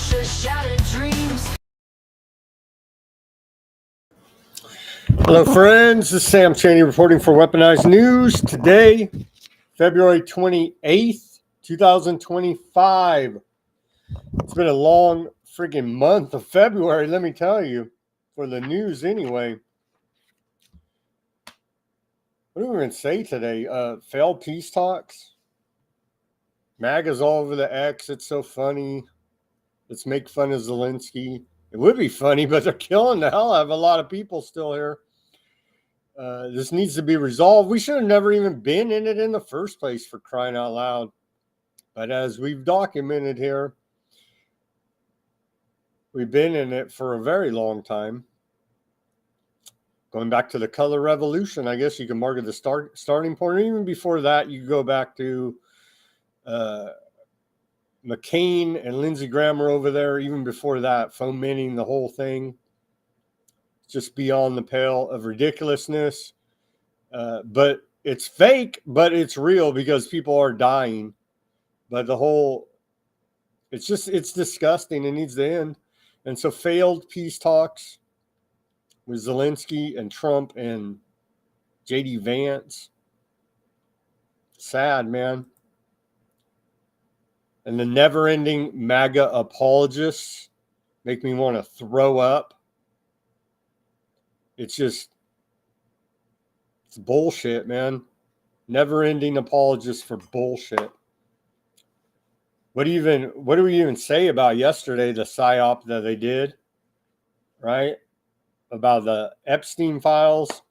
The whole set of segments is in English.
shattered dreams. Hello, friends. This is Sam Chaney reporting for Weaponized News. Today, February 28th, 2025. It's been a long freaking month of February, let me tell you, for the news anyway. What are we going to say today? Failed peace talks? MAGA's all over the X. It's so funny. Let's make fun of Zelenskyy. It would be funny, but they're killing the hell out of a lot of people still here. This needs to be resolved. We should have never even been in it in the first place, for crying out loud. But as we've documented here, we've been in it for a very long time. Going back to the color revolution, I guess you can mark it the starting point. Or even before that, you go back to McCain and Lindsey Graham were over there. Even before that, fomenting the whole thing. Just beyond the pale of ridiculousness. But it's fake, but it's real because people are dying. But it's disgusting. It needs to end. And so failed peace talks with Zelenskyy and Trump and J.D. Vance. Sad, man. And the never-ending MAGA apologists make me want to throw up. It's bullshit, man. Never-ending apologists for bullshit. What do we even say about yesterday, the PSYOP that they did, right? About the Epstein files.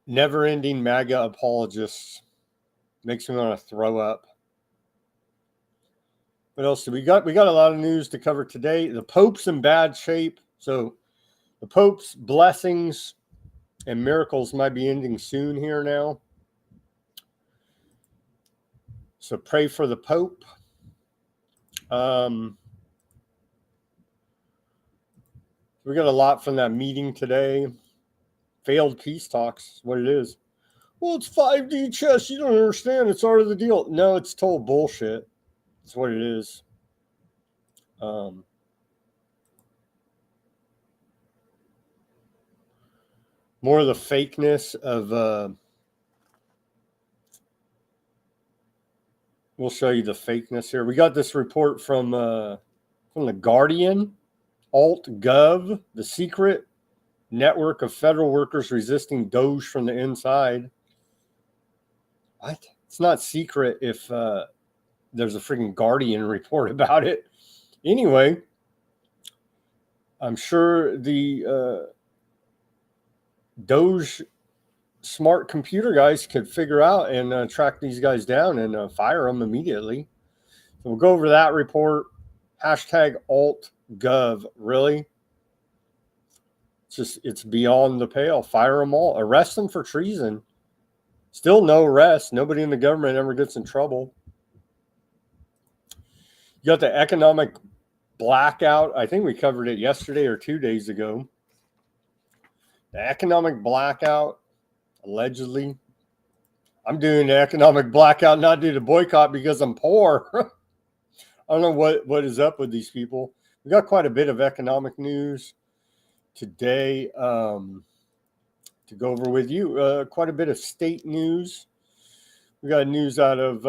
Never-ending MAGA apologists. Makes me want to throw up. What else do we got? We got a lot of news to cover today. The Pope's in bad shape. So the Pope's blessings and miracles might be ending soon here now. So pray for the Pope. We got a lot from that meeting today. Failed peace talks, what it is. Well, it's 5D chess. You don't understand. It's part of the deal. No, it's total bullshit. That's what it is. More of the fakeness of... we'll show you the fakeness here. We got this report from The Guardian, Alt.gov, the secret network of federal workers resisting DOGE from the inside. What? It's not secret if there's a freaking Guardian report about it. Anyway, I'm sure the DOGE smart computer guys could figure out and track these guys down and fire them immediately. So we'll go over that report. Hashtag Alt.gov. Really? It's beyond the pale. Fire them all. Arrest them for treason. Still no arrest. Nobody in the government ever gets in trouble. You got the economic blackout. I think we covered it yesterday or 2 days ago. The economic blackout, allegedly. I'm doing the economic blackout not due to boycott because I'm poor. I don't know what is up with these people. We got quite a bit of economic news today to go over with you. Quite a bit of state news. We got news out of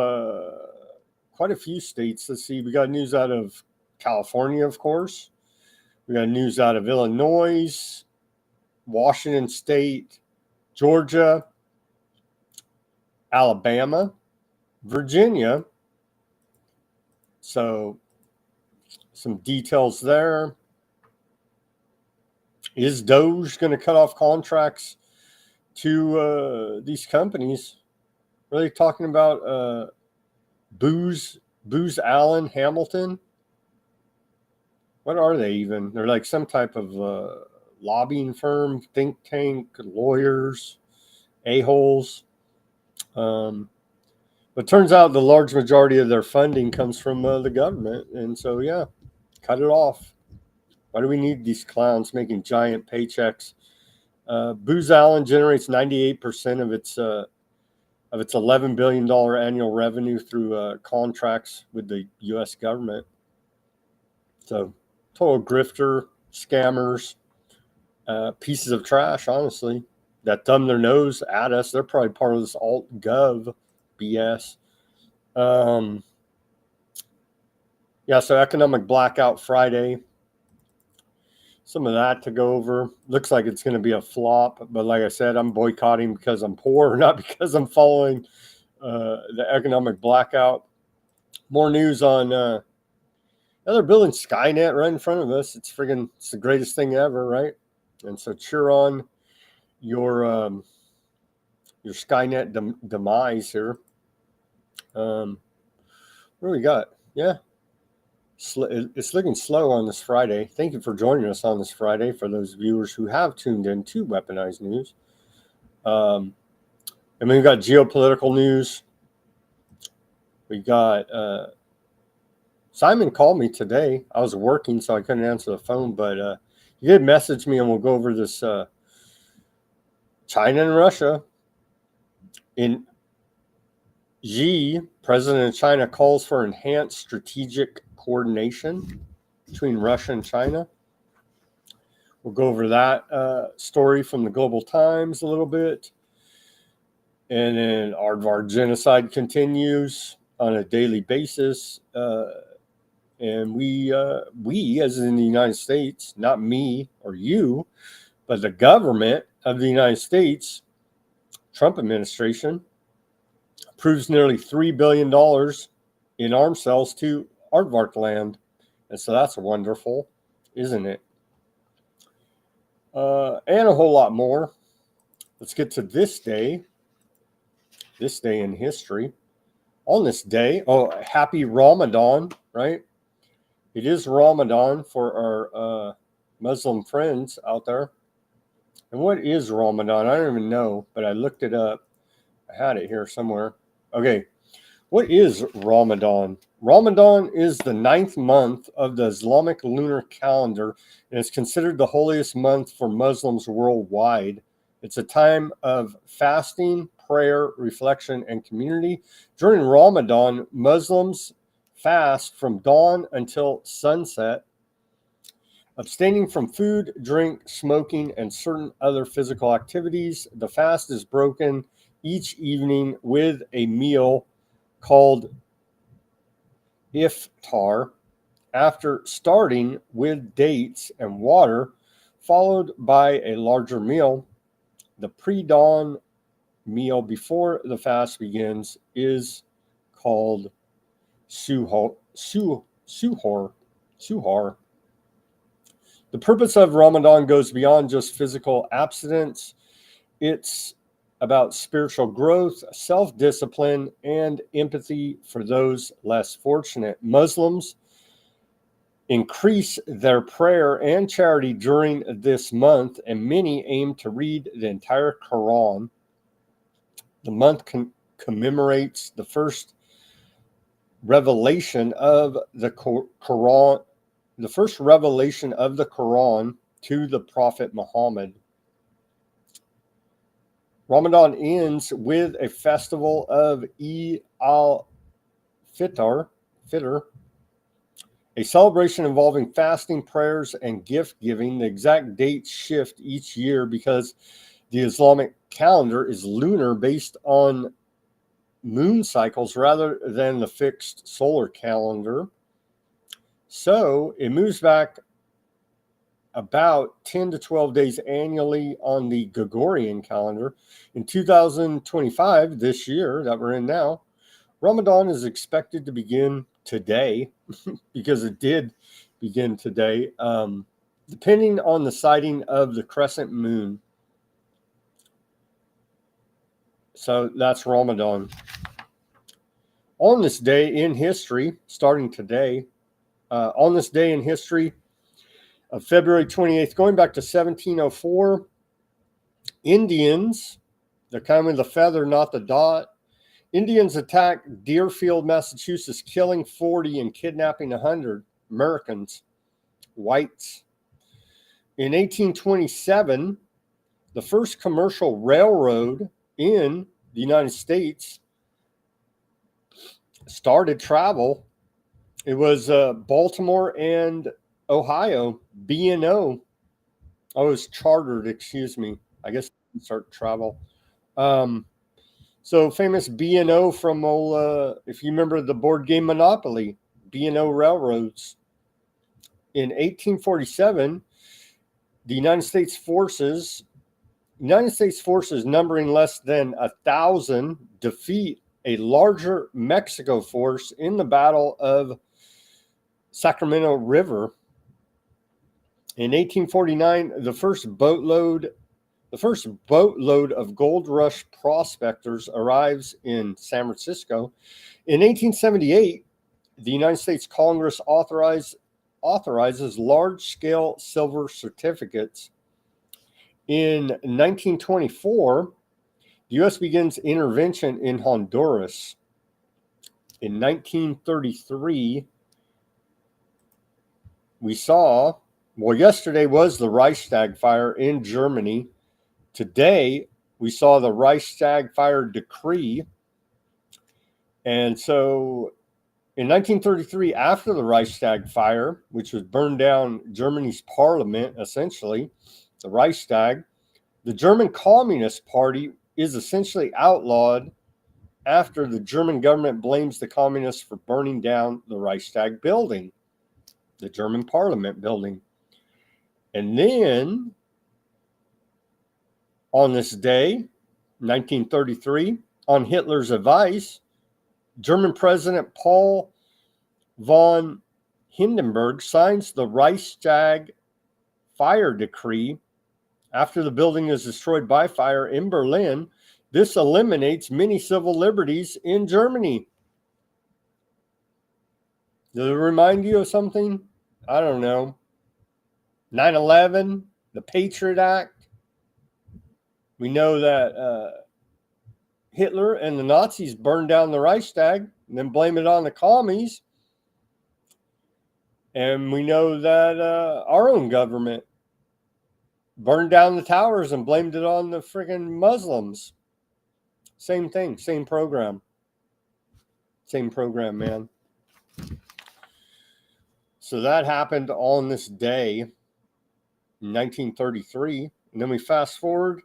quite a few states. Let's see. We got news out of California, of course. We got news out of Illinois, Washington State, Georgia, Alabama, Virginia. So some details there. Is DOGE going to cut off contracts to these companies? Really talking about Booz Allen Hamilton? What are they even? They're like some type of lobbying firm, think tank, lawyers, a-holes. But turns out the large majority of their funding comes from the government. And so, yeah, cut it off. Why do we need these clowns making giant paychecks? Booz Allen generates 98% of its of its $11 billion annual revenue through contracts with the U.S. government. So total grifter, scammers, pieces of trash, honestly, that thumb their nose at us. They're probably part of this alt-gov BS. Yeah, so economic blackout Friday. Some of that to go over. Looks like it's going to be a flop, but like I said, I'm boycotting because I'm poor, not because I'm following the economic blackout. More news on they're building Skynet right in front of us. It's the greatest thing ever, right? And so cheer on your Skynet demise here. What do we got? Yeah. It's looking slow on this Friday. Thank you for joining us on this Friday. For those viewers who have tuned in to Weaponized News, and we've got geopolitical news. We got Simon called me today. I was working, so I couldn't answer the phone, but he did message me, and we'll go over this China and Russia. In Xi, president of China, calls for enhanced strategic coordination between Russia and China. We'll go over that story from the Global Times a little bit. And then Aardvarks genocide continues on a daily basis. And we, as in the United States, not me or you, but the government of the United States, Trump administration, approves nearly $3 billion in arms sales to Aardvark land. And so that's wonderful, isn't it? And a whole lot more. Let's get to this day in history. On this day, happy Ramadan, right? It is Ramadan for our Muslim friends out there. And what is Ramadan? I don't even know, but I looked it up. I had it here somewhere. Okay, what is Ramadan? Ramadan is the 9th month of the Islamic lunar calendar and is considered the holiest month for Muslims worldwide. It's a time of fasting, prayer, reflection, and community. During Ramadan, Muslims fast from dawn until sunset, abstaining from food, drink, smoking, and certain other physical activities. The fast is broken each evening with a meal called iftar, after starting with dates and water, followed by a larger meal. The pre-dawn meal before the fast begins is called suhoor. The purpose of Ramadan goes beyond just physical abstinence. It's about spiritual growth, self-discipline, and empathy for those less fortunate. Muslims increase their prayer and charity during this month, and many aim to read the entire Quran. The month commemorates the first revelation of the Quran, to the Prophet Muhammad. Ramadan ends with a festival of Eid al-Fitr, a celebration involving fasting, prayers, and gift giving. The exact dates shift each year because the Islamic calendar is lunar, based on moon cycles rather than the fixed solar calendar. So it moves back about 10 to 12 days annually on the Gregorian calendar. In 2025, this year that we're in now, Ramadan is expected to begin today, because it did begin today, depending on the sighting of the crescent moon. So that's Ramadan. On this day in history, starting today, on this day in history of February 28th, going back to 1704, Indians, they're kind of the feather, not the dot. Indians attacked Deerfield, Massachusetts, killing 40 and kidnapping 100 Americans, whites. In 1827, the first commercial railroad in the United States started travel, it was Baltimore and Ohio, B&O. Oh, it was chartered, excuse me. I guess start travel. So famous B&O from if you remember the board game Monopoly, B&O Railroads. In 1847, the United States forces numbering less than 1,000 defeat a larger Mexico force in the Battle of Sacramento River. In 1849, the first boatload of gold rush prospectors arrives in San Francisco. In 1878, the United States Congress authorizes large-scale silver certificates. In 1924, the U.S. begins intervention in Honduras. In 1933, yesterday was the Reichstag fire in Germany. Today, we saw the Reichstag fire decree. And so in 1933, after the Reichstag fire, which was burned down Germany's parliament, essentially, the Reichstag, the German Communist Party is essentially outlawed after the German government blames the communists for burning down the Reichstag building, the German parliament building. And then, on this day, 1933, on Hitler's advice, German President Paul von Hindenburg signs the Reichstag fire decree. After the building is destroyed by fire in Berlin, this eliminates many civil liberties in Germany. Does it remind you of something? I don't know. 9/11, the Patriot Act. We know that Hitler and the Nazis burned down the Reichstag and then blame it on the commies. And we know that our own government burned down the towers and blamed it on the friggin' Muslims. Same thing, same program. Same program, man. So that happened on this day in 1933. And then we fast forward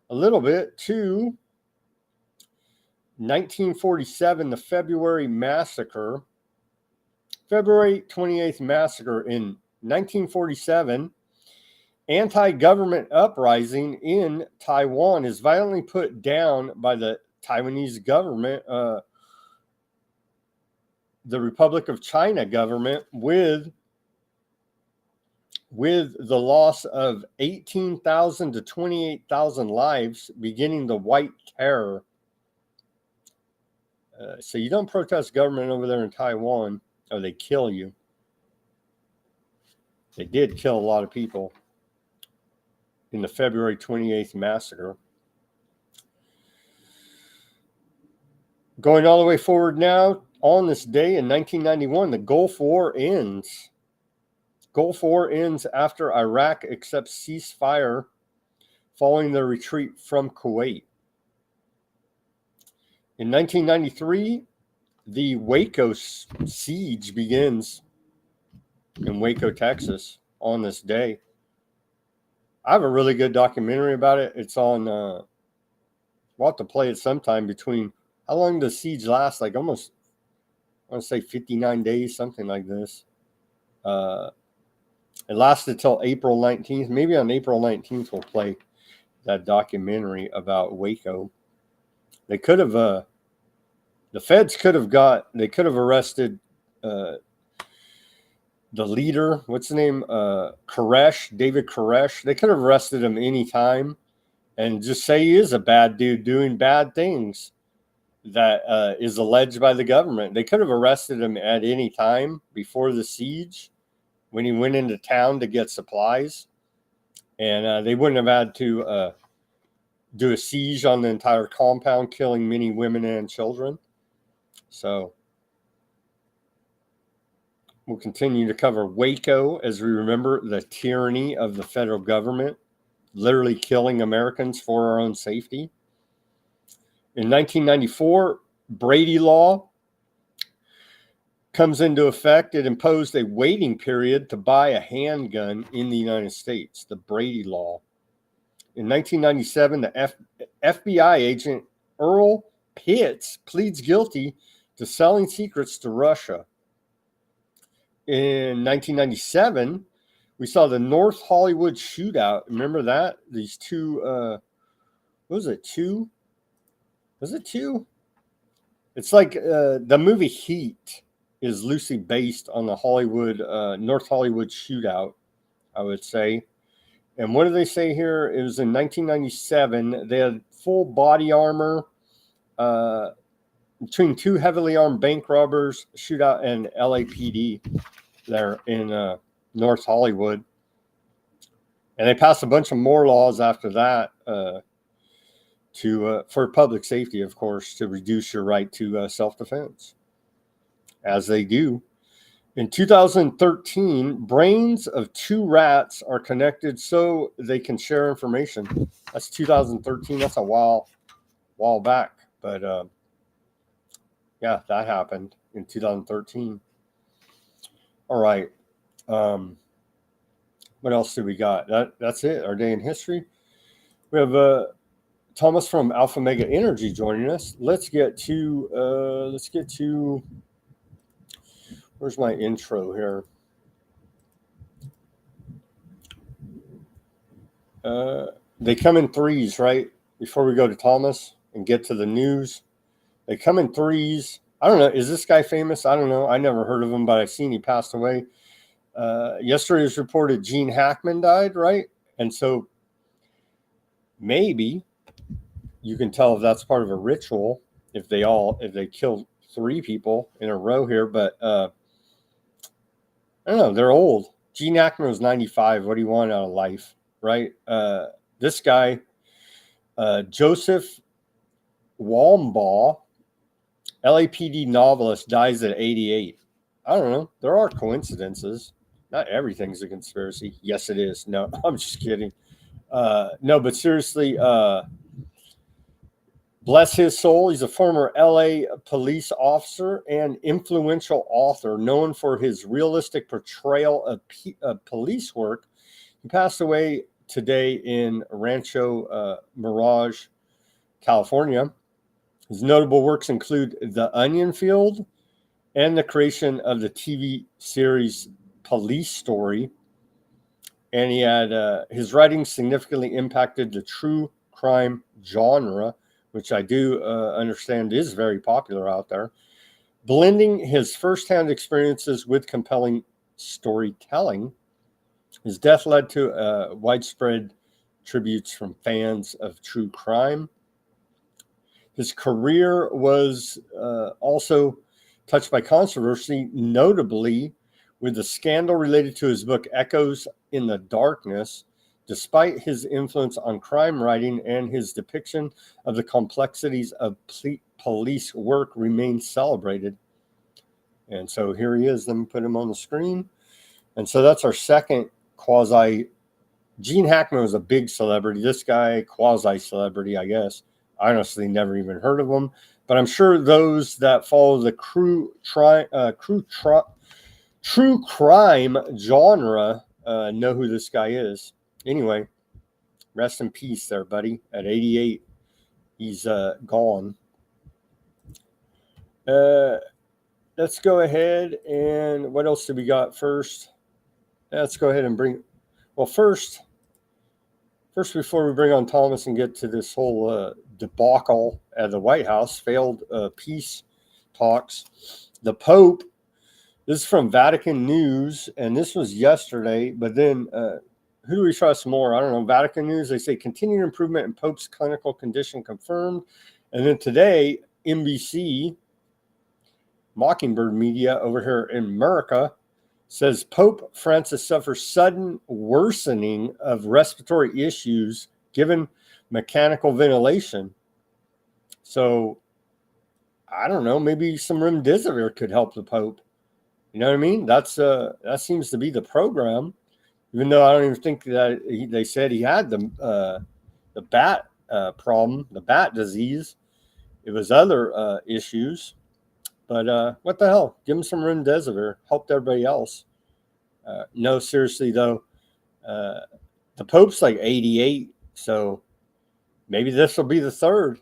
a little bit to 1947, the February 28th massacre in 1947. Anti-government uprising in Taiwan is violently put down by the Taiwanese government, the Republic of China government, with the loss of 18,000 to 28,000 lives, beginning the White Terror. So you don't protest government over there in Taiwan, or they kill you. They did kill a lot of people in the February 28th massacre. Going all the way forward now, on this day in 1991, the Gulf War ends. Gulf War ends after Iraq accepts ceasefire following the retreat from Kuwait. In 1993, the Waco siege begins in Waco, Texas, on this day. I have a really good documentary about it. It's on, we'll have to play it sometime. Between, how long does siege last? Like almost, I want to say 59 days, something like this. It lasted till April 19th. Maybe on April 19th, we'll play that documentary about Waco. They could have, the feds could have arrested the leader, what's the name? David Koresh. They could have arrested him anytime and just say he is a bad dude doing bad things that is alleged by the government. They could have arrested him at any time before the siege when he went into town to get supplies. And they wouldn't have had to do a siege on the entire compound, killing many women and children. So we'll continue to cover Waco as we remember the tyranny of the federal government, literally killing Americans for our own safety. In 1994, Brady Law comes into effect. It imposed a waiting period to buy a handgun in the United States, the Brady Law. In 1997, the FBI agent Earl Pitts pleads guilty to selling secrets to Russia. In 1997, we saw the North Hollywood shootout. Remember that? These two, what was it, two? Was it two? It's like the movie Heat is loosely based on the North Hollywood shootout, I would say. And what do they say here? It was in 1997. They had full body armor between two heavily armed bank robbers, shootout, and LAPD there in North Hollywood. And they passed a bunch of more laws after that for public safety, of course, to reduce your right to self-defense, as they do. In 2013, brains of two rats are connected so they can share information. That's 2013. That's a while back. But yeah, that happened in 2013. All right. What else do we got? That's it. Our day in history. We have Thomas from Alpha Mega Energy joining us. Let's get to where's my intro here? They come in threes, right? Before we go to Thomas and get to the news, they come in threes. I don't know. Is this guy famous? I don't know. I never heard of him, but I've seen he passed away. Yesterday it was reported Gene Hackman died, right? And so maybe you can tell if that's part of a ritual if they kill three people in a row here. But I don't know. They're old. Gene Hackman was 95. What do you want out of life, right? This guy, Joseph Walmbaugh, LAPD novelist, dies at 88. I don't know. There are coincidences. Not everything's a conspiracy. Yes, it is. No, I'm just kidding. No, but seriously, bless his soul. He's a former LA police officer and influential author known for his realistic portrayal of police work. He passed away today in Rancho Mirage, California. His notable works include The Onion Field and the creation of the TV series Police Story. And he had his writing significantly impacted the true crime genre, which I do understand is very popular out there, blending his firsthand experiences with compelling storytelling. His death led to widespread tributes from fans of true crime. His career was also touched by controversy, notably with the scandal related to his book Echoes in the Darkness. Despite his influence on crime writing and his depiction of the complexities of police work remains celebrated. And so here he is. Let me put him on the screen. And so that's our second quasi. Gene Hackman was a big celebrity. This guy, quasi-celebrity, I guess. I honestly never even heard of him. But I'm sure those that follow the true crime genre know who this guy is. Anyway, rest in peace there, buddy. At 88, he's gone. Let's go ahead and what else do we got first? Let's go ahead and first before we bring on Thomas and get to this whole debacle at the White House, failed peace talks, the Pope, this is from Vatican News, and this was yesterday, but then who do we trust more? I don't know. Vatican News, they say continued improvement in Pope's clinical condition confirmed. And then today, NBC, Mockingbird Media over here in America, says Pope Francis suffers sudden worsening of respiratory issues given mechanical ventilation. So, I don't know. Maybe some remdesivir could help the Pope. You know what I mean? That seems to be the program. Even though I don't even think that they said he had the bat problem, the bat disease. It was other issues. But what the hell? Give him some remdesivir. Helped everybody else. No, seriously, though. The Pope's like 88, so maybe this will be the third.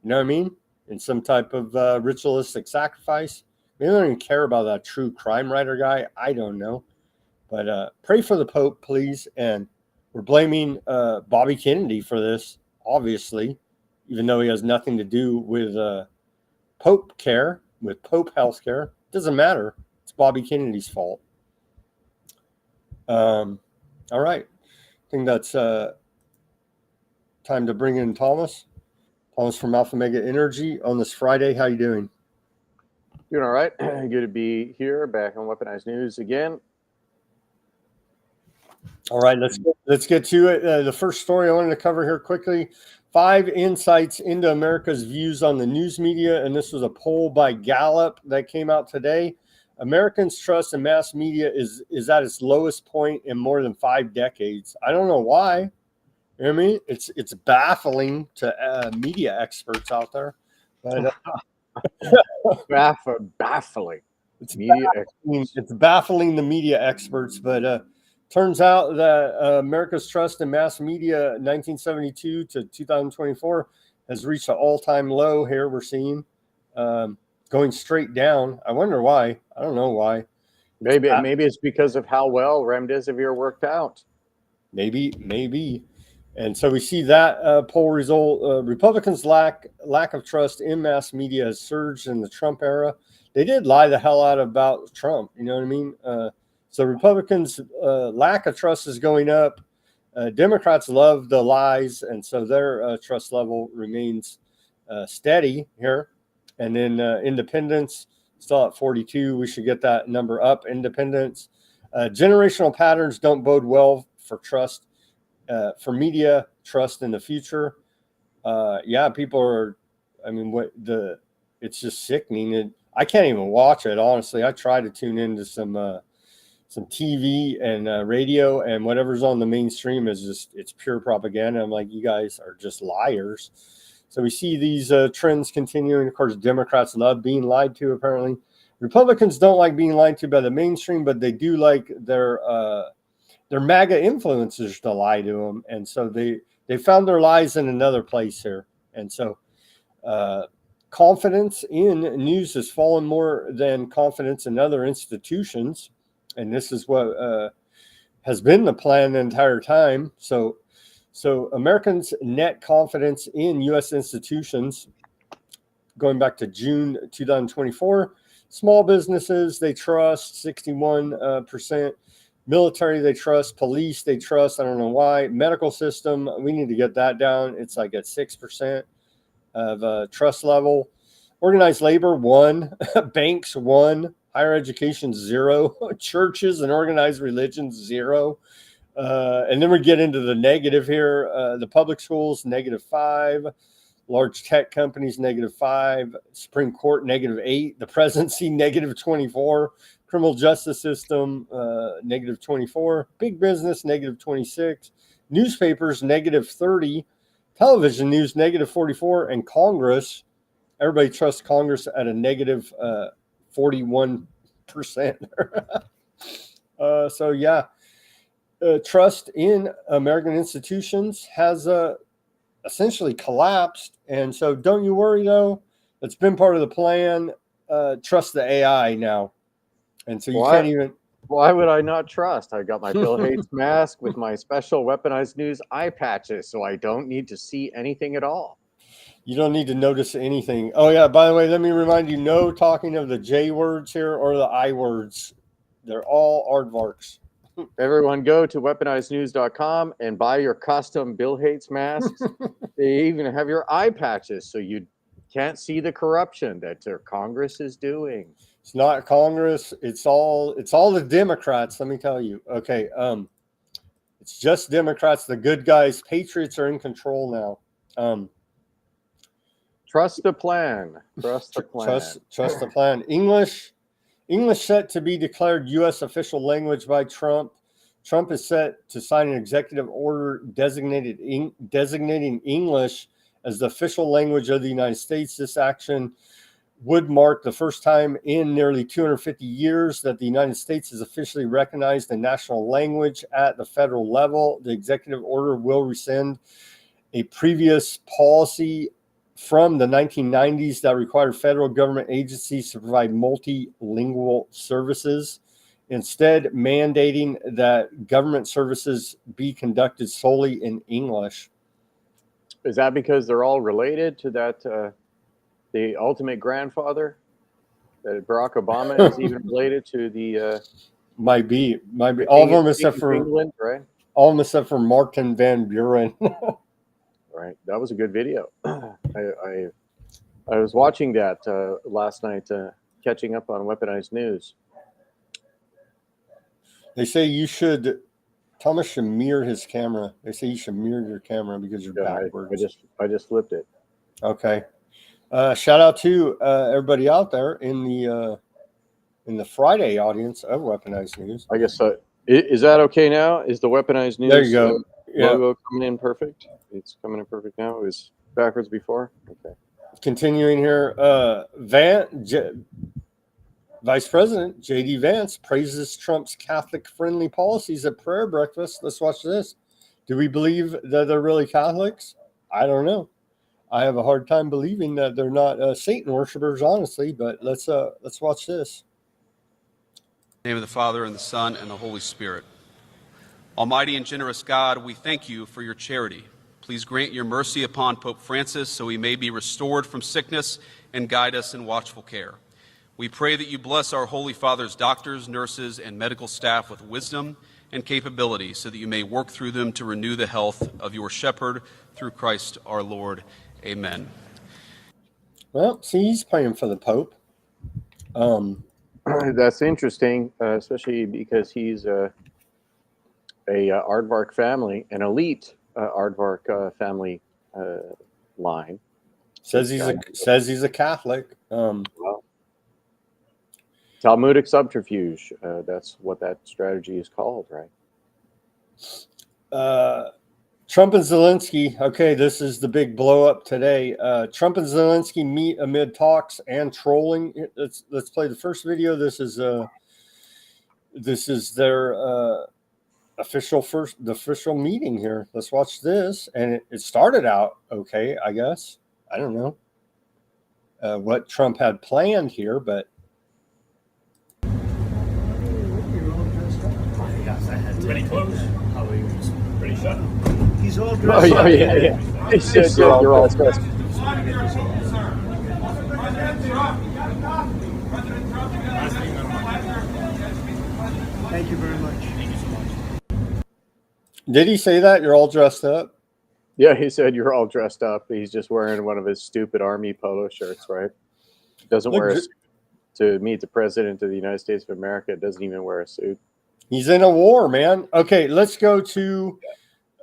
You know what I mean? In some type of ritualistic sacrifice. Maybe they don't even care about that true crime writer guy. I don't know. But pray for the Pope, please. And we're blaming Bobby Kennedy for this, obviously, even though he has nothing to do with Pope care, with Pope healthcare. It doesn't matter. It's Bobby Kennedy's fault. All right. I think that's time to bring in Thomas. Thomas from Alpha Mega Energy on this Friday. How you doing? Doing all right. Good to be here, back on Weaponized News again. All right, let's get to it. The first story I wanted to cover here quickly: 5 insights into America's views on the news media, and this was a poll by Gallup that came out today. Americans' trust in mass media is at its lowest point in more than 5 decades. I don't know why. You know what I mean? It's baffling to media experts out there. But, baffling. It's baffling the media experts, but turns out that America's trust in mass media 1972 to 2024 has reached an all-time low here. We're seeing going straight down. I wonder why. I don't know why. Maybe it's because of how well remdesivir worked out. Maybe. And so we see that poll result. Republicans' lack of trust in mass media has surged in the Trump era. They did lie the hell out about Trump. You know what I mean? So Republicans' lack of trust is going up. Democrats love the lies, and so their trust level remains steady here. And then independents still at 42. We should get that number up. Independents. Generational patterns don't bode well for trust. For media trust in the future. People are, it's just sickening. I can't even watch it, honestly. I try to tune into some TV and radio, and whatever's on the mainstream it's pure propaganda. I'm like, you guys are just liars. So we see these trends continuing. Of course, Democrats love being lied to, apparently. Republicans don't like being lied to by the mainstream, but they do like their MAGA influencers to lie to them. And so they found their lies in another place here. And so confidence in news has fallen more than confidence in other institutions. And this is what has been the plan the entire time. So Americans' net confidence in U.S. institutions, going back to June 2024, small businesses, they trust 61%. Military, they trust. Police, they trust. I don't know why. Medical system, we need to get that down. It's like at 6% of trust level. Organized labor, 1. Banks, 1. Higher education, 0. Churches and organized religions, 0. And then we get into the negative here. The public schools, -5. Large tech companies, -5. Supreme Court, -8. The presidency, -24. Criminal justice system, -24. Big business, -26. Newspapers, -30. Television news, -44. And Congress, everybody trusts Congress at a -41%. Trust in American institutions has essentially collapsed. And so don't you worry, though. It's been part of the plan. Trust the AI now. And so you can't even. Why would I not trust? I got my Bill Hates mask with my special Weaponized News eye patches, so I don't need to see anything at all. You don't need to notice anything. Oh, yeah. By the way, let me remind you, no talking of the J words here or the I words. They're all aardvarks. Everyone go to weaponizednews.com and buy your custom Bill Hates masks. They even have your eye patches so you can't see the corruption that their Congress is doing. It's not Congress. It's all the Democrats. Let me tell you. Okay. It's just Democrats, the good guys. Patriots are in control now. Trust the plan. Trust the plan. Trust the plan. English set to be declared U.S. official language by Trump. Trump is set to sign an executive order designating English as the official language of the United States. This action would mark the first time in nearly 250 years that the United States has officially recognized the national language at the federal level. The executive order will rescind a previous policy from the 1990s that required federal government agencies to provide multilingual services, instead mandating that government services be conducted solely in English. Is that because they're all related to that, the ultimate grandfather? That Barack Obama is even related to the... Might be. All of them except for England, right? All of them except for Martin Van Buren. Right. That was a good video. I was watching that last night, catching up on Weaponized News. They say you should... Thomas should mirror his camera. They say you should mirror your camera because you're backwards. I just flipped it. Okay. Shout out to everybody out there in the Friday audience of Weaponized News. I guess so. Is that okay now? Is the Weaponized News there you go. Logo coming in perfect? It's coming in perfect now. It was backwards before. Okay. Continuing here, Vice President J.D. Vance praises Trump's Catholic-friendly policies at prayer breakfast. Let's watch this. Do we believe that they're really Catholics? I don't know. I have a hard time believing that they're not Satan worshipers, honestly. But let's watch this. In the name of the Father, and the Son, and the Holy Spirit. Almighty and generous God, we thank you for your charity. Please grant your mercy upon Pope Francis so he may be restored from sickness and guide us in watchful care. We pray that you bless our Holy Father's doctors, nurses, and medical staff with wisdom and capability so that you may work through them to renew the health of your shepherd through Christ our Lord. Amen. Well, see, he's praying for the Pope. That's interesting, especially because he's a Aardvark family, an elite Aardvark family line. Says he's a Catholic. Well, Talmudic subterfuge. That's what that strategy is called, right? Trump and Zelensky. Okay, this is the big blow up today. Trump and Zelensky meet amid talks and trolling. Let's play the first video. This is their official meeting here. Let's watch this. And it started out okay, I guess. I don't know what Trump had planned here, but. Pretty close. How are you? Pretty shut. He's all dressed up. Yeah. He said you're all dressed. Thank you very much. Did he say that? You're all dressed up? Yeah, he said you're all dressed up. He's just wearing one of his stupid army polo shirts, right? Doesn't wear a suit to meet the president of the United States of America. Doesn't even wear a suit. He's in a war, man. Okay, let's go to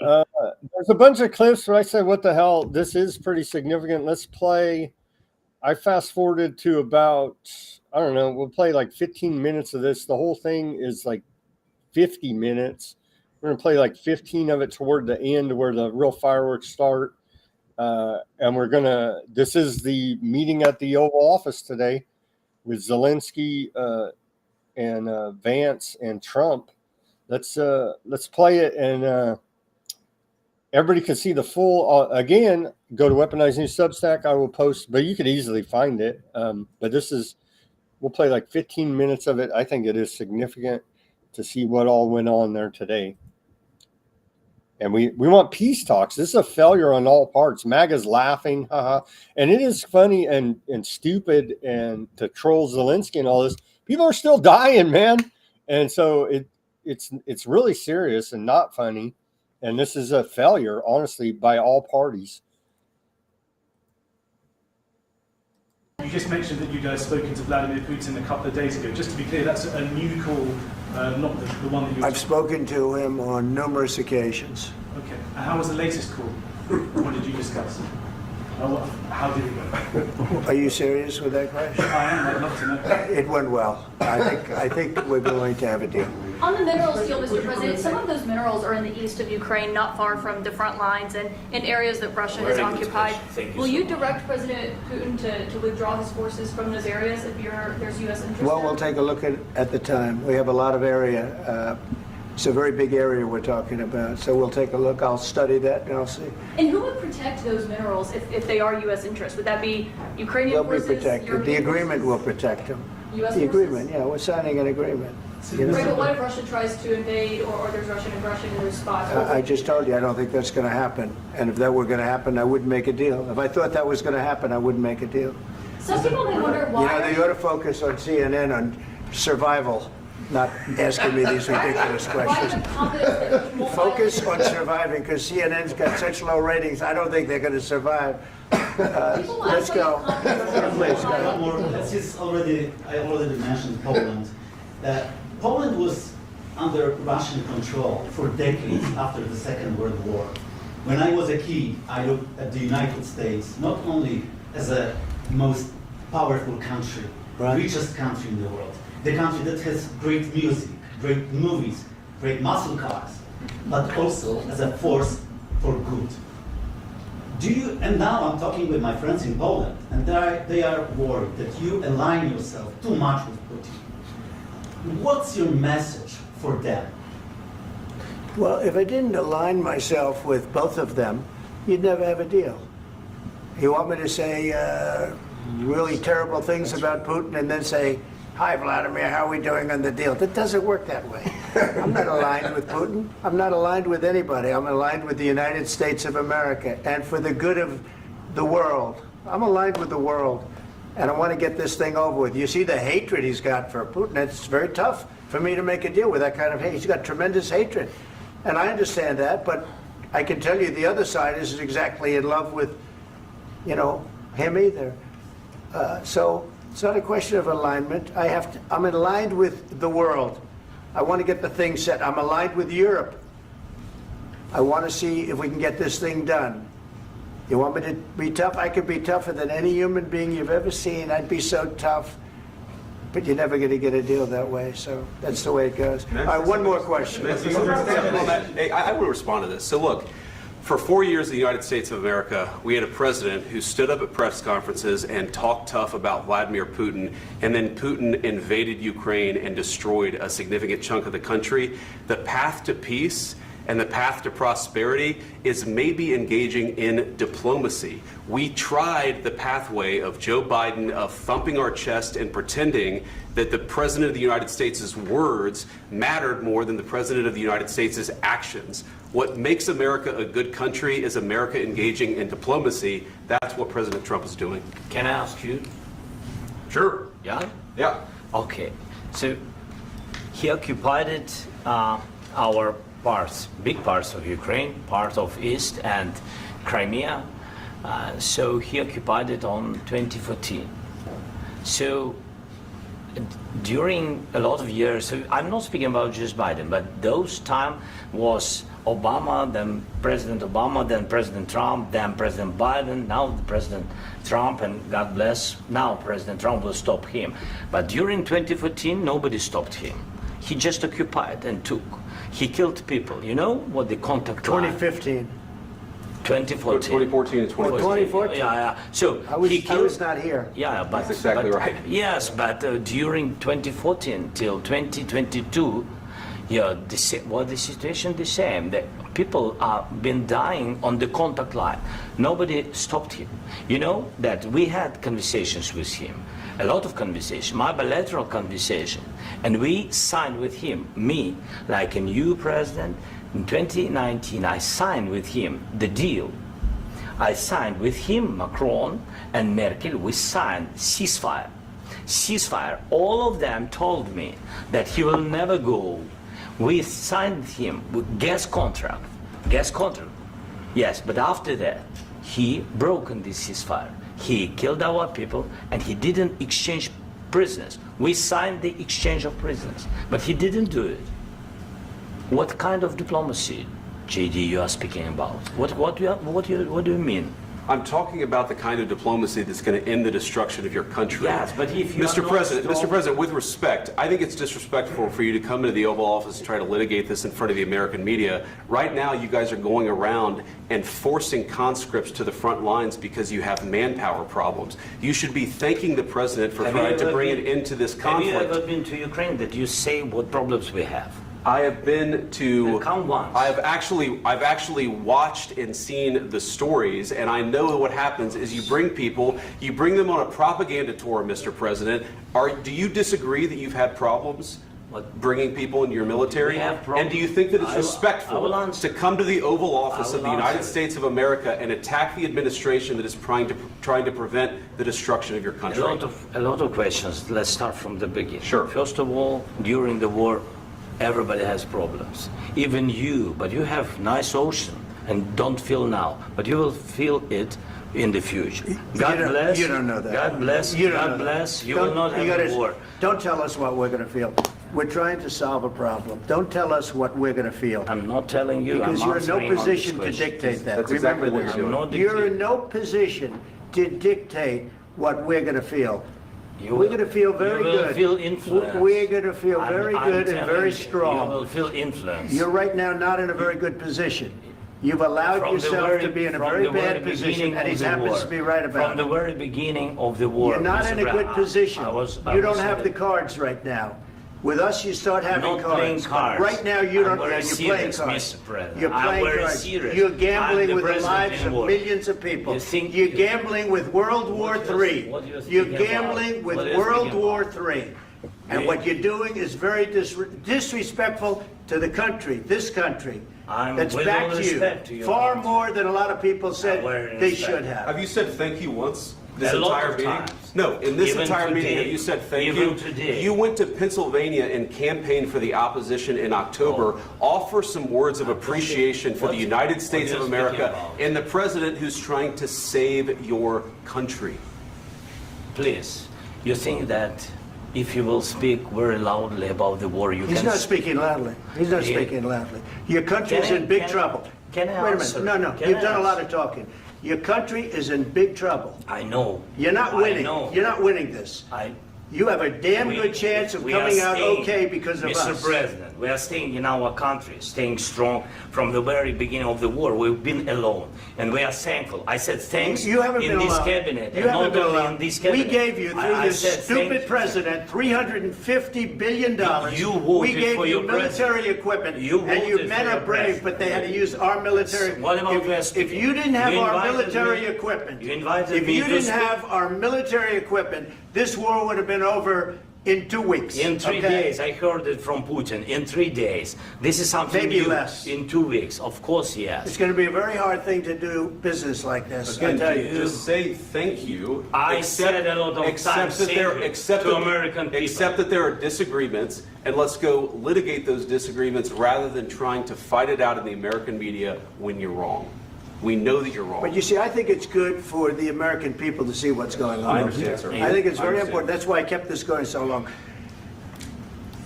there's a bunch of clips where I said, what the hell? This is pretty significant. Let's play. I fast forwarded to about, I don't know, we'll play like 15 minutes of this. The whole thing is like 50 minutes. We're going to play like 15 of it toward the end where the real fireworks start. And this is the meeting at the Oval Office today with Zelensky and Vance and Trump. Let's play it, and everybody can see the full. Again, go to Weaponized News Substack. I will post, but you could easily find it. But we'll play like 15 minutes of it. I think it is significant to see what all went on there today. And we want peace talks. This is a failure on all parts. MAGA's laughing, haha. And it is funny and stupid and to troll Zelensky and all this. People are still dying, man. And so it's really serious and not funny. And this is a failure, honestly, by all parties. You just mentioned that you guys spoken to Vladimir Putin a couple of days ago. Just to be clear, that's a new call, not the one that you... I've spoken to him on numerous occasions. Okay. And how was the latest call? What did you discuss? How did it go? Are you serious with that question? I am. I'd love to know. It went well. I think we're going to have a deal. On the minerals deal, Mr. President, some of those minerals are in the east of Ukraine, not far from the front lines and in areas that Russia has occupied. Will you direct President Putin to withdraw his forces from those areas if there's U.S. interest? Well, there? we'll take a look at the time. We have a lot of area. It's a very big area we're talking about. So we'll take a look. I'll study that and I'll see. And who would protect those minerals if they are U.S. interests? Would that be Ukrainian They'll be forces? protected. The European agreement forces? will protect them. U.S. The forces? agreement, yeah, we're signing an agreement. You know? Right, but what if Russia tries to invade or there's Russian aggression in those spots? I just told you, I don't think that's going to happen. And if that were going to happen, I wouldn't make a deal. If I thought that was going to happen, I wouldn't make a deal. Some people may wonder why. You know, they ought to focus on CNN on survival, not asking me these ridiculous Why questions. the confidence that we won't Focus on surviving, because CNN's got such low ratings, I don't think they're going to survive. Let's go. Please, go ahead. More, since I already mentioned Poland. Poland was under Russian control for decades after the Second World War. When I was a kid, I looked at the United States not only as a most powerful country, Right. richest country in the world, the country that has great music, great movies, great muscle cars, but also as a force for good. And now I'm talking with my friends in Poland, and they are worried that you align yourself too much with Putin. What's your message for them? Well, if I didn't align myself with both of them, you'd never have a deal. You want me to say really terrible things about Putin and then say, "Hi, Vladimir, how are we doing on the deal?" That doesn't work that way. I'm not aligned with Putin. I'm not aligned with anybody. I'm aligned with the United States of America and for the good of the world. I'm aligned with the world, and I want to get this thing over with. You see the hatred he's got for Putin. It's very tough for me to make a deal with that kind of hate. He's got tremendous hatred, and I understand that, but I can tell you the other side isn't exactly in love with, him either. So it's not a question of alignment. I'm aligned with the world. I want to get the thing set. I'm aligned with Europe. I want to see if we can get this thing done. You want me to be tough? I could be tougher than any human being you've ever seen. I'd be so tough. But you're never going to get a deal that way. So that's the way it goes. All right, one more question. Hey, I will respond to this. So look, for 4 years in the United States of America, we had a president who stood up at press conferences and talked tough about Vladimir Putin, and then Putin invaded Ukraine and destroyed a significant chunk of the country. The path to peace and the path to prosperity is maybe engaging in diplomacy. We tried the pathway of Joe Biden of thumping our chest and pretending that the President of the United States' words mattered more than the President of the United States' actions. What makes America a good country is America engaging in diplomacy. That's what President Trump is doing. Can I ask you? Sure. Yeah? Yeah. Okay. So he occupied our parts, big parts of Ukraine, part of East and Crimea. So he occupied it on 2014. So during a lot of years, so I'm not speaking about just Biden, but those time was Obama, then President Obama, then President Trump, then President Biden, now the President Trump, and God bless, now President Trump will stop him. But during 2014, nobody stopped him. He just occupied and took. He killed people. You know what the contact line? 2015. 2014. 2014 and 2015. 2014. Yeah. So I was he killed, not here. Yeah, but That's exactly right. Yes, but during 2014 till 2022, yeah, the situation the same. The people have been dying on the contact line. Nobody stopped him. You know that we had conversations with him, a lot of conversation, my bilateral conversation, and we signed with him, me, like a new president. In 2019, I signed with him the deal. I signed with him, Macron and Merkel, we signed ceasefire. Ceasefire. All of them told me that he will never go. We signed him with gas contract. Gas contract. Yes, but after that, he broken this ceasefire. He killed our people and he didn't exchange prisoners. We signed the exchange of prisoners, but he didn't do it. What kind of diplomacy, JD, you are speaking about? What do you mean? I'm talking about the kind of diplomacy that's going to end the destruction of your country. Yes, but if you Mr. President, with respect, I think it's disrespectful for you to come into the Oval Office and try to litigate this in front of the American media. Right now, you guys are going around and forcing conscripts to the front lines because you have manpower problems. You should be thanking the president for trying to bring an end to this conflict. Have you ever been to Ukraine that you say what problems we have? I have been to. Come once. I've actually watched and seen the stories, and I know what happens is you bring them on a propaganda tour, Mr. President. Do you disagree that you've had problems bringing people into your military? We have problems. And do you think that it's respectful to come to the Oval Office of the United States of America and attack the administration that is trying to prevent the destruction of your country? A lot of questions. Let's start from the beginning. Sure. First of all, during the war, everybody has problems, even you, but you have nice ocean and don't feel now, but you will feel it in the future. God bless. You don't know that. God bless. God bless. You will not have a war. Don't tell us what we're going to feel. We're trying to solve a problem. Don't tell us what we're going to feel. I'm not telling you. Because you're in no position to dictate that. That's exactly what you're doing. You're in no position to dictate what we're going to feel. We're going to feel very good. You will feel influence. We're going to feel very good and very strong. You will feel influence. You're right now not in a very good position. You've allowed yourself to be in a very bad position, and he happens to be right about it. From the very beginning of the war. You're not in a good position. You don't have the cards right now. With us, you start having cards. Right now, you don't. You're playing cards. You're playing cards. You're gambling with the lives of millions of people. You're gambling with World War III. You're gambling with World War III. And what you're doing is very disrespectful to the country, this country. That's back to you far more than a lot of people said they should have. Have you said thank you once? This entire meeting? No, in this entire meeting, have you said thank you? You went to Pennsylvania and campaigned for the opposition in October. Offer some words of appreciation for the United States of America and the president who's trying to save your country. Please, you think that if you will speak very loudly about the war, He's not speaking loudly. He's not speaking loudly. Your country's in big trouble. Can I Wait a answer? minute. No, you've done a lot of talking. Your country is in big trouble. I know. You're not winning. You're not winning this. You have a damn good chance of coming out okay because of us. Mr. President, we are staying in our country, staying strong from the very beginning of the war. We've been alone, and we are thankful. I said thanks you haven't in been this alone. cabinet, You and haven't not been only alone. in this cabinet. We gave you, through this stupid president, $350 billion. You voted we gave for you your military president. equipment, and voted your for men your are brave, president. but they had to use our military. What about if you didn't have our military equipment, You invited if me you to didn't speak. have our military equipment, this war would have been over in 2 weeks. In 3 days, I heard it from Putin. In 3 days, this is something Maybe new. less. In 2 weeks, of course, yes. It's going to be a very hard thing to do business like this. Again, I tell you. just say thank you. I said a lot of times to American people. Accept that there are disagreements, and let's go litigate those disagreements rather than trying to fight it out in the American media when you're wrong. We know that you're wrong. But you see, I think it's good for the American people to see what's going on. I understand, sir. I think it's very important. That's why I kept this going so long.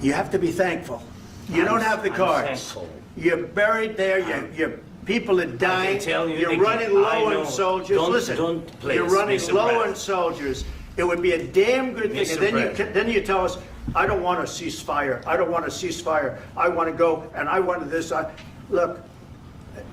You have to be thankful. You don't have the cards. Thankful. You're buried there. Your people are dying. tell you You're again, running low on soldiers. Don't please, you're running Mr. low President. on soldiers. It would be a damn good thing. Mr. And then you tell us, I don't want a ceasefire. I don't want a ceasefire. I want to go, and I want this. Look,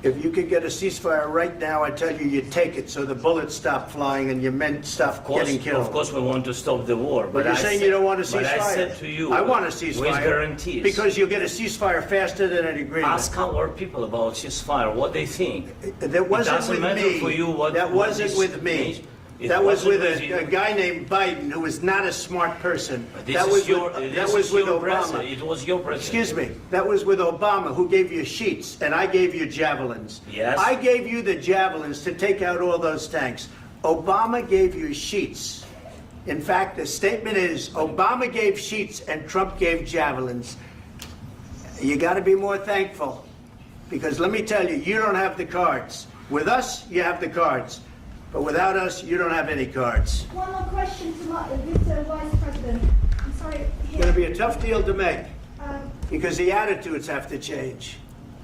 if you could get a ceasefire right now, I tell you, you take it so the bullets stop flying and your men stop getting killed. Of course, we want to stop the war. But you're saying you don't want a ceasefire. But I said to you, I want a ceasefire. with guarantees. Because you'll get a ceasefire faster than an agreement. Ask our people about ceasefire, what they think. That wasn't doesn't with matter me. for you what- That what wasn't this with me. means. It That was with wasn't with a you. guy named Biden, who was not a smart person. This That is was your, with, this that was is with your Obama. president. It was your president. Excuse me. That was with Obama, who gave you sheets, and I gave you javelins. Yes. I gave you the javelins to take out all those tanks. Obama gave you sheets. In fact, the statement is Obama gave sheets and Trump gave javelins. You got to be more thankful, because let me tell you, you don't have the cards. With us, you have the cards. But without us, you don't have any cards. One more question to Mr. Vice President. I'm sorry. It's going to be a tough deal to make, because the attitudes have to change.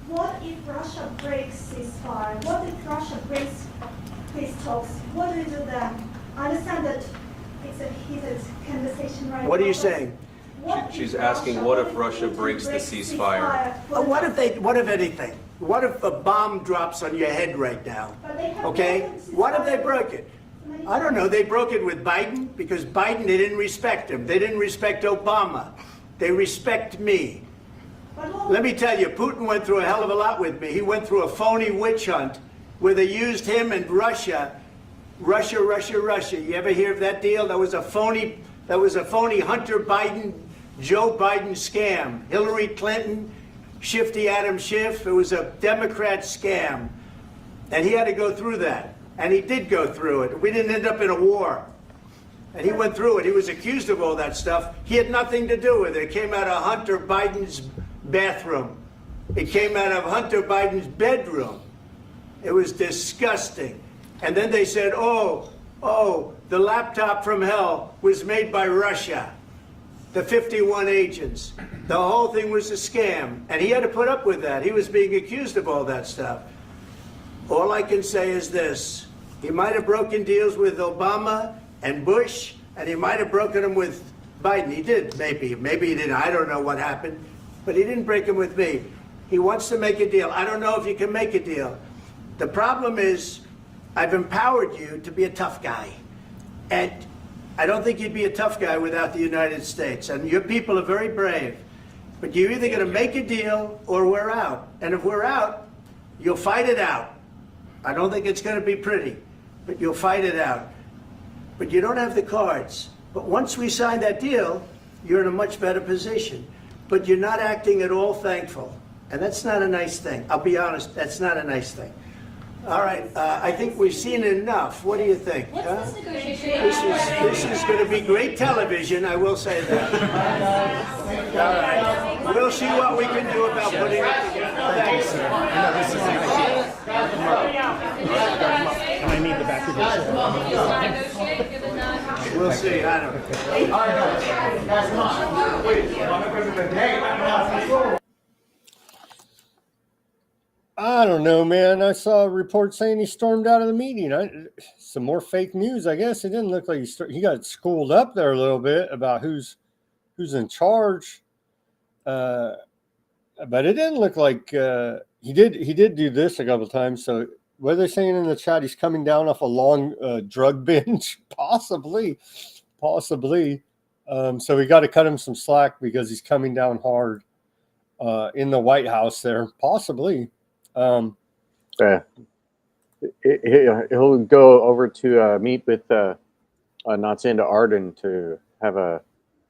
What if Russia breaks ceasefire? What if Russia breaks peace talks. What do you do then? I understand that it's a heated conversation right now. What are you but saying? She's asking, what if Russia breaks the ceasefire? What if anything? What if a bomb drops on your head right now? But they have Okay? broken ceasefire. What if they broke it? I don't know. They broke it with Biden because Biden, they didn't respect him. They didn't respect Obama. They respect me. Let me tell you, Putin went through a hell of a lot with me. He went through a phony witch hunt where they used him and Russia. Russia. You ever hear of that deal? That was a phony Hunter Biden, Joe Biden scam. Hillary Clinton, Shifty Adam Schiff. It was a Democrat scam. And he had to go through that. And he did go through it. We didn't end up in a war. And he went through it. He was accused of all that stuff. He had nothing to do with it. It came out of Hunter Biden's bathroom. It came out of Hunter Biden's bedroom. It was disgusting. And then they said, oh, the laptop from hell was made by Russia. The 51 agents. The whole thing was a scam. And he had to put up with that. He was being accused of all that stuff. All I can say is this. He might have broken deals with Obama and Bush, and he might have broken them with Biden. He did, maybe. Maybe he didn't. I don't know what happened. But he didn't break them with me. He wants to make a deal. I don't know if you can make a deal. The problem is, I've empowered you to be a tough guy. And I don't think you'd be a tough guy without the United States. And your people are very brave. But you're either going to make a deal or we're out. And if we're out, you'll fight it out. I don't think it's going to be pretty, but you'll fight it out. But you don't have the cards. But once we sign that deal, you're in a much better position. But you're not acting at all thankful. And that's not a nice thing. I'll be honest, that's not a nice thing. All right, I think we've seen enough. What do you think? What's this negotiation? This is going to be great television, I will say that. All right. We'll see what we can do about putting it together. Thanks. I need the back of this. We'll see. I don't know. I don't know, man. I saw a report saying he stormed out of the meeting. Some more fake news, I guess. It didn't look like he got schooled up there a little bit about who's in charge. But it didn't look like he did do this a couple of times. So what are they saying in the chat? He's coming down off a long drug binge, possibly. So we got to cut him some slack because he's coming down hard in the White House there, possibly. He'll go over to meet with Natsinda Arden to have a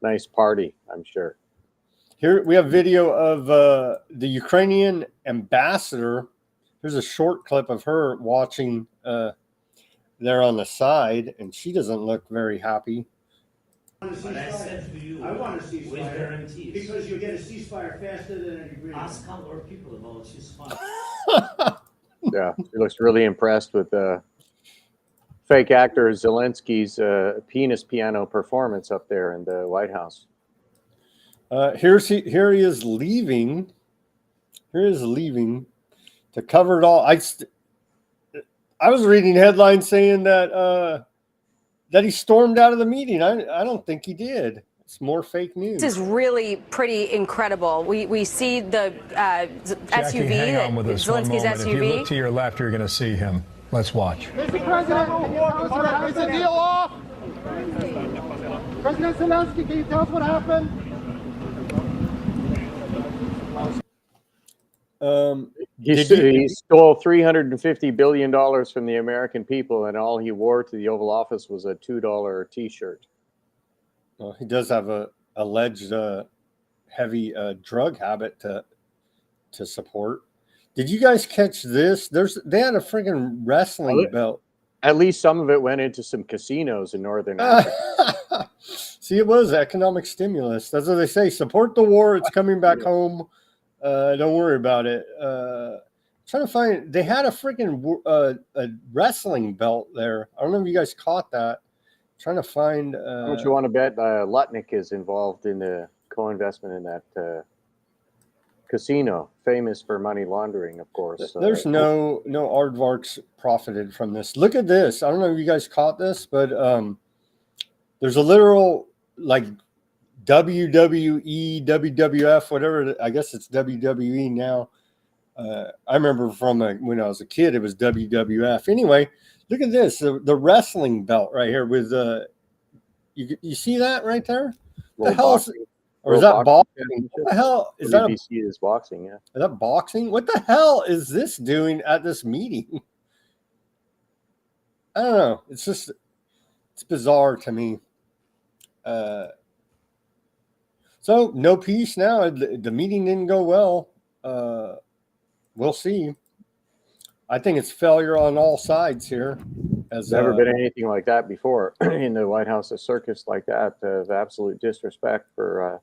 nice party, I'm sure. Here we have video of the Ukrainian ambassador. Here's a short clip of her watching there on the side, and she doesn't look very happy. But I said to you, I want a ceasefire with guarantees. Because you get a ceasefire faster than an agreement. Ask our people about ceasefire. Yeah, he looks really impressed with fake actor Zelensky's penis piano performance up there in the White House. Here he is leaving. Here he is leaving to cover it all. I was reading headlines saying that he stormed out of the meeting. I don't think he did. It's more fake news. This is really pretty incredible. We see the Jackie, SUV, hang on with us Zelensky's one moment. SUV. If you look to your left, you're going to see him. Let's watch. Mr. President, is the deal off? President Zelensky, can you tell us what happened? He stole $350 billion from the American people, and all he wore to the Oval Office was a $2 T-shirt. Well, he does have a alleged heavy drug habit to support. Did you guys catch this? They had a freaking wrestling belt. At least some of it went into some casinos in Northern Africa. See, it was economic stimulus. That's what they say. Support the war. It's coming back home. Don't worry about it. Trying to find. They had a freaking a wrestling belt there. I don't know if you guys caught that. Trying to find. How much you want to bet Lutnick is involved in the co-investment in that casino, famous for money laundering, of course. There's no Aardvarks profited from this. Look at this. I don't know if you guys caught this, but there's a literal like WWE, WWF, whatever. I guess it's WWE now. I remember from when I was a kid, it was WWF. Anyway, look at this. The wrestling belt right here with you see that right there? The hell is, or is that boxing? What the hell is that? WBC is boxing, yeah. Is that boxing? What the hell is this doing at this meeting? I don't know. It's bizarre to me. So no peace now. The meeting didn't go well. We'll see. I think it's failure on all sides here. As never been anything like that before in the White House, a circus like that of absolute disrespect for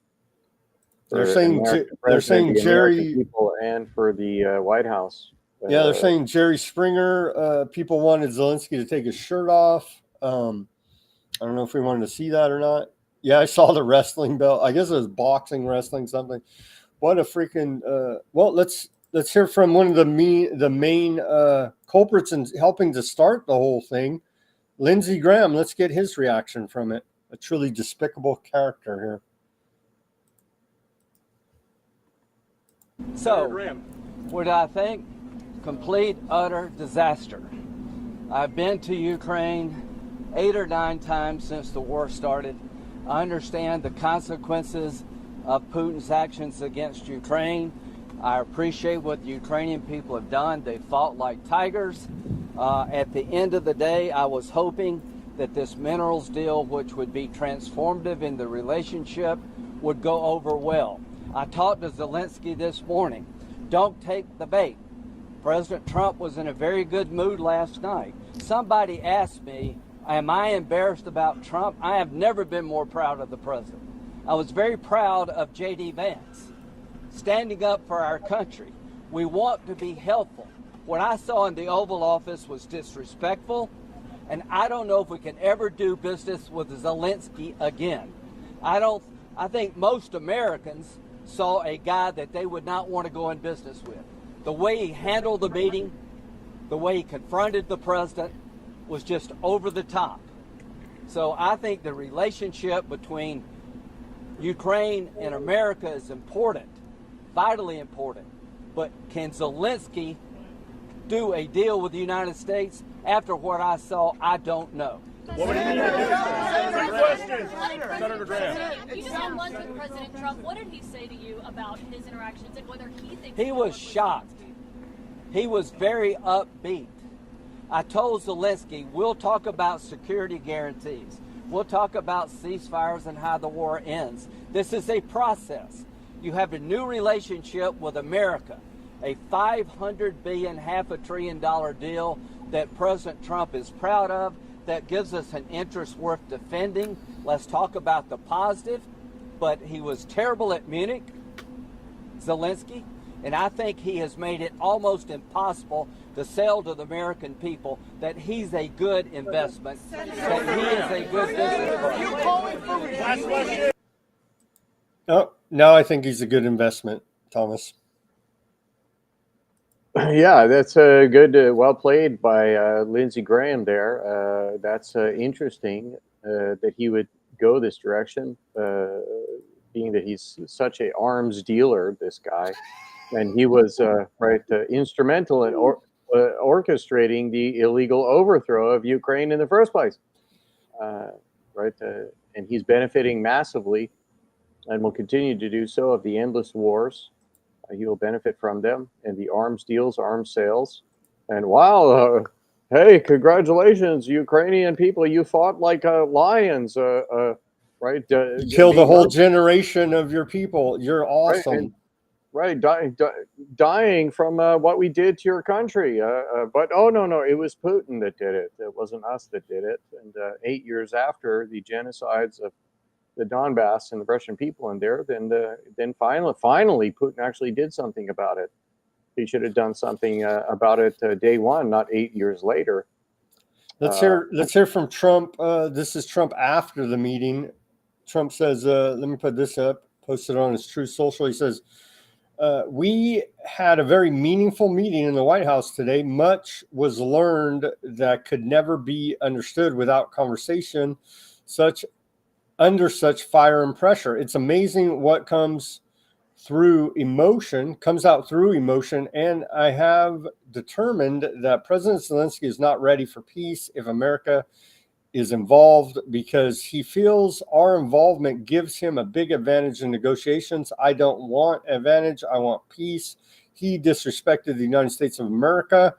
they're saying Jerry people and for the White House. Yeah, they're saying Jerry Springer. People wanted Zelenskyy to take his shirt off. I don't know if we wanted to see that or not. Yeah, I saw the wrestling belt. I guess it was boxing, wrestling, something. What a freaking well, let's hear from one of the main culprits in helping to start the whole thing, Lindsey Graham. Let's get his reaction from it. A truly despicable character here. So, what I think? Complete, utter disaster. I've been to Ukraine 8 or 9 times since the war started. I understand the consequences of Putin's actions against Ukraine. I appreciate what the Ukrainian people have done. They fought like tigers. At the end of the day, I was hoping that this minerals deal, which would be transformative in the relationship, would go over well. I talked to Zelenskyy this morning. Don't take the bait. President Trump was in a very good mood last night. Somebody asked me, am I embarrassed about Trump? I have never been more proud of the president. I was very proud of J.D. Vance, standing up for our country. We want to be helpful. What I saw in the Oval Office was disrespectful, and I don't know if we can ever do business with Zelenskyy again. I think most Americans saw a guy that they would not want to go in business with. The way he handled the meeting, the way he confronted the president was just over the top. So I think the relationship between Ukraine and America is important, vitally important. But can Zelenskyy do a deal with the United States? After what I saw, I don't know. What would he need to do? 3 questions. Senator Graham. You just had lunch with President Trump. What did he say to you about his interactions and whether he thinks he was shocked? He was very upbeat. I told Zelenskyy, we'll talk about security guarantees. We'll talk about ceasefires and how the war ends. This is a process. You have a new relationship with America, a $500 billion, $500 billion deal that President Trump is proud of, that gives us an interest worth defending. Let's talk about the positive. But he was terrible at Munich, Zelenskyy, and I think he has made it almost impossible to sell to the American people that he's a good investment, that he is a good business. Oh, no, I think he's a good investment, Thomas. Yeah, that's a good, well played by Lindsey Graham there. That's interesting that he would go this direction, being that he's such an arms dealer, this guy. And he was instrumental in orchestrating the illegal overthrow of Ukraine in the first place. And he's benefiting massively and will continue to do so of the endless wars. He will benefit from them and the arms deals, arms sales. And wow, hey, congratulations, Ukrainian people. You fought like lions, right? Killed a whole generation of your people. You're awesome. Right, dying from what we did to your country. But oh, no, it was Putin that did it. It wasn't us that did it. And 8 years after the genocides of the Donbass and the Russian people in there, then finally Putin actually did something about it. He should have done something about it day one, not 8 years later. Let's hear from Trump. This is Trump after the meeting. Trump says, let me put this up, posted on his Truth Social. He says, We had a very meaningful meeting in the White House today. Much was learned that could never be understood without conversation, under such fire and pressure. It's amazing what comes out through emotion. And I have determined that President Zelenskyy is not ready for peace if America is involved, because he feels our involvement gives him a big advantage in negotiations. I don't want advantage. I want peace. He disrespected the United States of America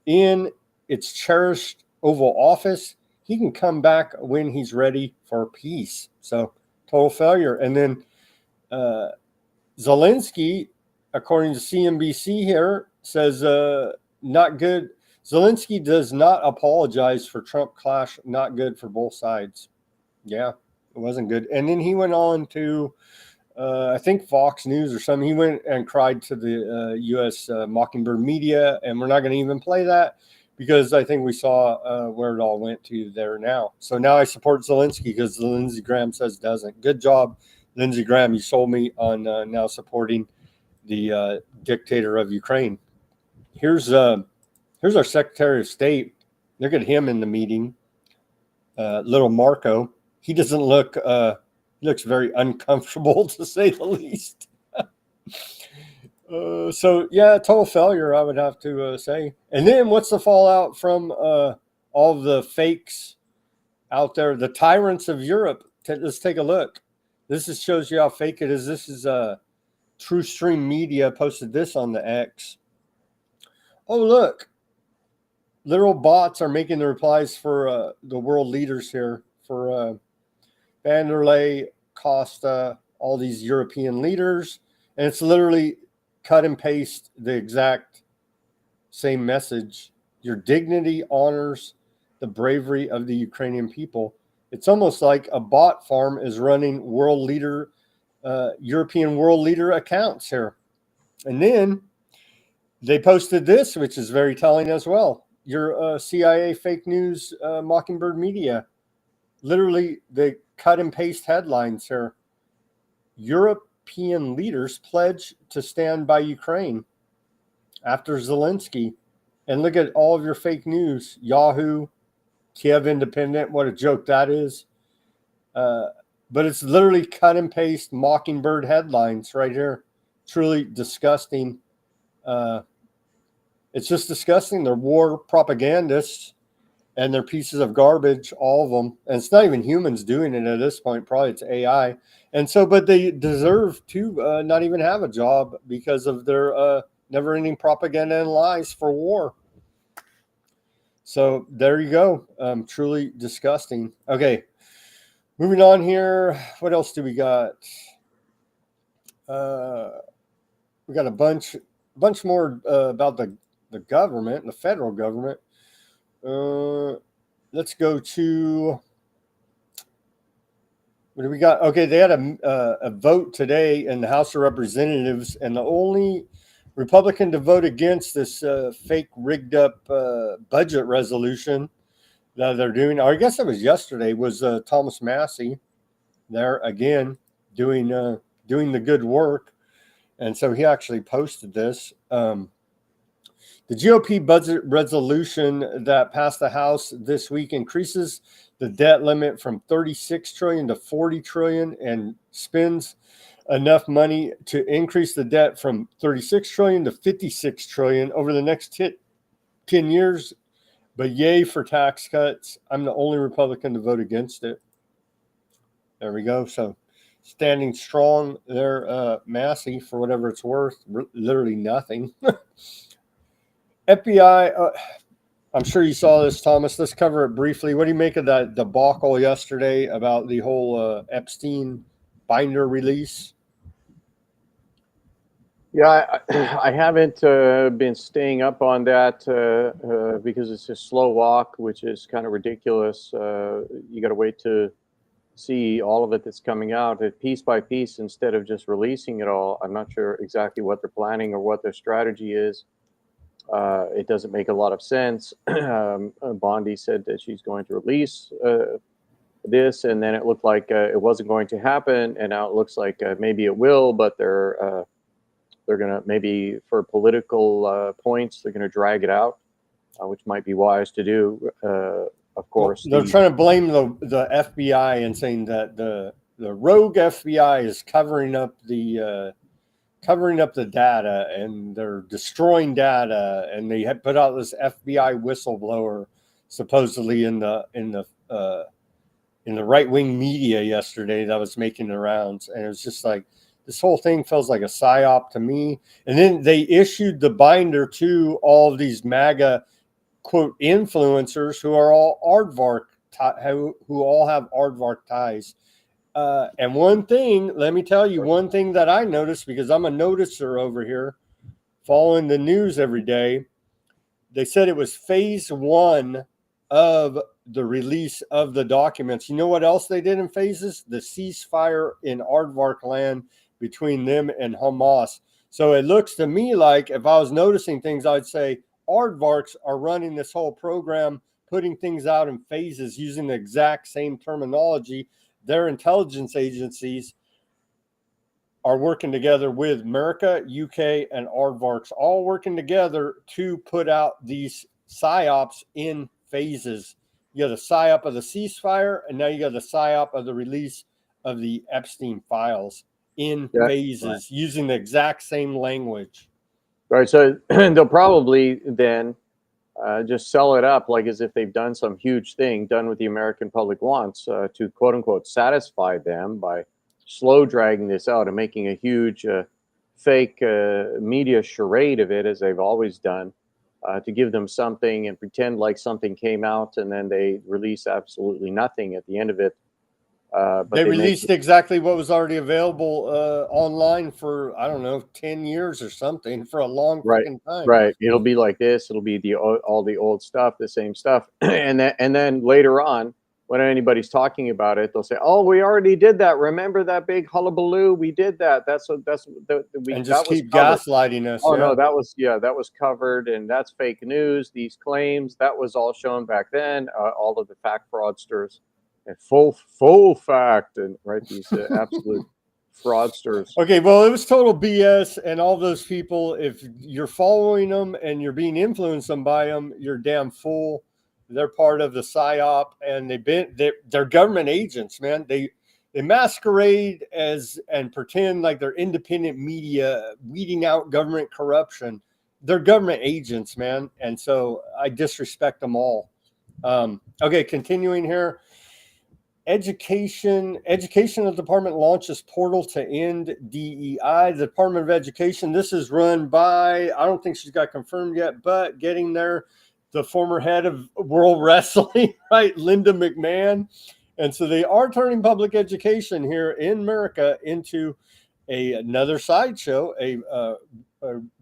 in its cherished Oval Office. He can come back when he's ready for peace. So total failure. And then Zelenskyy, according to CNBC here, says not good. Zelenskyy does not apologize for Trump clash. Not good for both sides. Yeah, it wasn't good. And then he went on to, I think, Fox News or something. He went and cried to the U.S. Mockingbird media, and we're not going to even play that because I think we saw where it all went to there now. So now I support Zelenskyy because Lindsey Graham says doesn't. Good job, Lindsey Graham. You sold me on now supporting the dictator of Ukraine. Here's our Secretary of State. Look at him in the meeting. Little Marco. He doesn't look, he looks very uncomfortable, to say the least. So, yeah, total failure, I would have to say. And then what's the fallout from all the fakes out there, the tyrants of Europe? Let's take a look. This shows you how fake it is. This is True Stream Media posted this on the X. Oh, look. Literal bots are making the replies for the world leaders here, for van der Leyen, Costa, all these European leaders. And it's literally cut and paste the exact same message. Your dignity honors the bravery of the Ukrainian people. It's almost like a bot farm is running world leader, European world leader accounts here. And then they posted this, which is very telling as well. Your CIA fake news Mockingbird media. Literally, they cut and paste headlines here. European leaders pledge to stand by Ukraine after Zelenskyy. And look at all of your fake news. Yahoo, Kiev Independent, what a joke that is. But it's literally cut and paste Mockingbird headlines right here. Truly disgusting. It's just disgusting. They're war propagandists and they're pieces of garbage, all of them. And it's not even humans doing it at this point. Probably it's AI. And so, but they deserve to not even have a job because of their never-ending propaganda and lies for war. So there you go. Truly disgusting. Okay, moving on here. What else do we got? We got a bunch more about the government, the federal government. Let's go to, what do we got? Okay, they had a vote today in the House of Representatives, and the only Republican to vote against this fake rigged up budget resolution that they're doing, or I guess it was yesterday, was Thomas Massey there again doing the good work. And so he actually posted this. The GOP budget resolution that passed the House this week increases the debt limit from 36 trillion to 40 trillion and spends enough money to increase the debt from 36 trillion to 56 trillion over the next 10 years. But yay for tax cuts. I'm the only Republican to vote against it. There we go. So standing strong there, Massey, for whatever it's worth, literally nothing. FBI, I'm sure you saw this, Thomas. Let's cover it briefly. What do you make of that debacle yesterday about the whole Epstein binder release? Yeah, I haven't been staying up on that because it's a slow walk, which is kind of ridiculous. You got to wait to see all of it that's coming out piece by piece instead of just releasing it all. I'm not sure exactly what they're planning or what their strategy is. It doesn't make a lot of sense. Bondi said that she's going to release this, and then it looked like it wasn't going to happen, and now it looks like maybe it will, but they're They're going to maybe for political points, they're going to drag it out, which might be wise to do. Of course, they're trying to blame the FBI and saying that the rogue FBI is covering up the data, and they're destroying data, and they had put out this FBI whistleblower supposedly in the right-wing media yesterday that was making the rounds, and it was just like, this whole thing feels like a psyop to me. And then they issued the binder to all of these MAGA quote influencers who are all who all have Aardvark ties. And one thing, let me tell you, one thing that I noticed, because I'm a noticer over here, following the news every day, they said it was phase 1 of the release of the documents. You know what else they did in phases? The ceasefire in Aardvark land between them and Hamas. So it looks to me like, if I was noticing things, I'd say Aardvarks are running this whole program, putting things out in phases using the exact same terminology. Their intelligence agencies are working together with America, UK, and Aardvarks, all working together to put out these psyops in phases. You got the psyop of the ceasefire, and now you got the psyop of the release of the Epstein files in phases, using the exact same language. Right. So they'll probably then just sell it up like as if they've done some huge thing, done what the American public wants, to quote unquote satisfy them by slow dragging this out and making a huge fake media charade of it, as they've always done, to give them something and pretend like something came out, and then they release absolutely nothing at the end of it. But they released exactly what was already available online for, I don't know, 10 years or something, for a long freaking time. Right. It'll be like this. It'll be all the old stuff, the same stuff. And then later on, when anybody's talking about it, they'll say, "Oh, we already did that. Remember that big hullabaloo? We did that. And just keep gaslighting us." Oh no, that was covered, and that's fake news. These claims, that was all shown back then. All of the fact fraudsters and full fact, and these absolute fraudsters. Okay, well, it was total BS, and all those people, if you're following them and you're being influenced by them, you're damn fool. They're part of the psyop, and they're government agents, man. They masquerade as and pretend like they're independent media, weeding out government corruption. They're government agents, man, and so I disrespect them all. Okay, continuing here. Education Department launches portal to end DEI. The Department of Education, this is run by, I don't think she's got confirmed yet, but getting there, the former head of World Wrestling, right, Linda McMahon. And so they are turning public education here in America into another sideshow, a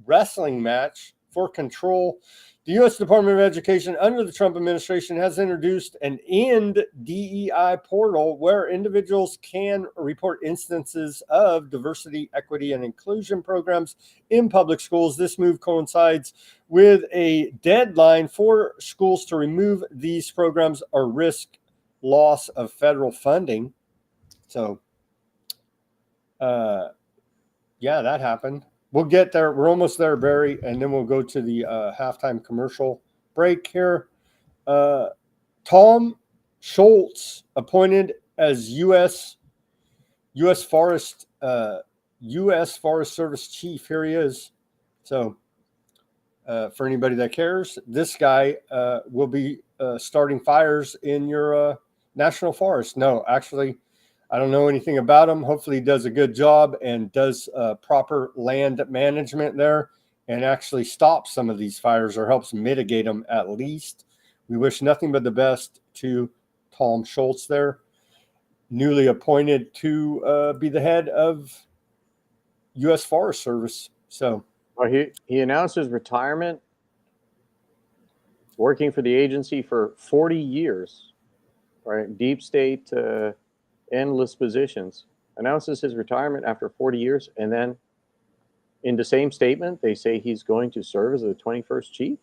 wrestling match for control. The U.S. Department of Education under the Trump administration has introduced an End DEI portal where individuals can report instances of diversity, equity, and inclusion programs in public schools. This move coincides with a deadline for schools to remove these programs or risk loss of federal funding. So, yeah, that happened. We'll get there. We're almost there, Barry, and then we'll go to the halftime commercial break here. Tom Schultz appointed as U.S. Forest Service chief. Here he is. So, for anybody that cares, this guy will be starting fires in your national forest. No, actually, I don't know anything about him. Hopefully he does a good job and does proper land management there and actually stops some of these fires or helps mitigate them at least. We wish nothing but the best to Tom Schultz there, newly appointed to be the head of U.S. Forest Service. So he announced his retirement, working for the agency for 40 years, right? Deep state, endless positions, announces his retirement after 40 years, and then in the same statement they say he's going to serve as the 21st chief,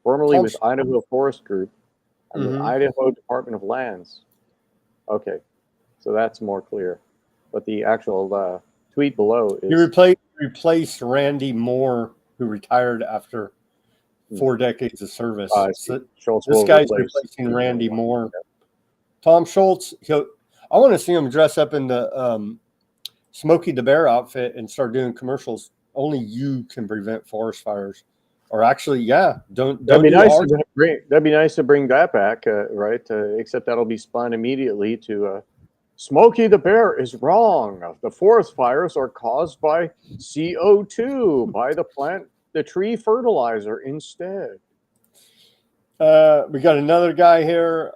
formerly with Idaho Forest Group and the Idaho Department of Lands. Okay, so that's more clear, but the actual tweet below He is replaced Randy Moore, who retired after 4 decades of service. So Schultz this will guy's replace replacing Randy Moore. Tom Schultz, I want to see him dress up in the Smokey the Bear outfit and start doing commercials. Only you can prevent forest fires. Or actually, yeah, don't that'd be do nice art. that'd be nice to bring that back, right? Except that'll be spun immediately to Smokey the Bear is wrong. The forest fires are caused by CO2. Buy the tree fertilizer instead. We got another guy here.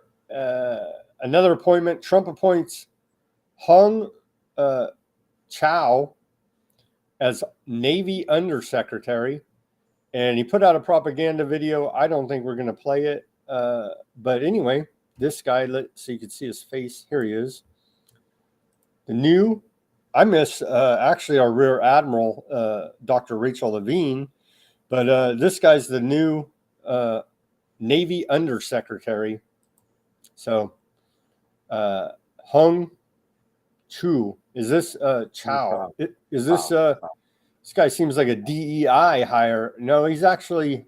Another appointment. Trump appoints Hung Chow as Navy Undersecretary. And he put out a propaganda video. I don't think we're going to play it. But anyway, this guy, so you can see his face. Here he is. I miss actually our Rear Admiral, Dr. Rachel Levine. But this guy's the new Navy Undersecretary. So Hung Chu. Is this Chow? Is this this guy seems like a DEI hire? No, he's actually,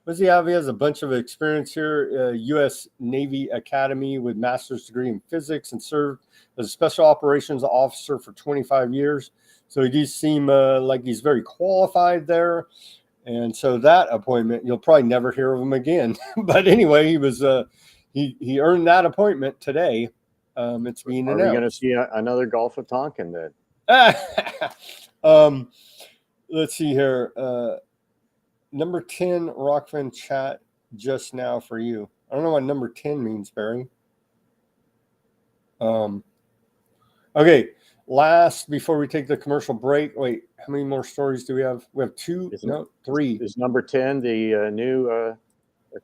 what does he have? He has a bunch of experience here. U.S. Navy Academy with master's degree in physics and served as a special operations officer for 25 years. So he does seem like he's very qualified there. And so that appointment, you'll probably never hear of him again. But anyway, he was he earned that appointment today. It's being announced. Are we going to see another Gulf of Tonkin then? Let's see here. Number 10 Rockfin chat just now for you. I don't know what number 10 means, Barry. Okay. Last, before we take the commercial break, wait, how many more stories do we have? We have 3. Is number 10 the new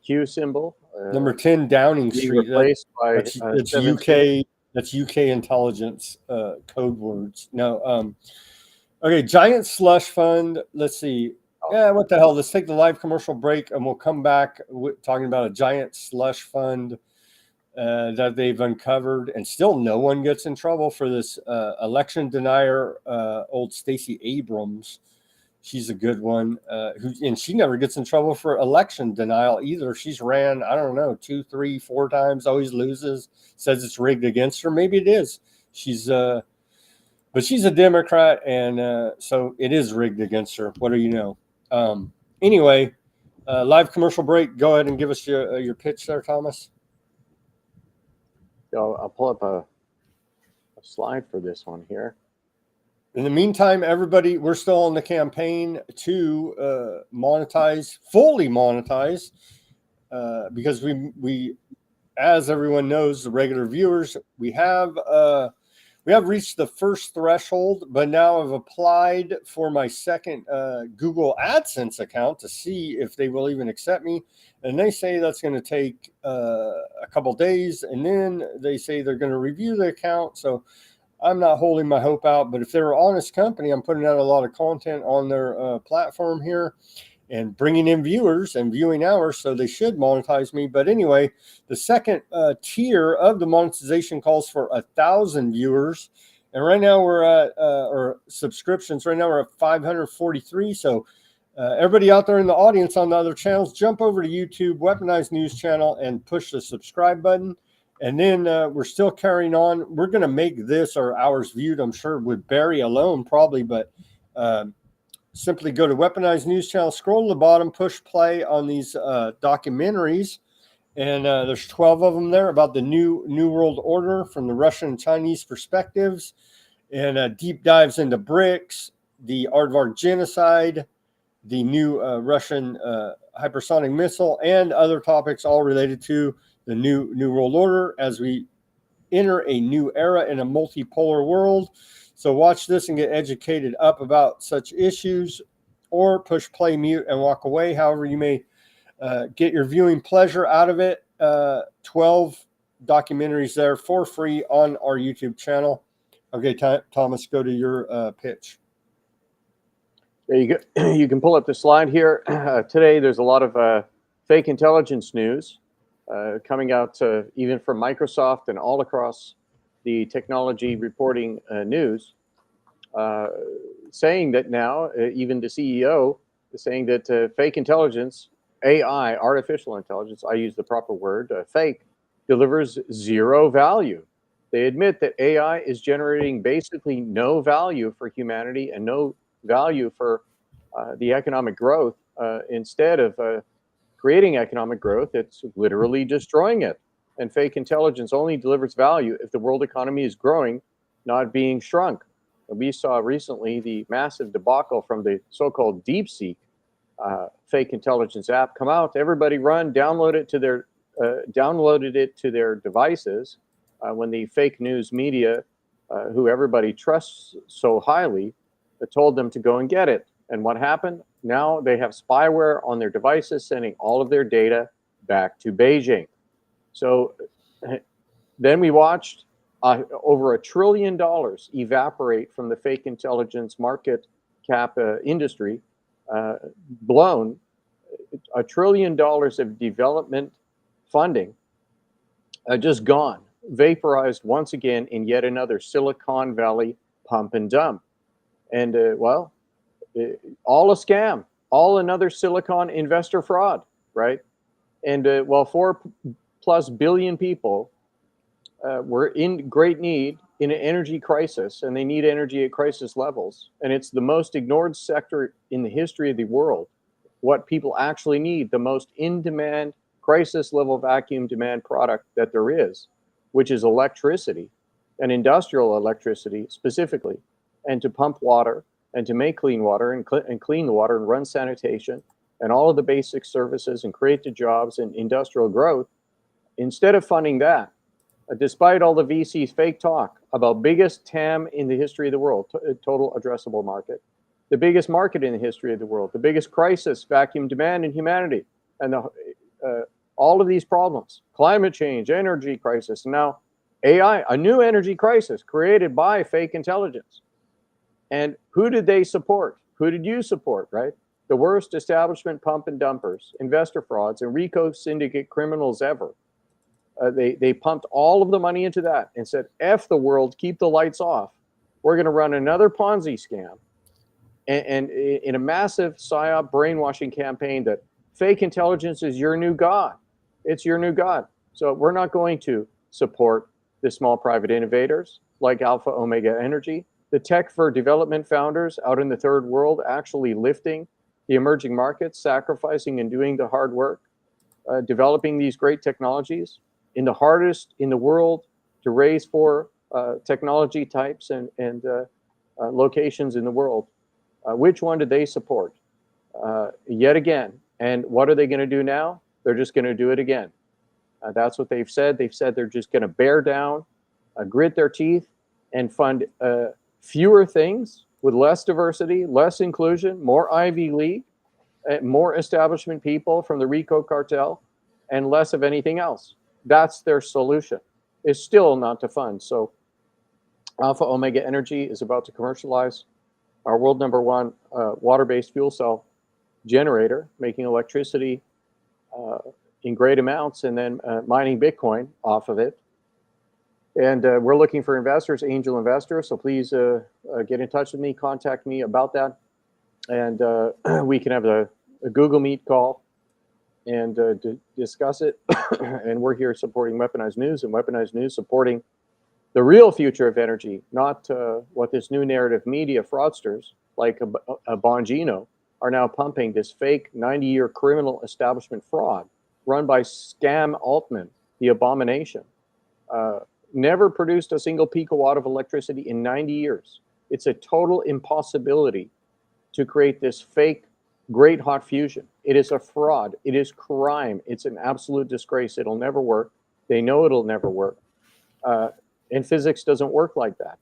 Q symbol? Number 10 Downing Street. Replaced by it's UK. That's UK intelligence code words. No. Okay, giant slush fund. Let's see. Yeah, what the hell? Let's take the live commercial break, and we'll come back talking about a giant slush fund that they've uncovered, and still no one gets in trouble for this election denier, old Stacey Abrams. She's a good one, and she never gets in trouble for election denial either. She's ran, I don't know, 2, 3, 4 times, always loses, says it's rigged against her. Maybe it is. But she's a Democrat, and so it is rigged against her. What do you know? Anyway, live commercial break. Go ahead and give us your pitch there, Thomas. I'll pull up a slide for this one here. In the meantime, everybody, we're still on the campaign to fully monetize, because we, as everyone knows, the regular viewers, we have reached the first threshold, but now I've applied for my second Google AdSense account to see if they will even accept me. And they say that's going to take a couple days, and then they say they're going to review the account. So I'm not holding my hope out, but if they're an honest company, I'm putting out a lot of content on their platform here and bringing in viewers and viewing hours, so they should monetize me. But anyway, the second tier of the monetization calls for 1,000 viewers, and right now we're at or subscriptions. Right now we're at 543. So everybody out there in the audience on the other channels, jump over to YouTube, Weaponized News channel, and push the subscribe button. And then we're still carrying on. We're going to make this our hours viewed, I'm sure, with Barry alone probably, but simply go to Weaponized News channel, scroll to the bottom, push play on these documentaries. And there's 12 of them there about the new world order from the Russian and Chinese perspectives, and deep dives into BRICS, the Aardvarks genocide, the new Russian hypersonic missile, and other topics all related to the new world order as we enter a new era in a multipolar world. So watch this and get educated up about such issues, or push play, mute, and walk away. However you may get your viewing pleasure out of it. 12 documentaries there for free on our YouTube channel. Okay, Thomas, go to your pitch. There you go. You can pull up the slide here. Today, there's a lot of fake intelligence news coming out even from Microsoft and all across the technology reporting news. saying that now, even the CEO is saying that fake intelligence, AI, artificial intelligence, I use the proper word, fake, delivers zero value. They admit that AI is generating basically no value for humanity and no value for the economic growth. Instead of creating economic growth, it's literally destroying it. And fake intelligence only delivers value if the world economy is growing, not being shrunk. And we saw recently the massive debacle from the so-called DeepSeek fake intelligence app come out. Everybody run, downloaded it to their devices when the fake news media, who everybody trusts so highly, told them to go and get it. And what happened? Now they have spyware on their devices, sending all of their data back to Beijing. So then we watched over $1 trillion evaporate from the fake intelligence market cap industry, blown. $1 trillion of development funding just gone, vaporized once again in yet another Silicon Valley pump and dump. And well, all a scam, all another Silicon investor fraud, right? And while 4+ billion people were in great need in an energy crisis, and they need energy at crisis levels, and it's the most ignored sector in the history of the world, what people actually need, the most in-demand, crisis level vacuum demand product that there is, which is electricity, and industrial electricity specifically, and to pump water, and to make clean water, and clean the water, and run sanitation, and all of the basic services, and create the jobs and industrial growth. Instead of funding that, despite all the VC's fake talk about biggest TAM in the history of the world, total addressable market, the biggest market in the history of the world, the biggest crisis, vacuum demand in humanity, and all of these problems, climate change, energy crisis, and now AI, a new energy crisis created by fake intelligence. And who did they support? Who did you support, right? The worst establishment pump and dumpers, investor frauds, and RICO syndicate criminals ever. They pumped all of the money into that and said, F the world, keep the lights off. We're going to run another Ponzi scam. And in a massive PSYOP brainwashing campaign that fake intelligence is your new God. It's your new God. So we're not going to support the small private innovators like Alpha Omega Energy, the tech for development founders out in the third world actually lifting the emerging markets, sacrificing and doing the hard work, developing these great technologies in the hardest in the world to raise for technology types and locations in the world. Which one did they support? Yet again. And what are they going to do now? They're just going to do it again. That's what they've said. They've said they're just going to bear down, grit their teeth, and fund fewer things with less diversity, less inclusion, more Ivy League, more establishment people from the RICO cartel, and less of anything else. That's their solution. It's still not to fund. So Alpha Omega Energy is about to commercialize our world #1 water-based fuel cell generator, making electricity in great amounts and then mining Bitcoin off of it. And we're looking for investors, angel investors. So please get in touch with me, contact me about that. And we can have a Google Meet call and discuss it. And we're here supporting Weaponized News, and Weaponized News supporting the real future of energy, not what this new narrative media fraudsters like a Bongino are now pumping, this fake 90-year criminal establishment fraud run by Scam Altman, the abomination. Never produced a single picowatt of electricity in 90 years. It's a total impossibility to create this fake great hot fusion. It is a fraud. It is crime. It's an absolute disgrace. It'll never work. They know it'll never work. And physics doesn't work like that.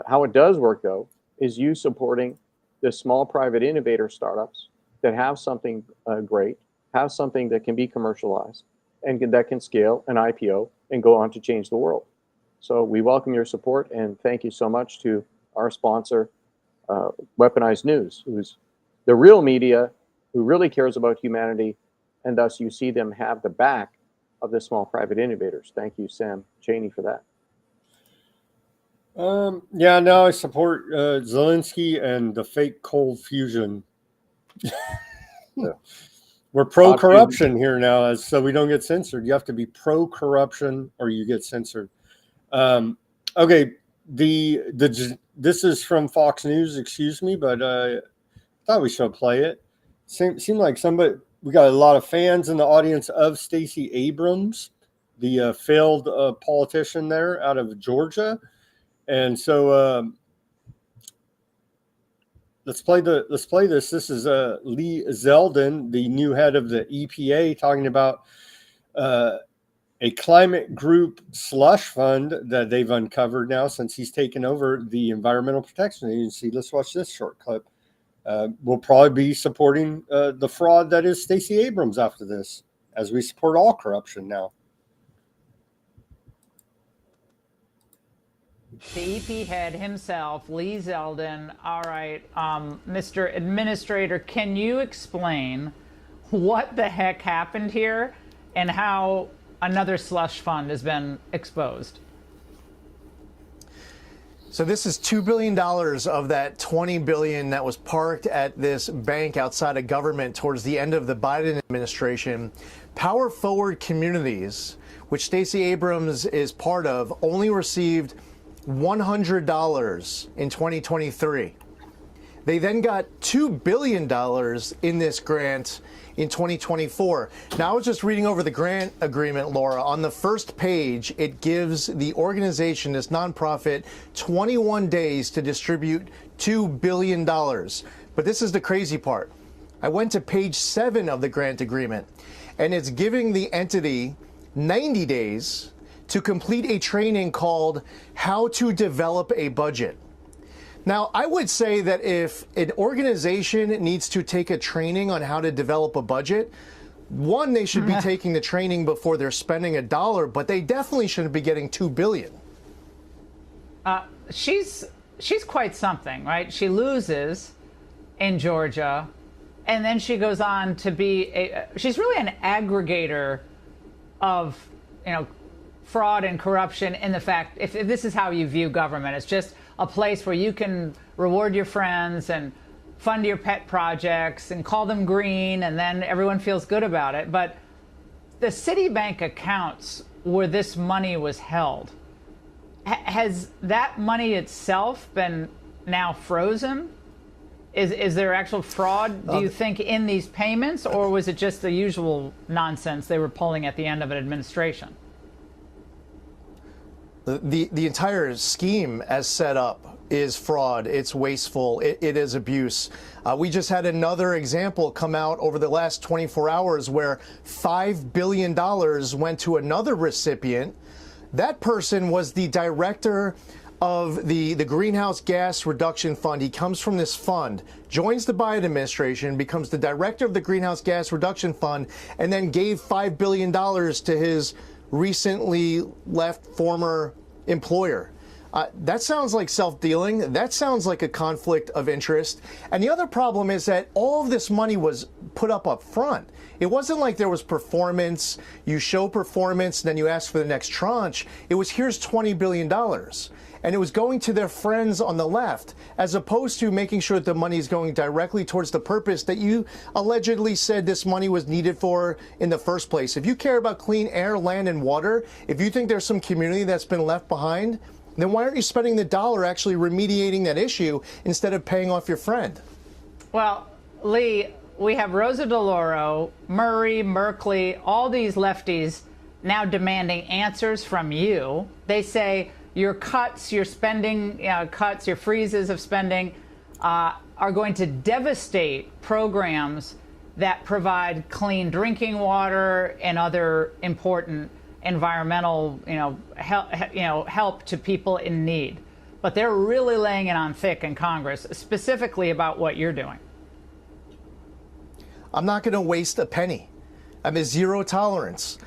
How it does work, though, is you supporting the small private innovator startups that have something great, have something that can be commercialized, and that can scale an IPO and go on to change the world. So we welcome your support, and thank you so much to our sponsor, Weaponized News, who's the real media who really cares about humanity, and thus you see them have the back of the small private innovators. Thank you, Sam Cheney, for that. Yeah, no, I support Zelensky and the fake cold fusion. We're pro-corruption here now, so we don't get censored. You have to be pro-corruption or you get censored. Okay, this is from Fox News. Excuse me, but I thought we should play it. Seemed like we got a lot of fans in the audience of Stacey Abrams, the failed politician there out of Georgia, and so let's play this. This is Lee Zeldin, the new head of the EPA, talking about a climate group slush fund that they've uncovered now since he's taken over the Environmental Protection Agency. Let's watch this short clip. We'll probably be supporting the fraud that is Stacey Abrams after this, as we support all corruption now. The EP head himself, Lee Zeldin. All right, Mr. Administrator, can you explain what the heck happened here and how another slush fund has been exposed? So this is $2 billion of that $20 billion that was parked at this bank outside of government towards the end of the Biden administration. Power Forward Communities, which Stacey Abrams is part of, only received $100 in 2023. They then got $2 billion in this grant in 2024. Now, I was just reading over the grant agreement, Laura. On the first page, it gives the organization, this nonprofit, 21 days to distribute $2 billion. But this is the crazy part. I went to page 7 of the grant agreement, and it's giving the entity 90 days to complete a training called How to Develop a Budget. Now, I would say that if an organization needs to take a training on how to develop a budget, one, they should be taking the training before they're spending $1, but they definitely shouldn't be getting $2 billion. She's quite something, right? She loses in Georgia, and then she goes on to be she's really an aggregator of, fraud and corruption in the fact, if this is how you view government, it's just a place where you can reward your friends and fund your pet projects and call them green, and then everyone feels good about it. But the Citibank accounts where this money was held, has that money itself been now frozen? Is there actual fraud, do you think, in these payments, or was it just the usual nonsense they were pulling at the end of an administration? The entire scheme as set up is fraud. It's wasteful. It is abuse. We just had another example come out over the last 24 hours where $5 billion went to another recipient. That person was the director of the Greenhouse Gas Reduction Fund. He comes from this fund, joins the Biden administration, becomes the director of the Greenhouse Gas Reduction Fund, and then gave $5 billion to his recently left former employer. That sounds like self-dealing. That sounds like a conflict of interest. And the other problem is that all of this money was put up front. It wasn't like there was performance. You show performance, then you ask for the next tranche. It was, here's $20 billion. And it was going to their friends on the left, as opposed to making sure that the money is going directly towards the purpose that you allegedly said this money was needed for in the first place. If you care about clean air, land, and water, if you think there's some community that's been left behind, then why aren't you spending the dollar actually remediating that issue instead of paying off your friend? Well, Lee, we have Rosa DeLauro, Murray, Merkley, all these lefties now demanding answers from you. They say your cuts, your spending cuts, your freezes of spending are going to devastate programs that provide clean drinking water and other important environmental, help to people in need. But they're really laying it on thick in Congress, specifically about what you're doing. I'm not going to waste a penny. I'm a zero tolerance.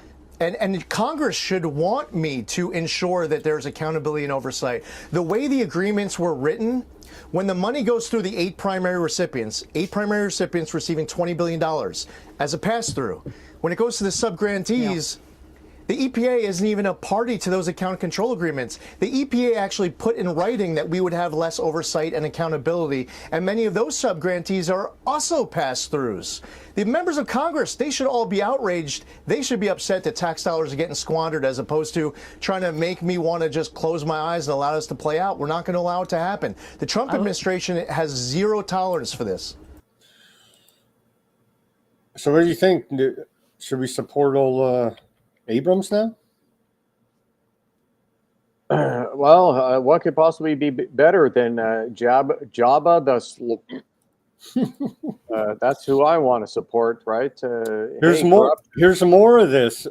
And Congress should want me to ensure that there's accountability and oversight. The way the agreements were written, when the money goes through the 8 primary recipients receiving $20 billion as a pass-through, when it goes to the sub-grantees, The EPA isn't even a party to those account control agreements. The EPA actually put in writing that we would have less oversight and accountability, and many of those subgrantees are also pass-throughs. The members of Congress, they should all be outraged. They should be upset that tax dollars are getting squandered as opposed to trying to make me want to just close my eyes and allow this to play out. We're not going to allow it to happen. The Trump administration has zero tolerance for this. So what do you think? Should we support old Abrams now? Well, what could possibly be better than Jabba the that's who I want to support, right? Here's more. Here's more of this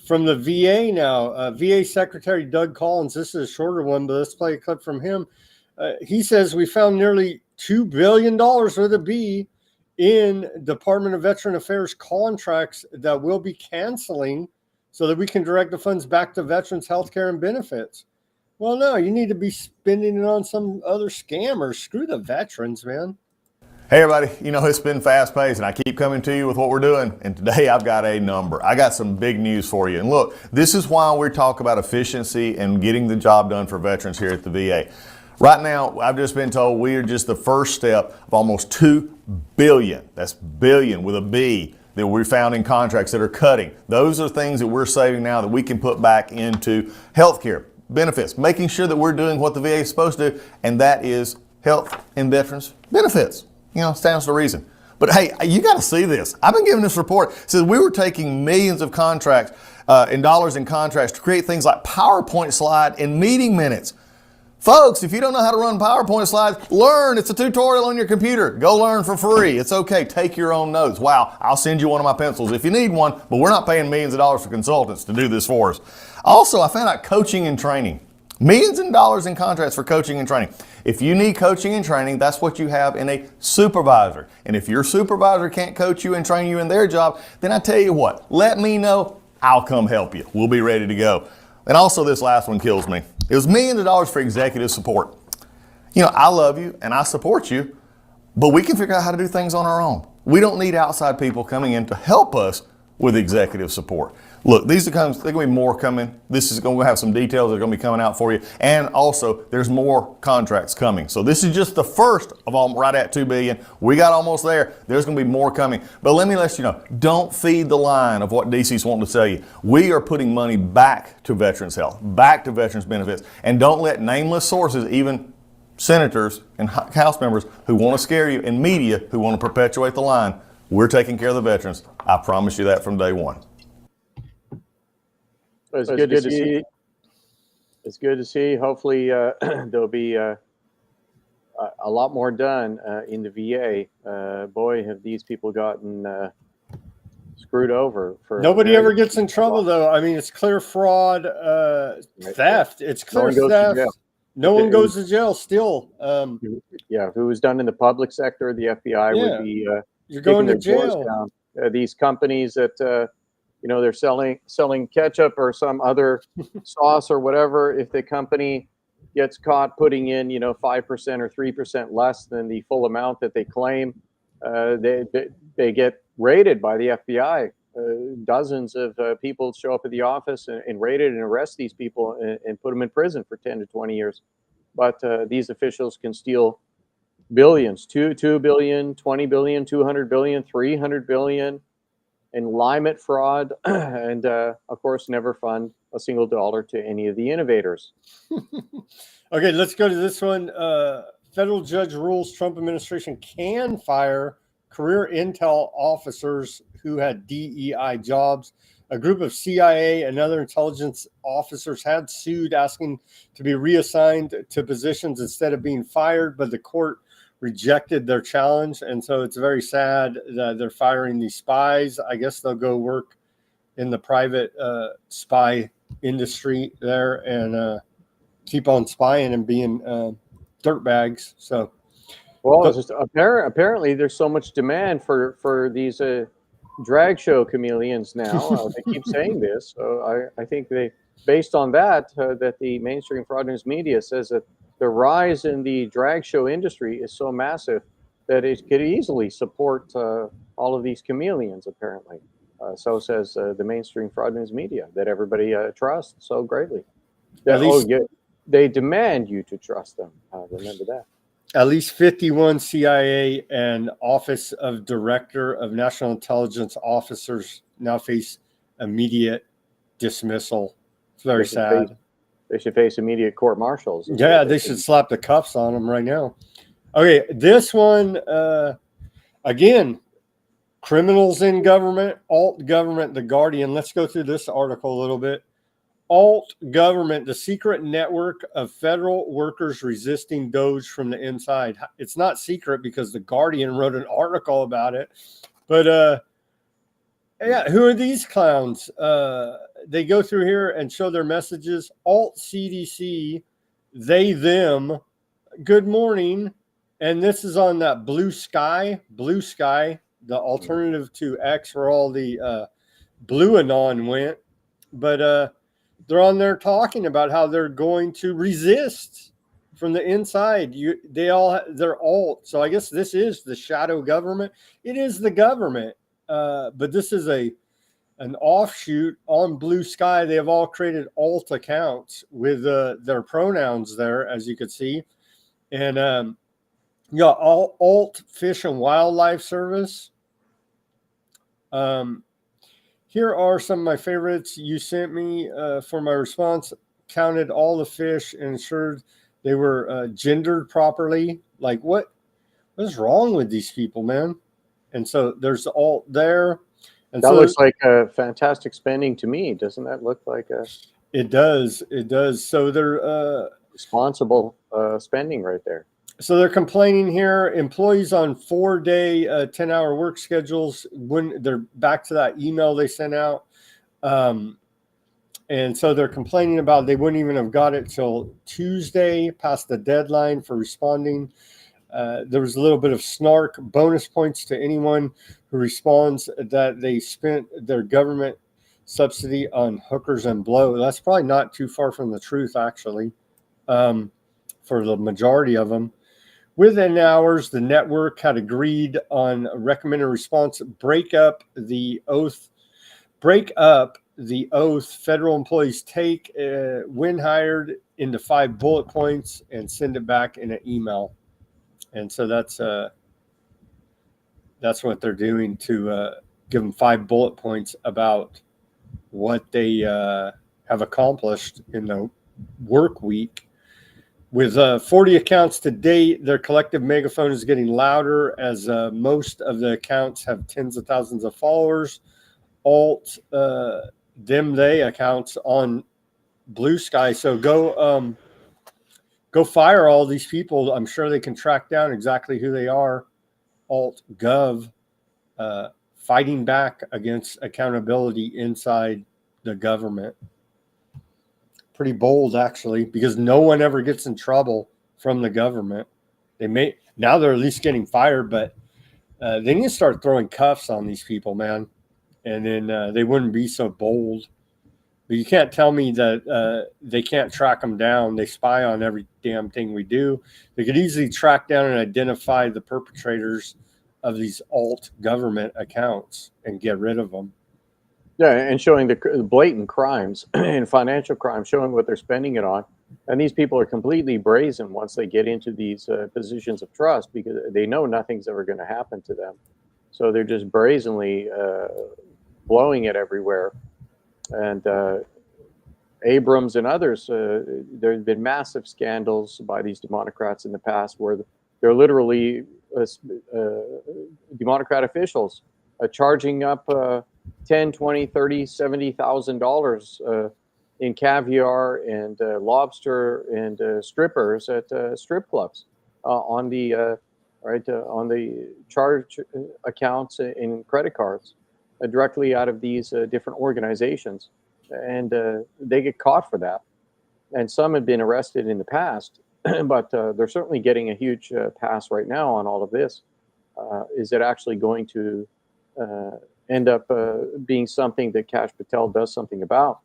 from the VA now. VA Secretary Doug Collins. This is a shorter one, but let's play a clip from him. He says we found nearly $2 billion with a B in Department of Veteran Affairs contracts that we'll be canceling so that we can direct the funds back to veterans' health care and benefits. Well, no, you need to be spending it on some other scammers. Screw the veterans, man. Hey everybody, you know it's been fast paced and I keep coming to you with what we're doing, and today I've got a number. I got some big news for you. And look, this is why we talk about efficiency and getting the job done for veterans here at the VA. Right now, I've just been told we are just the first step of almost $2 billion. That's billion with a B that we found in contracts that are cutting. Those are things that we're saving now that we can put back into healthcare benefits, making sure that we're doing what the VA is supposed to do, and that is health and veterans benefits. You know, stands to reason. But hey, you got to see this. I've been giving this report. It says we were taking millions of contracts and dollars in contracts to create things like PowerPoint slide and meeting minutes. Folks, if you don't know how to run PowerPoint slides, learn. It's a tutorial on your computer. Go learn for free. It's okay. Take your own notes. Wow, I'll send you one of my pencils if you need one, but we're not paying millions of dollars for consultants to do this for us. Also, I found out coaching and training. Millions of dollars in contracts for coaching and training. If you need coaching and training, that's what you have in a supervisor. And if your supervisor can't coach you and train you in their job, then I tell you what, let me know. I'll come help you. We'll be ready to go. And also this last one kills me. It was millions of dollars for executive support. You know, I love you and I support you, but we can figure out how to do things on our own. We don't need outside people coming in to help us with executive support. Look, these are there's going to be more coming. This is going to have some details that are going to be coming out for you. And also, there's more contracts coming. So this is just the first of all, right at $2 billion. We got almost there. There's going to be more coming. But let me let you know, don't feed the line of what DC's wanting to tell you. We are putting money back to veterans' health, back to veterans' benefits. And don't let nameless sources, even senators and House members who want to scare you, and media who want to perpetuate the line. We're taking care of the veterans. I promise you that from day one. It's good to see. It's good to see. Hopefully, there'll be a lot more done in the VA. Boy, have these people gotten screwed over. For nobody ever gets in trouble, though. I mean, it's clear fraud, theft. It's clear theft. No one goes to jail still. Yeah, if it was done in the public sector, the FBI would be you're going to jail. These companies that you know, they're selling ketchup or some other sauce or whatever. If the company gets caught putting in, you know, 5% or 3% less than the full amount that they claim, they get raided by the FBI. Dozens of people show up at the office and raided and arrest these people and put them in prison for 10 to 20 years. But these officials can steal billions, 2 billion, 20 billion, 200 billion, 300 billion. And limit fraud, and of course, never fund a single dollar to any of the innovators. Okay, let's go to this one. Federal judge rules Trump administration can fire career intel officers who had DEI jobs. A group of CIA and other intelligence officers had sued, asking to be reassigned to positions instead of being fired, but the court rejected their challenge, and so it's very sad that they're firing these spies. I guess they'll go work in the private spy industry there and keep on spying and being dirtbags. So, well, it's just apparently there's so much demand for these drag show chameleons now. They keep saying this, so I think they, based on that, that the mainstream fraud news media says that the rise in the drag show industry is so massive that it could easily support all of these chameleons, apparently. So says the mainstream fraud news media that everybody trusts so greatly. At least, They demand you to trust them. Remember that. At least 51 CIA and Office of Director of National Intelligence officers now face immediate dismissal. It's very sad. They should face immediate court martials. Yeah, they should slap the cuffs on them right now. Okay, this one, again, criminals in government, alt government, The Guardian. Let's go through this article a little bit. Alt government, the secret network of federal workers resisting DOGE from the inside. It's not secret because The Guardian wrote an article about it. But yeah, who are these clowns? They go through here and show their messages. Alt CDC, they, them, good morning. And this is on that Blue Sky, the alternative to X where all the Blue Anon went. But they're on there talking about how they're going to resist from the inside. They're alt. So I guess this is the shadow government. It is the government, but this is an offshoot on Blue Sky. They have all created alt accounts with their pronouns there, as you could see, and all alt Fish and Wildlife Service. Here are some of my favorites you sent me for my response. Counted all the fish and ensured they were gendered properly. Like, what is wrong with these people, man? And so there's alt there. And that so looks like a fantastic spending to me. Doesn't that look like a? It does. It does. So they're responsible spending right there. So they're complaining here, employees on 4-day, 10-hour work schedules, when they're back to that email they sent out. And so they're complaining about they wouldn't even have got it till Tuesday, past the deadline for responding. There was a little bit of snark, bonus points to anyone who responds that they spent their government subsidy on hookers and blow. That's probably not too far from the truth, actually, for the majority of them. Within hours, the network had agreed on a recommended response: break up the oath federal employees take when hired into 5 bullet points and send it back in an email. And so that's what they're doing, to give them 5 bullet points about what they have accomplished in the work week. With 40 accounts to date, their collective megaphone is getting louder as most of the accounts have tens of thousands of followers. Alt, them, they accounts on Blue Sky. So go fire all these people. I'm sure they can track down exactly who they are. Alt Gov, fighting back against accountability inside the government. Pretty bold, actually, because no one ever gets in trouble from the government. Now they're at least getting fired, but they need to start throwing cuffs on these people, man. And then they wouldn't be so bold. But you can't tell me that they can't track them down. They spy on every damn thing we do. They could easily track down and identify the perpetrators of these alt government accounts and get rid of them. Yeah, and showing the blatant crimes and financial crimes, showing what they're spending it on. And these people are completely brazen once they get into these positions of trust, because they know nothing's ever going to happen to them. So they're just brazenly blowing it everywhere. And Abrams and others, there have been massive scandals by these Democrats in the past where they're literally Democrat officials charging up $10, $20, $30, $70,000 in caviar and lobster and strippers at strip clubs on the charge accounts and credit cards directly out of these different organizations, and they get caught for that. And some have been arrested in the past, but they're certainly getting a huge pass right now on all of this. Is it actually going to end up being something that Kash Patel does something about?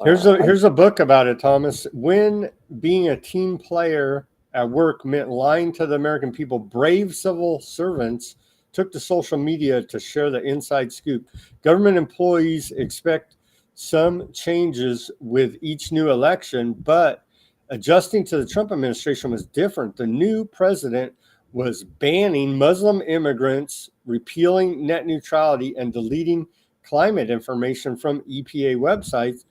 Here's a book about it, Thomas. When being a team player at work meant lying to the American people, brave civil servants took to social media to share the inside scoop. Government employees expect some changes with each new election, but adjusting to the Trump administration was different. The new president was banning Muslim immigrants, repealing net neutrality, and deleting climate information from EPA websites.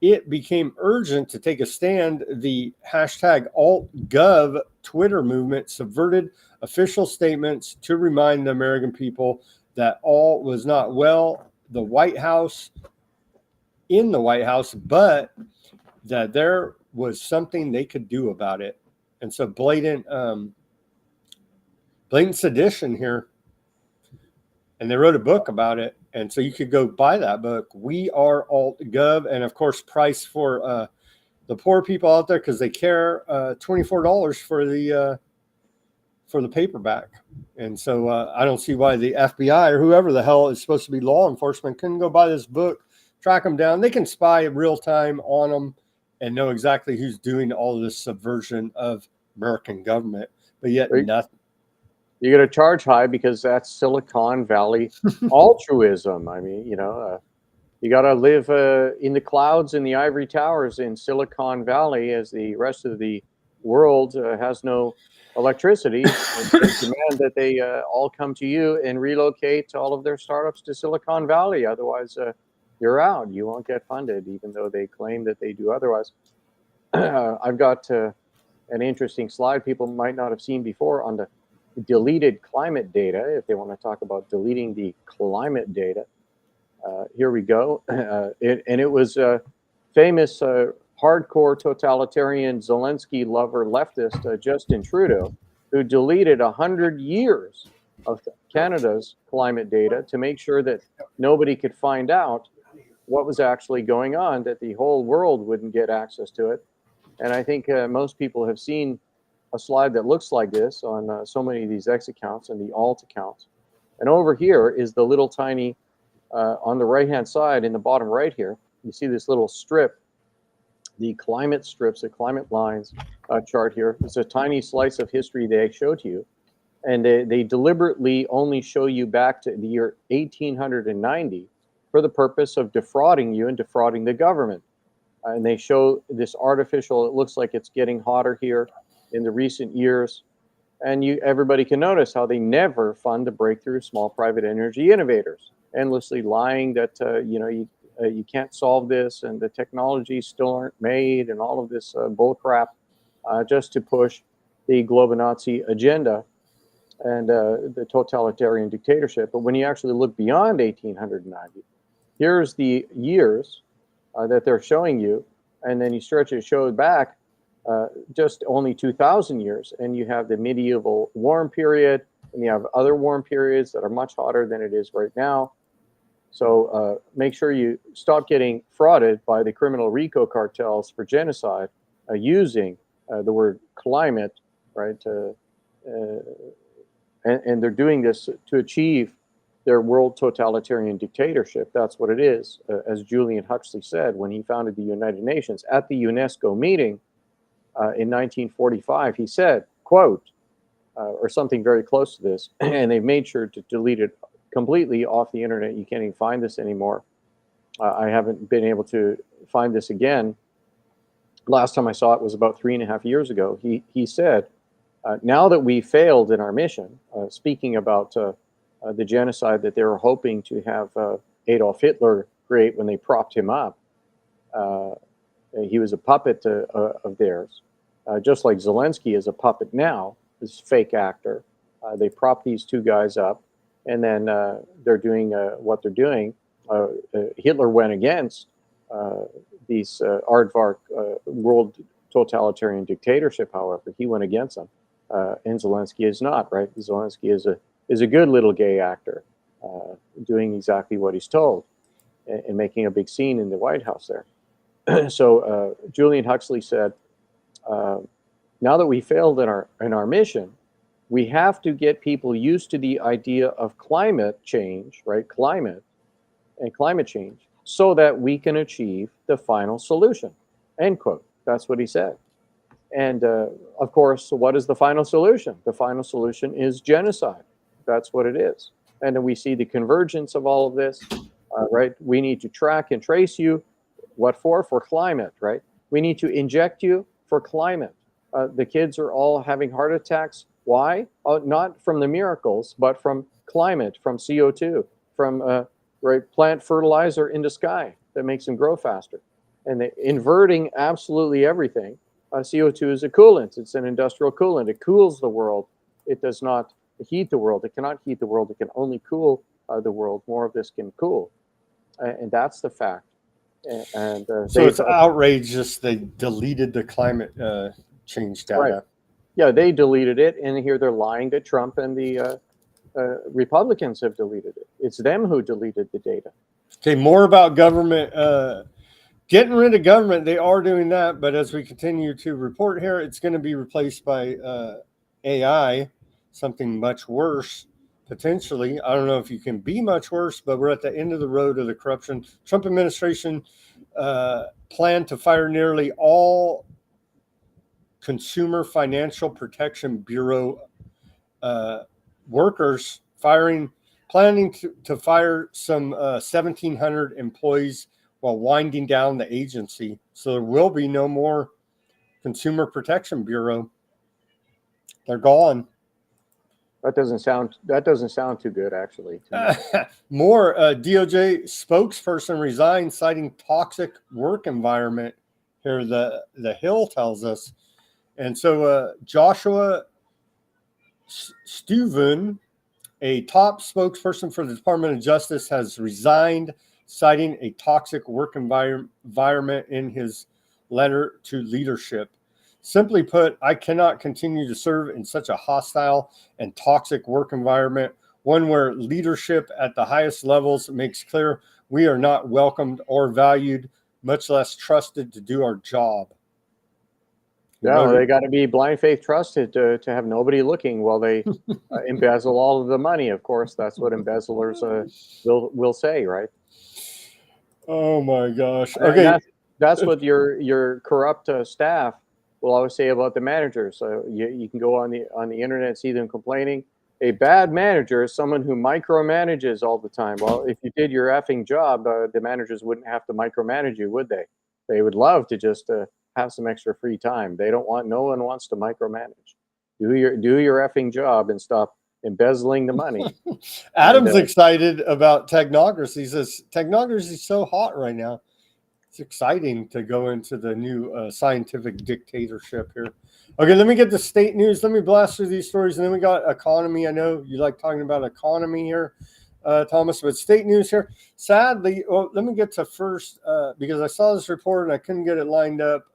It became urgent to take a stand. The hashtag AltGov Twitter movement subverted official statements to remind the American people that all was not well in the White House, but that there was something they could do about it. And so blatant sedition here. And they wrote a book about it. And so you could go buy that book. We Are AltGov. And of course, price for the poor people out there, because they care, $24 for the paperback. And so I don't see why the FBI or whoever the hell is supposed to be law enforcement couldn't go buy this book, track them down. They can spy real time on them and know exactly who's doing all of this subversion of American government, but yet nothing. You're going to charge high because that's Silicon Valley altruism. I mean, you got to live in the clouds in the ivory towers in Silicon Valley, as the rest of the world has no electricity. And demand that they all come to you and relocate all of their startups to Silicon Valley. Otherwise, you're out. You won't get funded, even though they claim that they do otherwise. I've got an interesting slide people might not have seen before on the deleted climate data, if they want to talk about deleting the climate data. Here we go. It was famous hardcore totalitarian Zelenskyy lover leftist Justin Trudeau, who deleted 100 years of Canada's climate data to make sure that nobody could find out what was actually going on, that the whole world wouldn't get access to it. And I think most people have seen a slide that looks like this on so many of these X accounts and the alt accounts. And over here is the little tiny, on the right-hand side in the bottom right here, you see this little strip, the climate strips, the climate lines chart here. It's a tiny slice of history they show to you. And they deliberately only show you back to the year 1890 for the purpose of defrauding you and defrauding the government. And they show this artificial, it looks like it's getting hotter here in the recent years. And everybody can notice how they never fund the breakthrough small private energy innovators, endlessly lying that you can't solve this and the technologies still aren't made and all of this bull crap just to push the Globonazi agenda and the totalitarian dictatorship. But when you actually look beyond 1890, here's the years that they're showing you, and then you stretch it, show it back just only 2,000 years, and you have the medieval warm period, and you have other warm periods that are much hotter than it is right now. So make sure you stop getting frauded by the criminal RICO cartels for genocide using the word climate, right? And they're doing this to achieve their world totalitarian dictatorship. That's what it is. As Julian Huxley said when he founded the United Nations at the UNESCO meeting in 1945, he said, quote, or something very close to this, and they've made sure to delete it completely off the internet. You can't even find this anymore. I haven't been able to find this again. Last time I saw it was about 3.5 years ago. He said, now that we failed in our mission, speaking about the genocide that they were hoping to have Adolf Hitler create when they propped him up. He was a puppet of theirs, just like Zelenskyy is a puppet now, this fake actor. They prop these two guys up, and then they're doing what they're doing. Hitler went against these Aardvark world totalitarian dictatorship, however. He went against them, and Zelenskyy is not, right? Zelenskyy is a good little gay actor doing exactly what he's told and making a big scene in the White House there. So Julian Huxley said, now that we failed in our mission, we have to get people used to the idea of climate change, right? Climate and climate change, so that we can achieve the final solution, end quote. That's what he said. And of course, what is the final solution? The final solution is genocide. That's what it is. And then we see the convergence of all of this, right? We need to track and trace you. What for? For climate, right? We need to inject you for climate. The kids are all having heart attacks. Why? Not from the miracles, but from climate, from CO2, from plant fertilizer in the sky that makes them grow faster. And inverting absolutely everything. CO2 is a coolant. It's an industrial coolant. It cools the world. It does not heat the world. It cannot heat the world. It can only cool the world. More of this can cool. And that's the fact. And so it's outrageous. They deleted the climate change data. Right. Yeah, they deleted it, and here they're lying to Trump, and the Republicans have deleted it. It's them who deleted the data. Okay, more about government. Getting rid of government, they are doing that, but as we continue to report here, it's going to be replaced by AI, something much worse, potentially. I don't know if you can be much worse, but we're at the end of the road of the corruption. Trump administration planned to fire nearly all Consumer Financial Protection Bureau workers, planning to fire some 1,700 employees while winding down the agency. So there will be no more Consumer Protection Bureau. They're gone. That doesn't sound too good, actually. More DOJ spokesperson resigned, citing toxic work environment. Here, the Hill tells us. And so Joshua Steuven, a top spokesperson for the Department of Justice, has resigned, citing a toxic work environment in his letter to leadership. Simply put, I cannot continue to serve in such a hostile and toxic work environment, one where leadership at the highest levels makes clear we are not welcomed or valued, much less trusted to do our job. No, they got to be blind faith trusted to have nobody looking while they embezzle all of the money. Of course, that's what embezzlers will say, right? Oh my gosh! Okay, that's what your corrupt staff will always say about the managers. So you can go on the internet and see them complaining. A bad manager is someone who micromanages all the time. Well, if you did your effing job, the managers wouldn't have to micromanage you, would they? They would love to just have some extra free time. They don't want. No one wants to micromanage. Do your effing job and stop embezzling the money. Adam's excited about technocracy. He says technocracy is so hot right now. It's exciting to go into the new scientific dictatorship here. Okay, let me get the state news. Let me blast through these stories, and then we got economy. I know you like talking about economy here, Thomas, but state news here. Sadly, well, let me get to first, because I saw this report and I couldn't get it lined up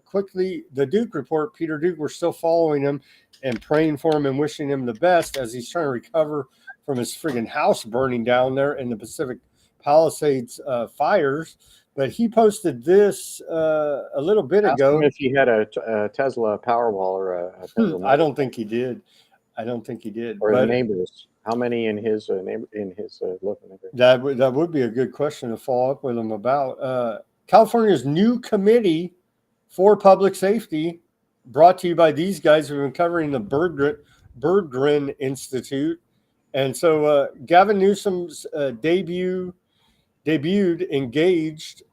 quickly. The Duke report, Peter Duke, we're still following him and praying for him and wishing him the best as he's trying to recover from his friggin' house burning down there in the Pacific Palisades fires. But he posted this a little bit ago. If he had a Tesla Powerwall or a Tesla I don't think he did. I don't think he did. Or the neighbors. How many in his local neighborhood? That would be a good question to follow up with him about. California's new committee for public safety, brought to you by these guys who've been covering the Berggren Institute. And so Gavin Newsom's debuted engaged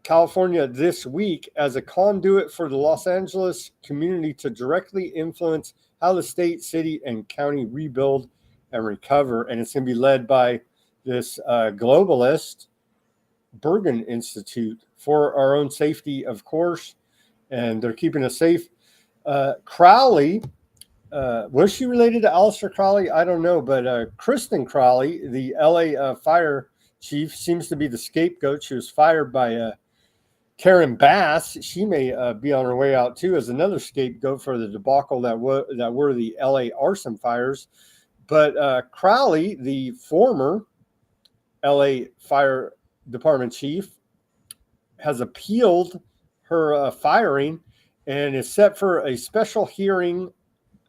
California this week as a conduit for the Los Angeles community to directly influence how the state, city, and county rebuild and recover. And it's going to be led by this globalist Bergen Institute for our own safety, of course. And they're keeping us safe. Crowley, was she related to Aleister Crowley? I don't know. But Kristen Crowley, the LA fire chief, seems to be the scapegoat. She was fired by Karen Bass. She may be on her way out, too, as another scapegoat for the debacle that were the LA arson fires. But Crowley, the former LA fire department chief, has appealed her firing and is set for a special hearing.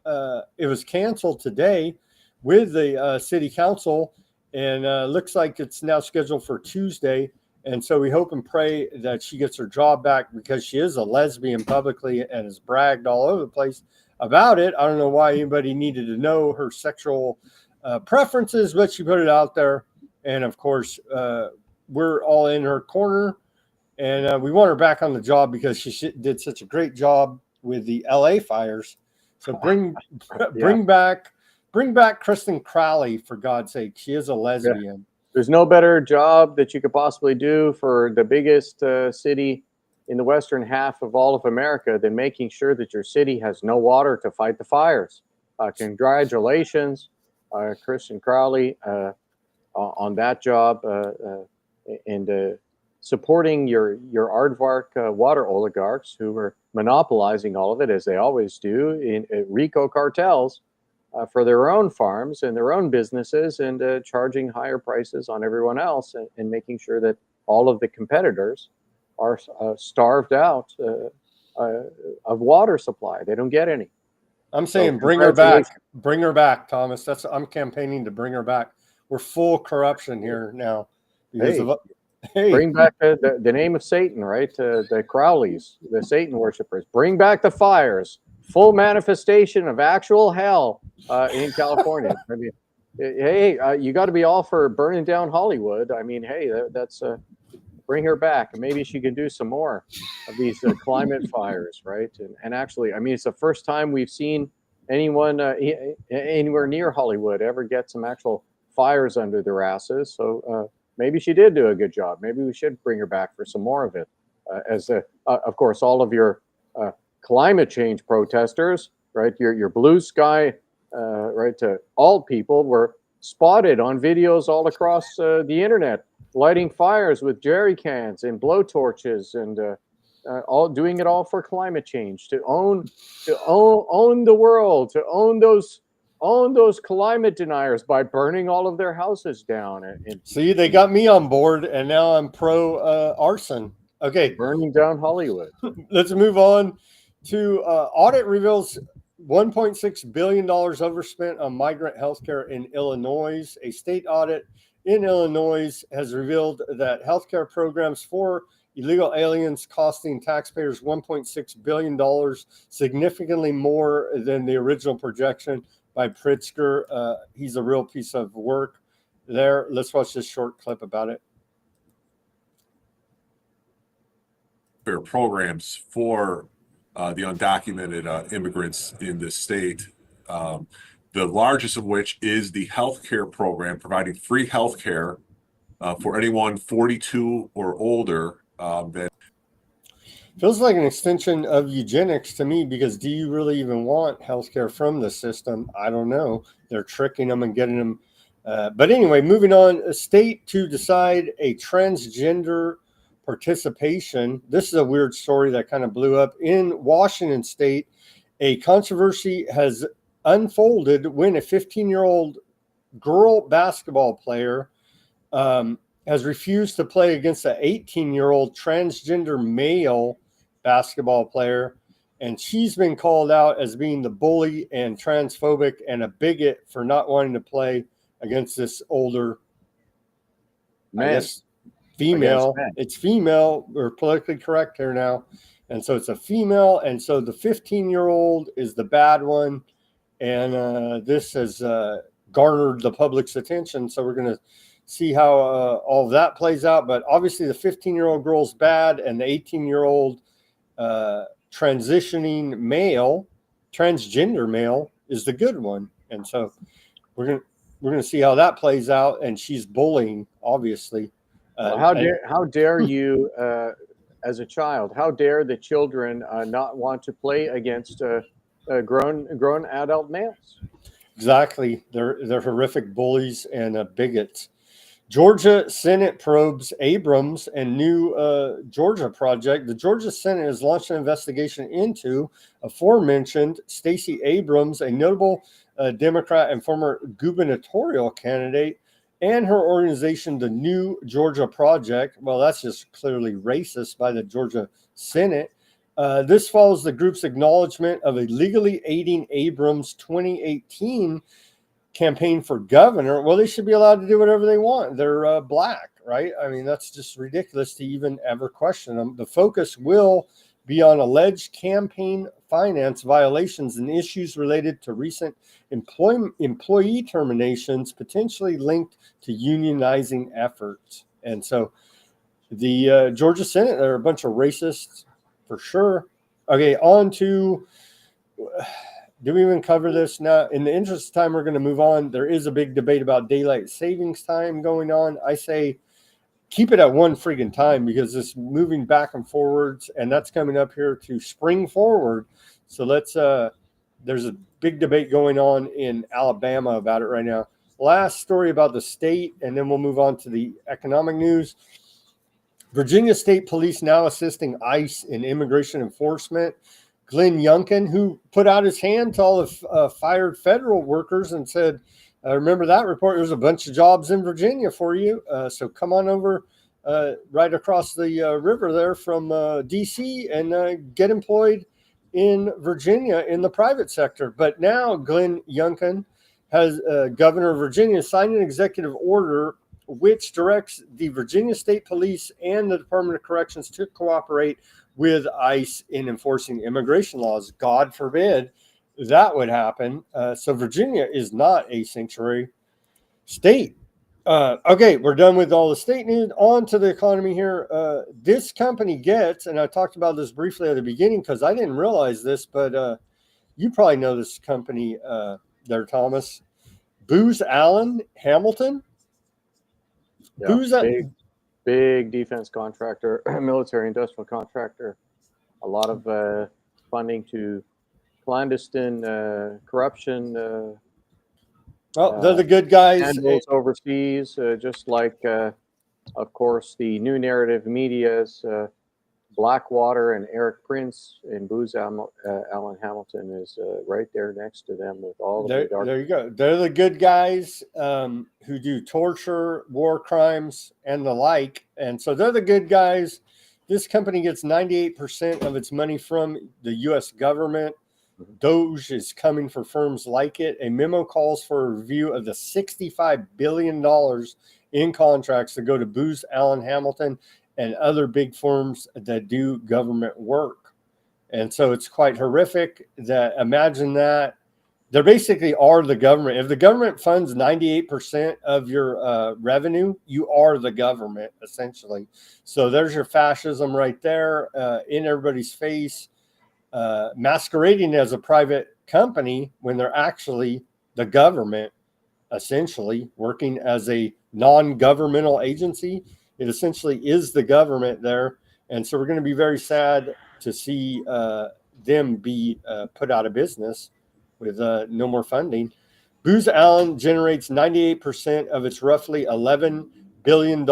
It was canceled today with the city council, and looks like it's now scheduled for Tuesday. And so we hope and pray that she gets her job back, because she is a lesbian publicly and has bragged all over the place about it. I don't know why anybody needed to know her sexual preferences, but she put it out there. And of course, we're all in her corner, and we want her back on the job because she did such a great job with the LA fires. So bring back Kristen Crowley, for God's sake. She is a lesbian. Yeah. There's no better job that you could possibly do for the biggest city in the western half of all of America than making sure that your city has no water to fight the fires. Congratulations, Kristen Crowley, on that job, and supporting your Aardvark water oligarchs who are monopolizing all of it, as they always do, in RICO cartels for their own farms and their own businesses, and charging higher prices on everyone else, and making sure that all of the competitors are starved out of water supply. They don't get any. I'm saying bring her back. Bring her back, Thomas. I'm campaigning to bring her back. We're full corruption here now. Bring back the name of Satan, right? The Crowleys, the Satan worshipers. Bring back the fires. Full manifestation of actual hell in California. I mean, hey, you got to be all for burning down Hollywood. I mean, hey, that's bring her back, and maybe she can do some more of these climate fires, right? And actually, I mean, it's the first time we've seen anyone anywhere near Hollywood ever get some actual fires under their asses. So maybe she did do a good job. Maybe we should bring her back for some more of it. Of course, all of your climate change protesters, right? Your blue sky, right? All people were spotted on videos all across the internet, lighting fires with jerry cans and blowtorches, and all doing it all for climate change, to own the world, to own those climate deniers by burning all of their houses down. And see, they got me on board, and now I'm pro arson. Okay, burning down Hollywood. Let's move on to audit reveals $1.6 billion overspent on migrant healthcare in Illinois. A state audit in Illinois has revealed that healthcare programs for illegal aliens costing taxpayers $1.6 billion, significantly more than the original projection by Pritzker. He's a real piece of work there. Let's watch this short clip about it. Programs for the undocumented immigrants in this state, the largest of which is the healthcare program, providing free healthcare for anyone 42 or older. Feels like an extension of eugenics to me, because do you really even want healthcare from the system? I don't know. They're tricking them and getting them. But anyway, moving on, a state to decide a transgender participation. This is a weird story that kind of blew up in Washington state. A controversy has unfolded when a 15-year-old girl basketball player has refused to play against an 18-year-old transgender male basketball player, and she's been called out as being the bully and transphobic and a bigot for not wanting to play against this older man. Female. It's female. We're politically correct here now. And so it's a female. And so the 15-year-old is the bad one. And this has garnered the public's attention. So we're going to see how all of that plays out. But obviously the 15-year-old girl's bad, and the 18-year-old transitioning male, transgender male, is the good one. And so we're going to see how that plays out. And she's bullying, obviously. How dare you, as a child? How dare the children not want to play against grown adult males? Exactly, they're horrific bullies and bigots. Georgia Senate probes Abrams and new Georgia project. The Georgia Senate has launched an investigation into aforementioned Stacey Abrams, a notable Democrat and former gubernatorial candidate, and her organization, the New Georgia Project. Well, that's just clearly racist by the Georgia Senate. This follows the group's acknowledgement of illegally aiding Abrams' 2018 campaign for governor. Well, they should be allowed to do whatever they want. They're black, right? I mean, that's just ridiculous to even ever question them. The focus will beyond alleged campaign finance violations and issues related to recent employee terminations, potentially linked to unionizing efforts. And so the Georgia Senate, they're a bunch of racists for sure. Okay, on to, do we even cover this? Now, in the interest of time, we're going to move on. There is a big debate about daylight savings time going on. I say keep it at one friggin' time, because it's moving back and forwards, and that's coming up here to spring forward. So let's, there's a big debate going on in Alabama about it right now. Last story about the state, and then we'll move on to the economic news. Virginia State Police now assisting ICE in immigration enforcement. Glenn Youngkin, who put out his hand to all the fired federal workers and said, remember that report? There's a bunch of jobs in Virginia for you. So come on over right across the river there from D.C. and get employed in Virginia in the private sector. But now Glenn Youngkin has, governor of Virginia, signed an executive order which directs the Virginia State Police and the Department of Corrections to cooperate with ICE in enforcing immigration laws. God forbid that would happen. So Virginia is not a sanctuary state. Okay, we're done with all the state news. On to the economy here. This company gets, and I talked about this briefly at the beginning because I didn't realize this, but you probably know this company there, Thomas. Booz Allen Hamilton. Yeah, big defense contractor, military industrial contractor. A lot of funding to clandestine corruption. Well, they're the good guys. Scandals overseas, just like, of course, the new narrative media's Blackwater and Eric Prince and Booz Allen Hamilton is right there next to them with all of the dark. There you go. They're the good guys who do torture, war crimes, and the like. And so they're the good guys. This company gets 98% of its money from the U.S. government. DOGE is coming for firms like it. A memo calls for a review of the $65 billion in contracts that go to Booz Allen Hamilton and other big firms that do government work. And so it's quite horrific that, imagine that. They basically are the government. If the government funds 98% of your revenue, you are the government, essentially. So there's your fascism right there in everybody's face, masquerading as a private company when they're actually the government, essentially working as a non-governmental agency. It essentially is the government there. And so we're going to be very sad to see them be put out of business with no more funding. Booz Allen generates 98% of its roughly $11 billion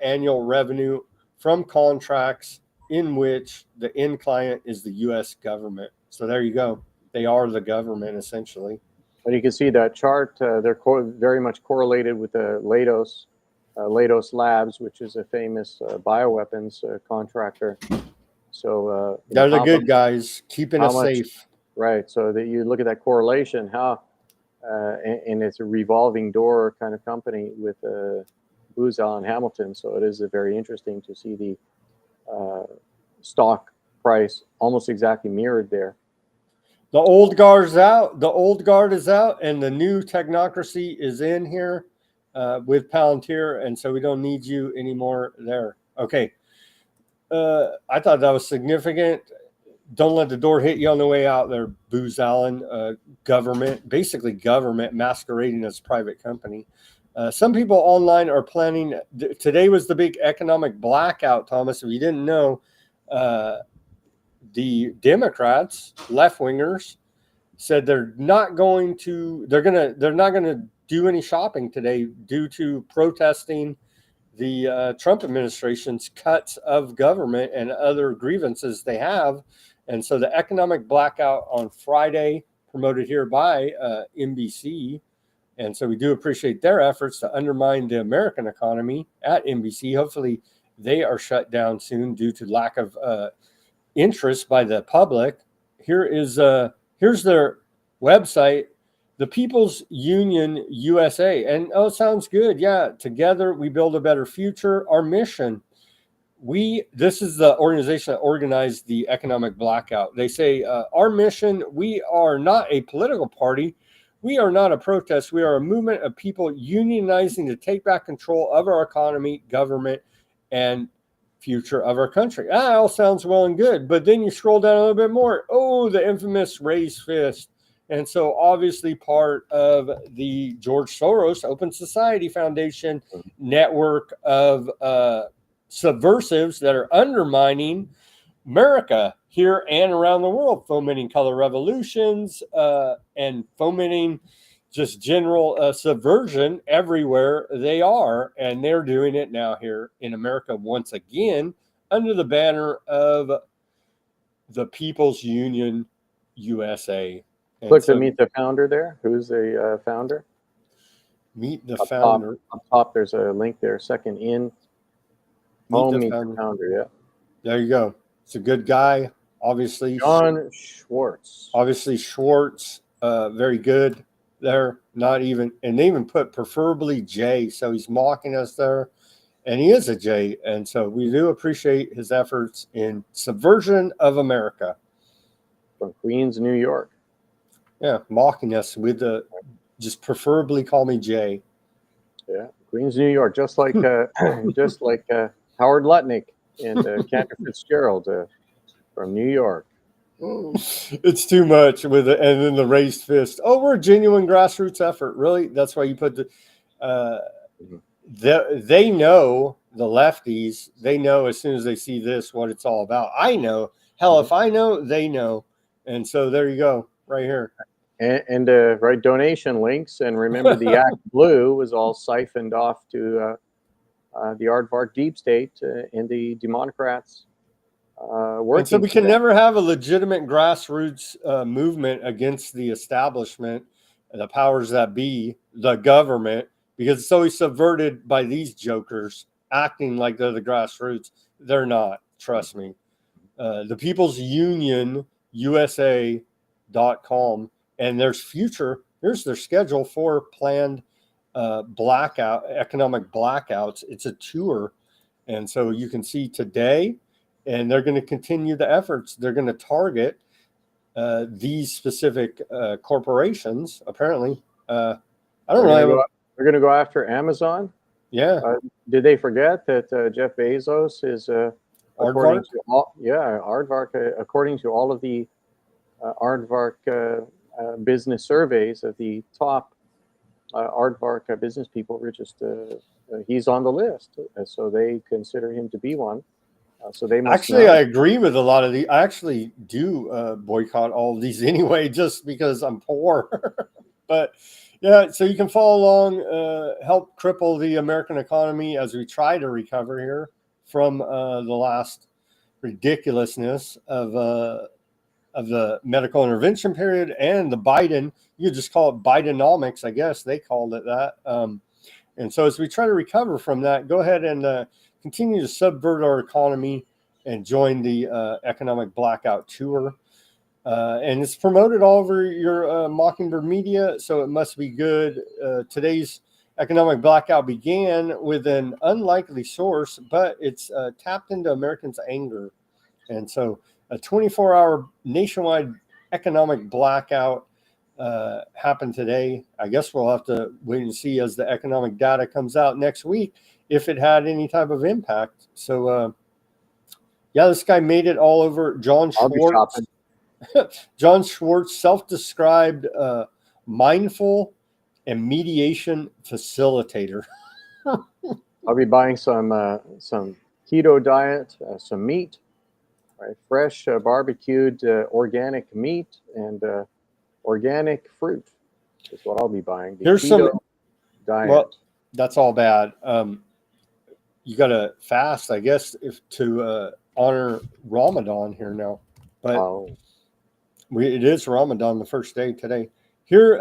annual revenue from contracts in which the end client is the U.S. government. So there you go. They are the government, essentially. But you can see that chart. They're very much correlated with the Leidos Labs, which is a famous bioweapons contractor. So they're the good guys, keeping us safe. Right. So that you look at that correlation, how and it's a revolving door kind of company with Booz Allen Hamilton. So it is very interesting to see the stock price almost exactly mirrored there. The old guard's out. The old guard is out, and the new technocracy is in here with Palantir, and so we don't need you anymore there. Okay. I thought that was significant. Don't let the door hit you on the way out there, Booz Allen. Government, basically government masquerading as private company. Some people online are planning. Today was the big economic blackout, Thomas. If you didn't know, the Democrats, left-wingers, said they're not going to do any shopping today due to protesting the Trump administration's cuts of government and other grievances they have. And so the economic blackout on Friday, promoted here by NBC. And so we do appreciate their efforts to undermine the American economy at NBC. Hopefully they are shut down soon due to lack of interest by the public. Here's their website, the People's Union USA. And oh, sounds good. Yeah. Together we build a better future. Our mission, this is the organization that organized the economic blackout. They say, our mission, we are not a political party. We are not a protest. We are a movement of people unionizing to take back control of our economy, government, and future of our country. That all sounds well and good, but then you scroll down a little bit more. Oh, the infamous raised fist. And so obviously part of the George Soros Open Society Foundation network of subversives that are undermining America here and around the world, fomenting color revolutions and fomenting just general subversion everywhere they are. And they're doing it now here in America once again under the banner of the People's Union USA. And Click to meet the founder there. Who's the founder? Meet the founder. Up top, there's a link there. Second in. Meet the founder. Yeah. There you go. It's a good guy. Obviously, John Schwartz. Obviously, Schwartz. Very good there. Not even, and they even put preferably J. So he's mocking us there, and he is a J. And so we do appreciate his efforts in subversion of America. From Queens, New York. Yeah, mocking us with the just preferably call me Jay. Yeah, Queens, New York, just like Howard Lutnick and Cantor Fitzgerald from New York. It's too much with it, and then the raised fist. Oh, we're a genuine grassroots effort. Really, that's why you put the. They know, the lefties. They know as soon as they see this what it's all about. I know. Hell, if I know, they know. And so there you go, right here. And right donation links. And remember, the Act Blue was all siphoned off to the Aardvark deep state and the Democrats. And so we can never have a legitimate grassroots movement against the establishment, the powers that be, the government, because it's always subverted by these jokers acting like they're the grassroots. They're not. Trust me. The People's Union USA.com, and here's their schedule for planned economic blackouts. It's a tour, and so you can see today, and they're going to continue the efforts. They're going to target these specific corporations. Apparently, I don't know. They're going to go after Amazon. Yeah. Did they forget that Jeff Bezos is Aardvark? Aardvark. According to all of the Aardvark business surveys of the top Aardvark business people, were just he's on the list, so they consider him to be one. So they must actually. I agree with a lot of the. I actually do boycott all of these anyway, just because I'm poor. But yeah, so you can follow along, help cripple the American economy as we try to recover here from the last ridiculousness of the medical intervention period and the Biden. You just call it Bidenomics, I guess they called it that. And so as we try to recover from that, go ahead and continue to subvert our economy and join the economic blackout tour. And it's promoted all over your Mockingbird media, so it must be good. Today's economic blackout began with an unlikely source, but it's tapped into Americans' anger. And so a 24-hour nationwide economic blackout happened today. I guess we'll have to wait and see as the economic data comes out next week if it had any type of impact. So, yeah, this guy made it all over. John Schwartz. John Schwartz, self-described mindful and mediation facilitator. I'll be buying some keto diet, some meat, right? Fresh barbecued organic meat and organic fruit is what I'll be buying. Here's keto some diet. Well, that's all bad. You got to fast, I guess, to honor Ramadan here now. But it is Ramadan, the first day today. Here,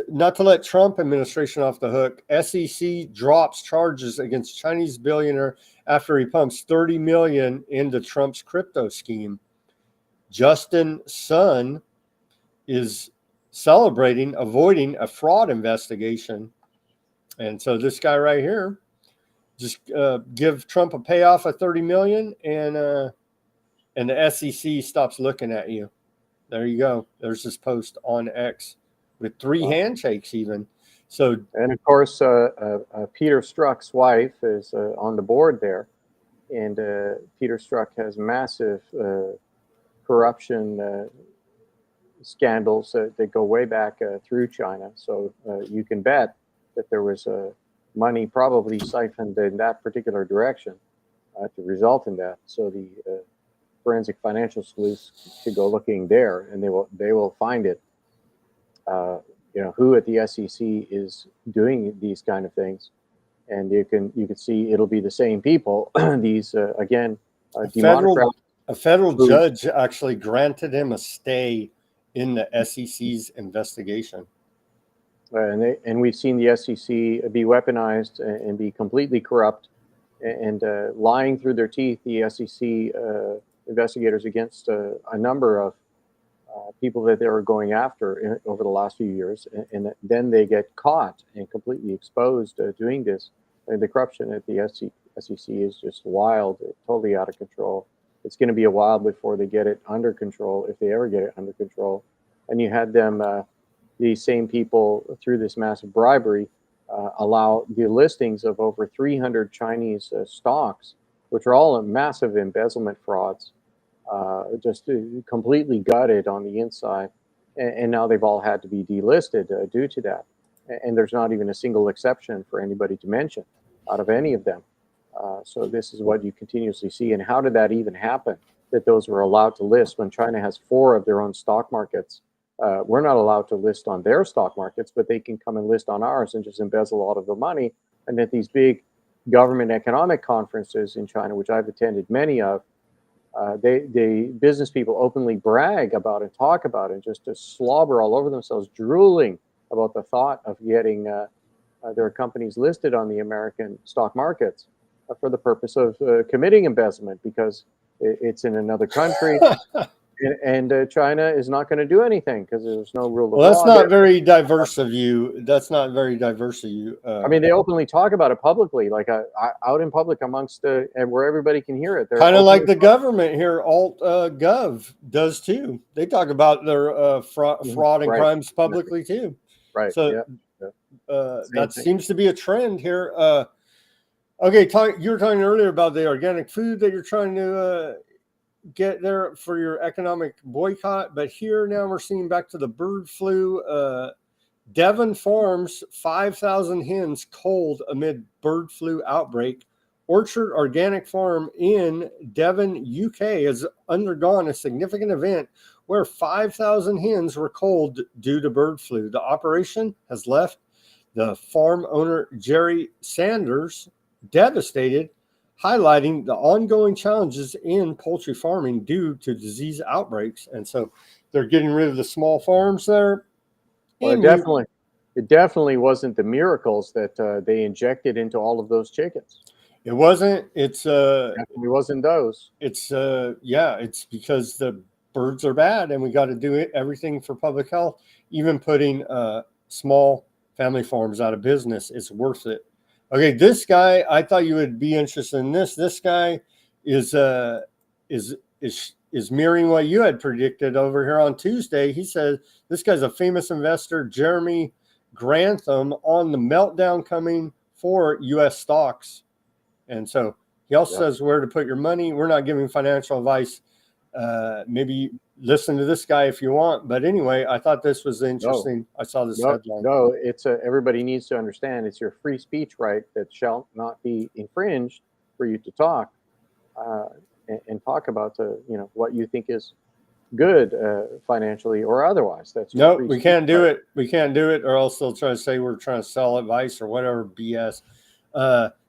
not to let Trump administration off the hook, SEC drops charges against Chinese billionaire after he pumps $30 million into Trump's crypto scheme. Justin Sun is celebrating avoiding a fraud investigation. And so this guy right here Just give Trump a payoff of $30 million, and the SEC stops looking at you. There you go. There's this post on X with 3 handshakes even. So, and of course, Peter Strzok's wife is on the board there, and Peter Strzok has massive corruption scandals that go way back through China. So you can bet that there was money probably siphoned in that particular direction to result in that. So the forensic financial sleuths should go looking there, and they will find it. Who at the SEC is doing these kind of things, and you can see it'll be the same people. These again, a federal judge actually granted him a stay in the SEC's investigation. And we've seen the SEC be weaponized and be completely corrupt and lying through their teeth, the SEC investigators, against a number of people that they were going after over the last few years. And then they get caught and completely exposed doing this. And the corruption at the SEC is just wild, totally out of control. It's going to be a while before they get it under control, if they ever get it under control. And you had them, these same people, through this massive bribery, allow the listings of over 300 Chinese stocks, which are all massive embezzlement frauds, just completely gutted on the inside. And now they've all had to be delisted due to that. And there's not even a single exception for anybody to mention out of any of them. So this is what you continuously see. And how did that even happen, that those were allowed to list when China has 4 of their own stock markets? We're not allowed to list on their stock markets, but they can come and list on ours and just embezzle all of the money. And at these big government economic conferences in China, which I've attended many of, they business people openly brag about and talk about it, just to slobber all over themselves, drooling about the thought of getting their companies listed on the American stock markets for the purpose of committing embezzlement, because it's in another country. And China is not going to do anything because there's no rule of law. Well, that's not very diverse of you. That's not very diverse of you. I mean, they openly talk about it publicly, like out in public amongst where everybody can hear it. Kind of like the government here, Gov does too. They talk about their fraud and crimes publicly too. Right. So that seems to be a trend here. Okay, you were talking earlier about the organic food that you're trying to get there for your economic boycott, but here now we're seeing back to the bird flu. Devon Farms 5,000 hens cold amid bird flu outbreak. Orchard Organic Farm in Devon, UK has undergone a significant event where 5,000 hens were cold due to bird flu. The operation has left the farm owner Jerry Sanders devastated, highlighting the ongoing challenges in poultry farming due to disease outbreaks. And so they're getting rid of the small farms there. Well, it definitely wasn't the miracles that they injected into all of those chickens. It wasn't. It wasn't those. It's it's because the birds are bad, and we got to do everything for public health. Even putting small family farms out of business is worth it. Okay, this guy, I thought you would be interested in this. This guy is mirroring what you had predicted over here on Tuesday. He says this guy's a famous investor, Jeremy Grantham, on the meltdown coming for U.S. stocks. And so he also says where to put your money. We're not giving financial advice. Maybe listen to this guy if you want. But anyway, I thought this was interesting. I saw this headline. No, it's everybody needs to understand it's your free speech right that shall not be infringed for you to talk and talk about what you think is good financially or otherwise. That's no, we can't do it. We can't do it, or else they'll try to say we're trying to sell advice or whatever BS.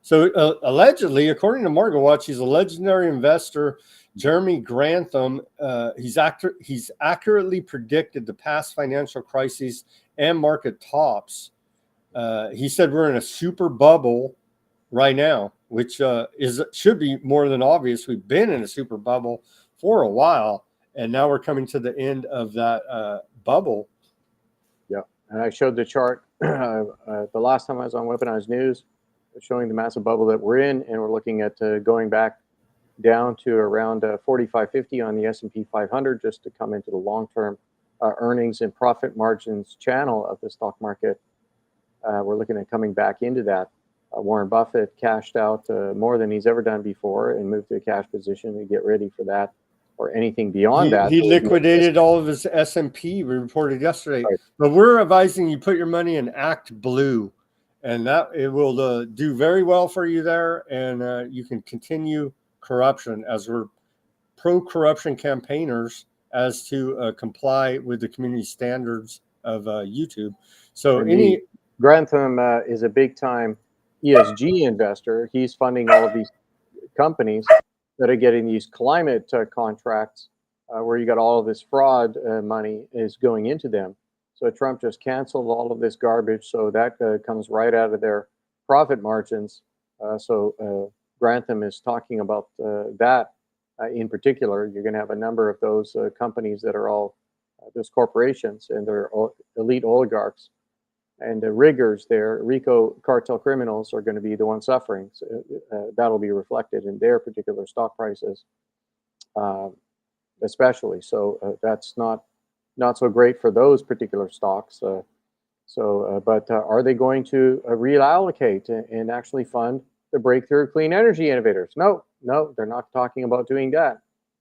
So allegedly, according to Market Watch, he's a legendary investor. Jeremy Grantham, he's accurately predicted the past financial crises and market tops. He said we're in a super bubble right now, which should be more than obvious. We've been in a super bubble for a while, and now we're coming to the end of that bubble. Yeah, and I showed the chart the last time I was on Weaponized News. showing the massive bubble that we're in, and we're looking at going back down to around 45.50 on the S&P 500 just to come into the long-term earnings and profit margins channel of the stock market. We're looking at coming back into that. Warren Buffett cashed out more than he's ever done before and moved to a cash position to get ready for that or anything beyond that. He liquidated all of his S&P, we reported yesterday. Right. But we're advising you put your money in Act Blue, and that it will do very well for you there, and you can continue corruption, as we're pro-corruption campaigners as to comply with the community standards of YouTube. So Grantham is a big-time ESG investor. He's funding all of these companies that are getting these climate contracts where you got all of this fraud money is going into them. So Trump just canceled all of this garbage. So that comes right out of their profit margins. So Grantham is talking about that in particular. You're going to have a number of those companies that are all those corporations, and they're elite oligarchs. And the riggers there, RICO cartel criminals, are going to be the ones suffering. So, that'll be reflected in their particular stock prices, especially. So that's not so great for those particular stocks. But are they going to reallocate and actually fund the breakthrough clean energy innovators? No, they're not talking about doing that.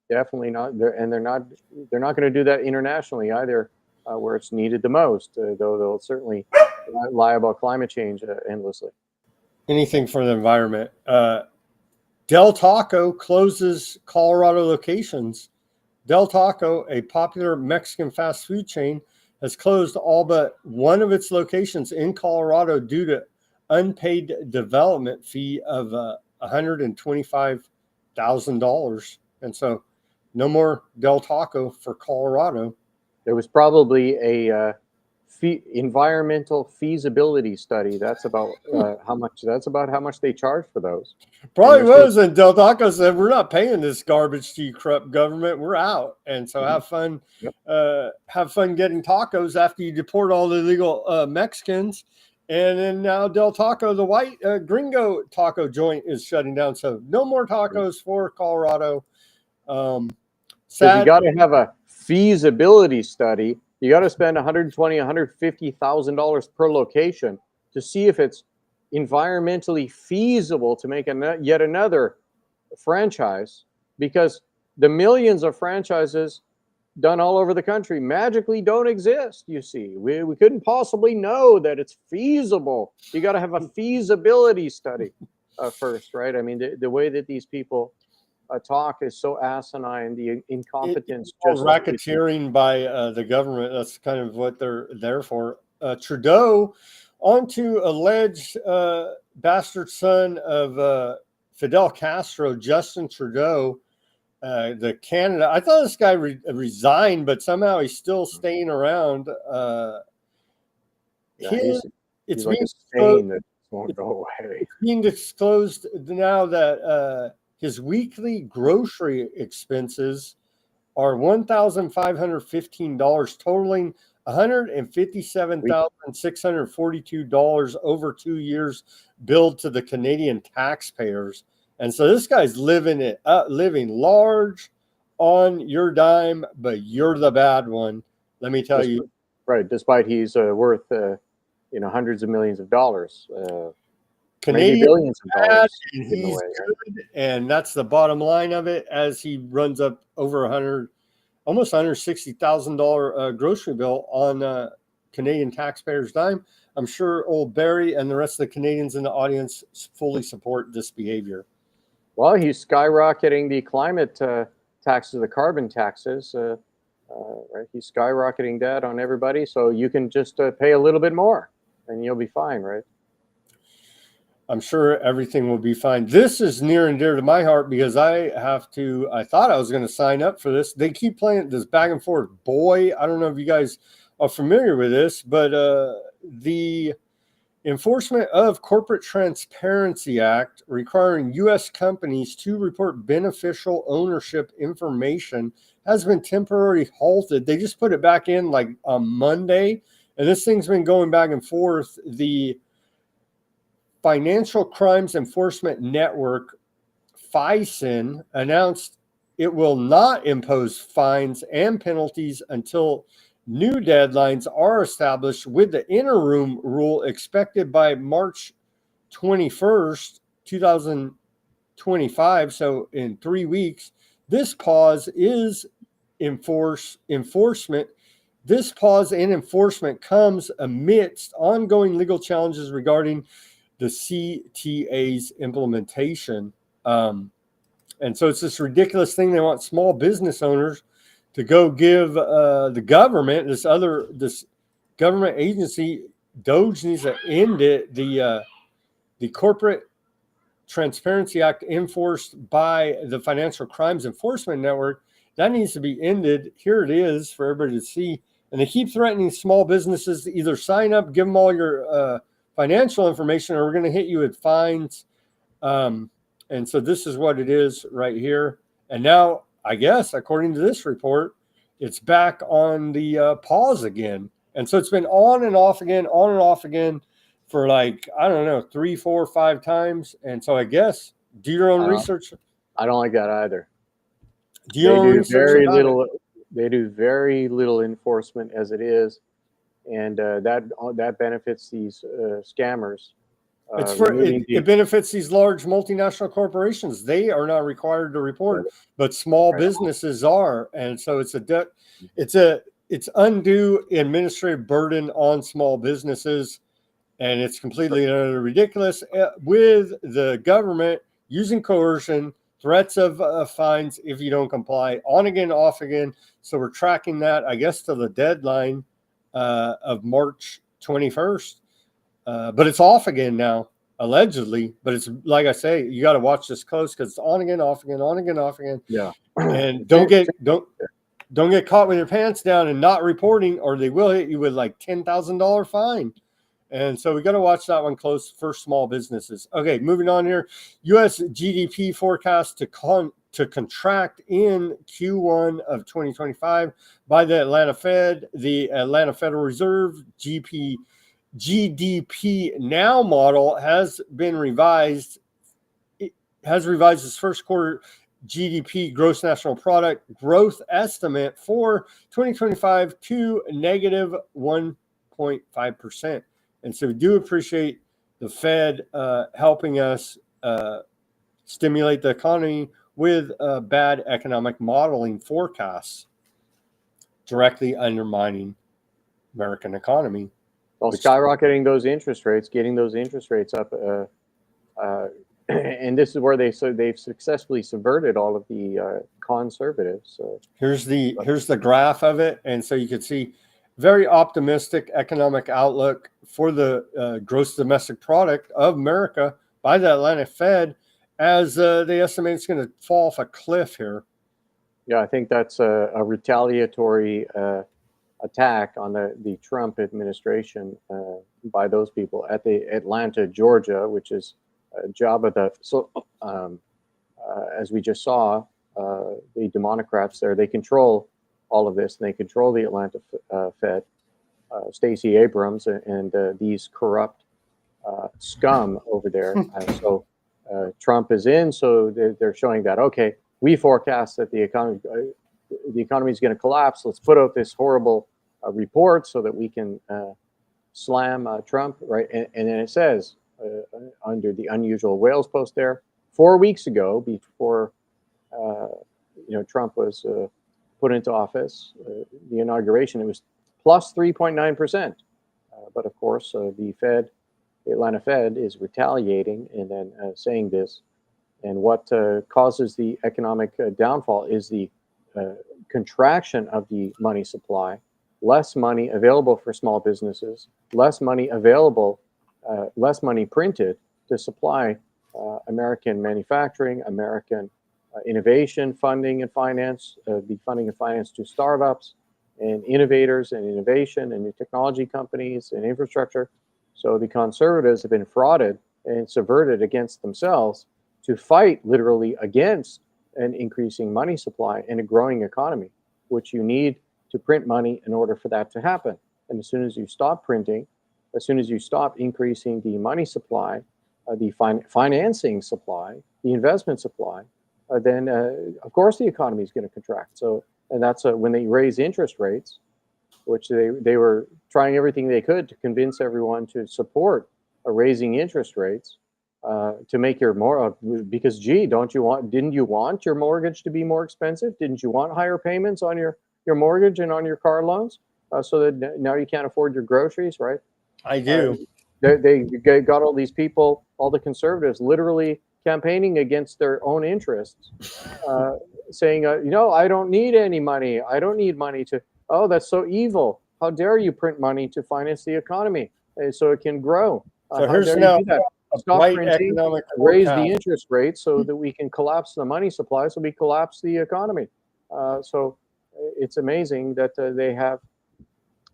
Definitely not. And they're not going to do that internationally either, where it's needed the most. Though they'll certainly lie about climate change endlessly. Anything for the environment. Del Taco closes Colorado locations. Del Taco, a popular Mexican fast food chain, has closed all but one of its locations in Colorado due to unpaid development fee of $125,000. And so no more Del Taco for Colorado. There was probably a environmental feasibility study. That's about how much. That's about how much they charge for those. Probably was, and Del Taco said, "We're not paying this garbage to you, corrupt government. We're out." And so have fun, have fun getting tacos after you deport all the illegal Mexicans. And then now Del Taco, the white gringo taco joint, is shutting down. So no more tacos for Colorado. Sad. You got to have a feasibility study. You got to spend $120,000, $150,000 per location to see if it's environmentally feasible to make yet another franchise, because the millions of franchises done all over the country magically don't exist. You see, we couldn't possibly know that it's feasible. You got to have a feasibility study first, right? I mean, the way that these people talk is so asinine. The incompetence, just racketeering by the government. That's kind of what they're there for. Trudeau, onto alleged bastard son of Fidel Castro, Justin Trudeau, the Canada. I thought this guy resigned, but somehow he's still staying around. He's like a stain that won't go away. It's being disclosed now that his weekly grocery expenses are $1,515, totaling $157,642 over 2 years, billed to the Canadian taxpayers. And so this guy's living large on your dime, but you're the bad one. Let me tell you. Right, despite he's worth hundreds of millions of dollars. Canadian billions of dollars. And he's good, and that's the bottom line of it, as he runs up over almost $160,000 grocery bill on Canadian taxpayers' dime. I'm sure old Barry and the rest of the Canadians in the audience fully support this behavior. Well, he's skyrocketing the climate taxes, the carbon taxes. Right, he's skyrocketing that on everybody, so you can just pay a little bit more, and you'll be fine, right? I'm sure everything will be fine. This is near and dear to my heart because I thought I was going to sign up for this. They keep playing this back and forth. Boy, I don't know if you guys are familiar with this, but the Enforcement of Corporate Transparency Act, requiring U.S. companies to report beneficial ownership information, has been temporarily halted. They just put it back in like on Monday, and this thing's been going back and forth. The Financial Crimes Enforcement Network, FICEN, announced it will not impose fines and penalties until new deadlines are established, with the interim rule expected by March 21st, 2025. So in 3 weeks, this pause is enforcement. This pause in enforcement comes amidst ongoing legal challenges regarding the CTA's implementation. And so it's this ridiculous thing. They want small business owners to go give the government, this government agency, DOGE needs to end it. The Corporate Transparency Act, enforced by the Financial Crimes Enforcement Network, that needs to be ended. Here it is for everybody to see. And they keep threatening small businesses to either sign up, give them all your financial information, or we're going to hit you with fines. And so this is what it is right here. And now, I guess, according to this report, it's back on the pause again. And so it's been on and off again for like, I don't know, 3, 4, 5 times. And so I guess, do your own research. I don't like that either. Do your own research very about little. it. They do very little enforcement as it is, and that benefits these scammers. It benefits these large multinational corporations. They are not required to report, but small businesses are, and so it's undue administrative burden on small businesses, and it's completely ridiculous, with the government using coercion, threats of fines if you don't comply, on again, off again. So we're tracking that, I guess, to the deadline of March 21st. But it's off again now, allegedly. But it's like I say, you got to watch this close, because it's on again, off again, on again, off again. Yeah. And don't get caught with your pants down and not reporting, or they will hit you with like $10,000 fine. And so we got to watch that one close for small businesses. Okay, moving on here. U.S. GDP forecast to contract in Q1 of 2025 by the Atlanta Fed. The Atlanta Federal Reserve GDP Now model has been revised. It has revised its first quarter GDP, gross national product, growth estimate for 2025 to negative 1.5%. And so we do appreciate the Fed helping us stimulate the economy with bad economic modeling forecasts, directly undermining American economy. Well, skyrocketing those interest rates, getting those interest rates up, and this is where they've successfully subverted all of the conservatives. So here's the graph of it, and so you can see very optimistic economic outlook for the gross domestic product of America by the Atlanta Fed, as they estimate it's going to fall off a cliff here. Yeah, I think that's a retaliatory attack on the Trump administration by those people at the Atlanta, Georgia, which is a job of the, so as we just saw, the Democrats there, they control all of this, and they control the Atlanta Fed, Stacey Abrams, and these corrupt scum over there. So Trump is in, so they're showing that, okay, we forecast that the economy is going to collapse. Let's put out this horrible report so that we can slam Trump, right? And then it says under the unusual Wales post there, 4 weeks ago, before Trump was put into office, the inauguration, it was plus 3.9%. But of course, the Atlanta Fed is retaliating and then saying this. And what causes the economic downfall is the contraction of the money supply, less money available for small businesses, less money available, less money printed to supply American manufacturing, American innovation, funding and finance, the funding and finance to startups and innovators and innovation and new technology companies and infrastructure. So the conservatives have been frauded and subverted against themselves to fight literally against an increasing money supply and a growing economy, which you need to print money in order for that to happen. And as soon as you stop printing, as soon as you stop increasing the money supply, the financing supply, the investment supply, then of course the economy is going to contract. So, and that's when they raise interest rates, which they were trying everything they could to convince everyone to support raising interest rates to make your because gee, didn't you want your mortgage to be more expensive? Didn't you want higher payments on your mortgage and on your car loans so that now you can't afford your groceries, right? I do. They got all these people, all the conservatives, literally campaigning against their own interests, saying, I don't need any money. I don't need money to. Oh, that's so evil. How dare you print money to finance the economy so it can grow? So how here's dare now you do that? Stop bright printing, economic raise the forecast. interest rate so that we can collapse the money supply, so we collapse the economy. So it's amazing that they have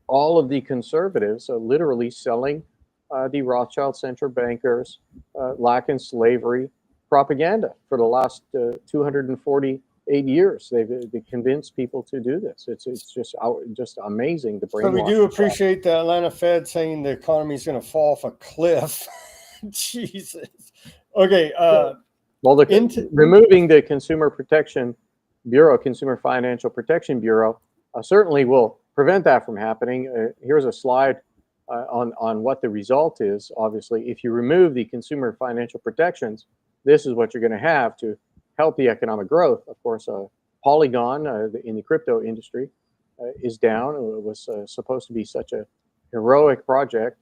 all of the conservatives literally selling the Rothschild central bankers lack in slavery propaganda for the last 248 years. They convinced people to do this. It's just amazing the brainwashing. So we do appreciate the Atlanta Fed saying the economy is going to fall off a cliff. Jesus. Okay. Well, removing the Consumer Protection Bureau, Consumer Financial Protection Bureau, certainly will prevent that from happening. Here's a slide on what the result is. Obviously, if you remove the consumer financial protections, this is what you're going to have to help the economic growth. Of course, Polygon in the crypto industry is down. It was supposed to be such a heroic project,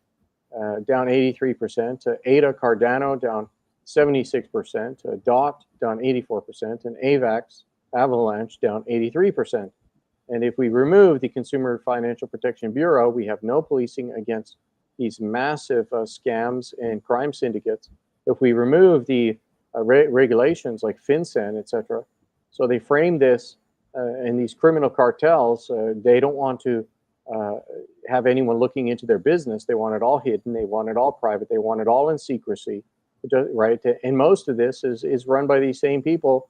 down 83%. ADA Cardano down 76%. DOT down 84%, and AVAX Avalanche down 83%. And if we remove the Consumer Financial Protection Bureau, we have no policing against these massive scams and crime syndicates. If we remove the regulations like FinCEN, etc., so they frame this and these criminal cartels, they don't want to have anyone looking into their business. They want it all hidden. They want it all private. They want it all in secrecy, right? And most of this is run by these same people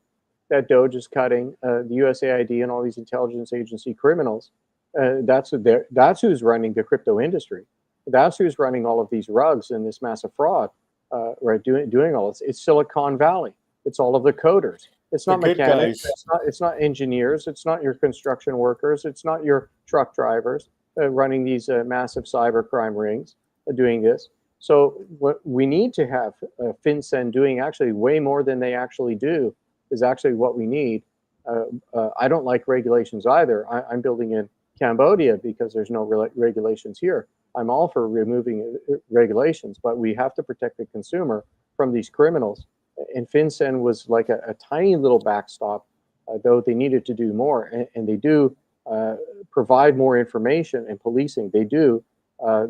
that DOGE is cutting, the USAID and all these intelligence agency criminals. That's who's running the crypto industry. That's who's running all of these rugs and this massive fraud, right? Doing all this. It's Silicon Valley. It's all of the coders. It's not mechanics. It's not engineers. It's not your construction workers. It's not your truck drivers running these massive cybercrime rings doing this. So what we need to have FinCEN doing actually way more than they actually do is actually what we need. I don't like regulations either. I'm building in Cambodia because there's no regulations here. I'm all for removing regulations, but we have to protect the consumer from these criminals. And FinCEN was like a tiny little backstop, though they needed to do more. And they do provide more information and policing. They do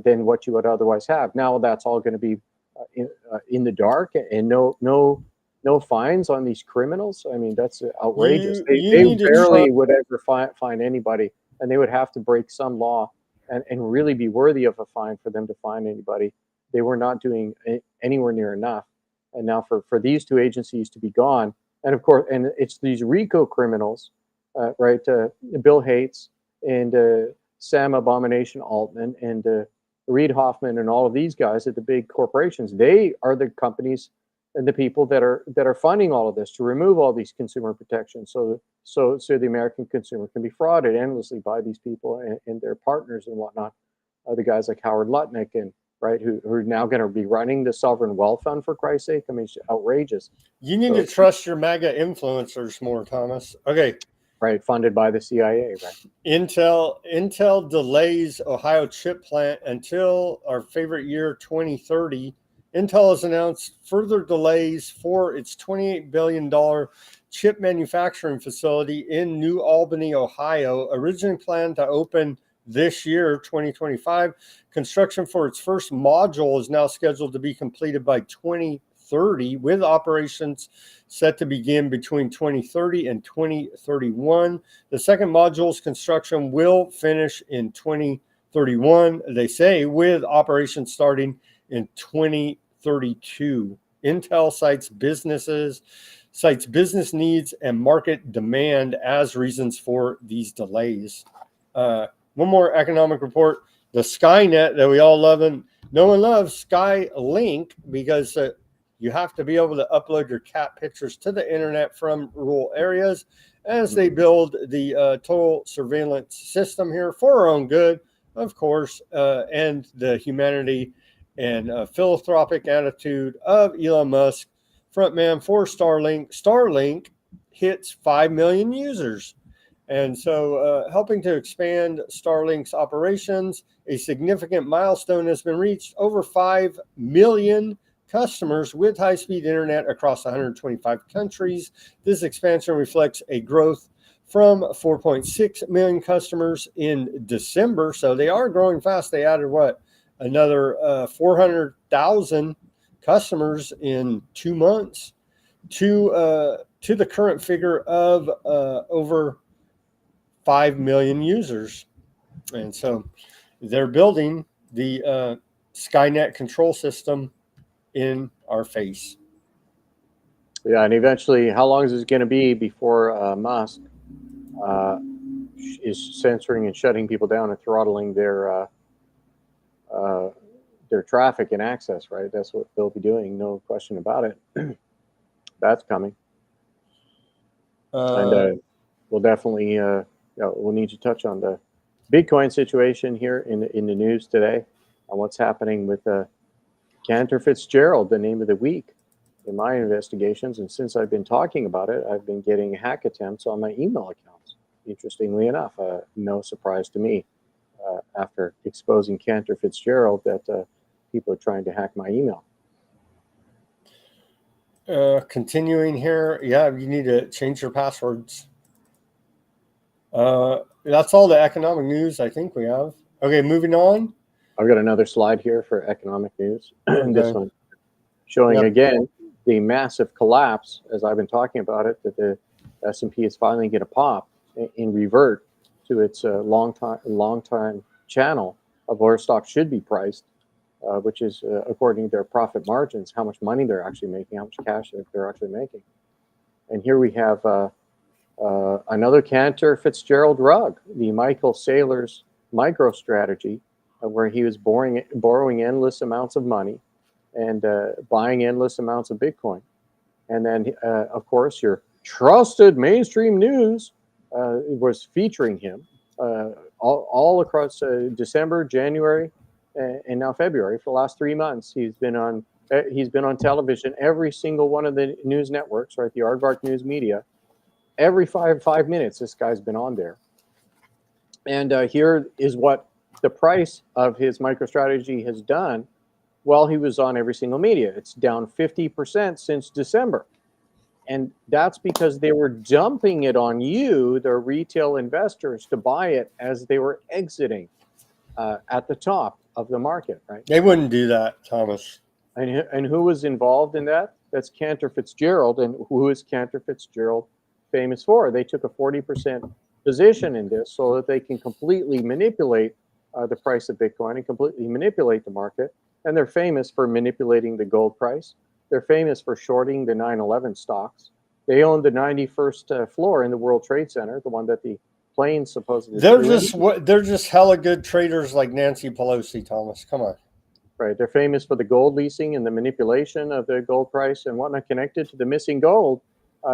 than what you would otherwise have. Now that's all going to be in the dark and no fines on these criminals. I mean, that's outrageous. They barely would ever fine anybody, and they would have to break some law and really be worthy of a fine for them to fine anybody. They were not doing anywhere near enough. And now for these two agencies to be gone, and of course, and it's these RICO criminals, right? Bill Gates and Sam Abomination Altman and Reid Hoffman and all of these guys at the big corporations. They are the companies and the people that are funding all of this to remove all these consumer protections, so the American consumer can be frauded endlessly by these people and their partners and whatnot. The guys like Howard Lutnick and right who are now going to be running the sovereign wealth fund, for Christ's sake. I mean, it's outrageous. You need to trust your MAGA influencers more, Thomas. Okay. Right, funded by the CIA. Right. Intel delays Ohio chip plant until our favorite year, 2030. Intel has announced further delays for its $28 billion chip manufacturing facility in New Albany, Ohio, originally planned to open this year, 2025. Construction for its first module is now scheduled to be completed by 2030, with operations set to begin between 2030 and 2031. The second module's construction will finish in 2031, they say, with operations starting in 2032. Intel cites business needs and market demand as reasons for these delays. One more economic report. The Skynet that we all love, and no one loves Skylink because You have to be able to upload your cat pictures to the internet from rural areas as they build the total surveillance system here for our own good, of course, and the humanity and philanthropic attitude of Elon Musk, frontman for Starlink. Starlink hits 5 million users. And so helping to expand Starlink's operations, a significant milestone has been reached. Over 5 million customers with high-speed internet across 125 countries. This expansion reflects a growth from 4.6 million customers in December. So they are growing fast. They added another 400,000 customers in 2 months to the current figure of over 5 million users. And so they're building the Skynet control system in our face. Yeah, and eventually, how long is it going to be before Musk is censoring and shutting people down and throttling their traffic and access? Right, that's what they'll be doing, no question about it. That's coming, and we'll definitely we'll need to touch on the Bitcoin situation here in the news today, on what's happening with Cantor Fitzgerald, the name of the week in my investigations. And since I've been talking about it, I've been getting hack attempts on my email accounts. Interestingly enough, no surprise to me after exposing Cantor Fitzgerald that people are trying to hack my email. Continuing here, yeah, you need to change your passwords. That's all the economic news I think we have. Okay, moving on. I've got another slide here for economic news. Okay. This one showing again the massive collapse, as I've been talking about it, that the S&P is finally going to pop and revert to its long time channel of where stocks should be priced, which is according to their profit margins, how much money they're actually making, how much cash they're actually making. And here we have another Cantor Fitzgerald rug, the Michael Saylor's micro strategy, where he was borrowing endless amounts of money and buying endless amounts of Bitcoin. And then, of course, your trusted mainstream news was featuring him all across December, January, and now February. For the last 3 months, he's been on television, every single one of the news networks, right? The Aardvarks News Media. Every five minutes, this guy's been on there. And here is what the price of his MicroStrategy has done while he was on every single media. It's down 50% since December. And that's because they were dumping it on you, the retail investors, to buy it as they were exiting at the top of the market, right? They wouldn't do that, Thomas. And who was involved in that? That's Cantor Fitzgerald. And who is Cantor Fitzgerald famous for? They took a 40% position in this so that they can completely manipulate the price of Bitcoin and completely manipulate the market. And they're famous for manipulating the gold price. They're famous for shorting the 9/11 stocks. They own the 91st floor in the World Trade Center, the one that the planes supposedly. They're just hella good traders like Nancy Pelosi, Thomas. Come on. Right. They're famous for the gold leasing and the manipulation of the gold price and whatnot connected to the missing gold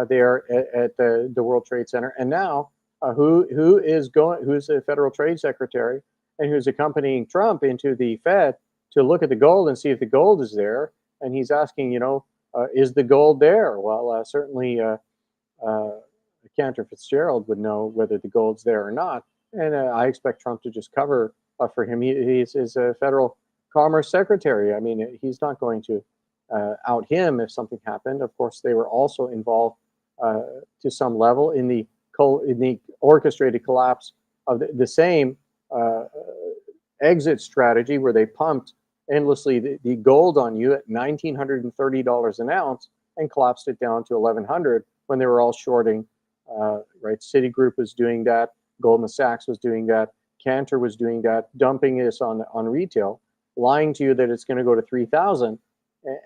there at the World Trade Center. And now, who's the Federal Trade Secretary and who's accompanying Trump into the Fed to look at the gold and see if the gold is there? And he's asking, is the gold there? Well, certainly Cantor Fitzgerald would know whether the gold's there or not. And I expect Trump to just cover for him. He's a federal commerce secretary. I mean, he's not going to out him if something happened. Of course, they were also involved to some level in the orchestrated collapse of the same exit strategy where they pumped endlessly the gold on you at $1,930 an ounce and collapsed it down to $1,100 when they were all shorting. Right, Citigroup was doing that, Goldman Sachs was doing that, Cantor was doing that, dumping this on retail, lying to you that it's going to go to 3,000,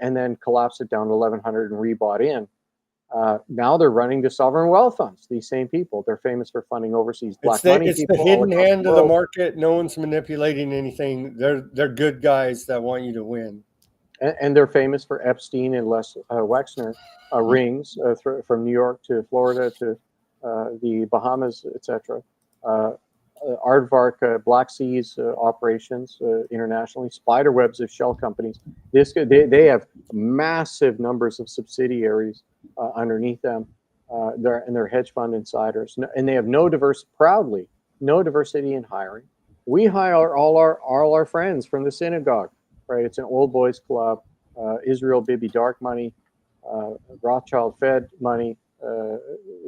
and then collapse it down to 1,100 and rebought in. Now they're running the sovereign wealth funds. These same people, they're famous for funding overseas black money. It's the hidden hand of the market. No one's manipulating anything. They're good guys that want you to win. and they're famous for Epstein and Les Wexner rings from New York to Florida to the Bahamas, etc. Aardvark Black Seas operations internationally, spider webs of shell companies. They have massive numbers of subsidiaries underneath them. They're hedge fund insiders, and they have no diversity in hiring. We hire all our friends from the synagogue, right? It's an old boys club, Israel Bibi dark money, Rothschild Fed money,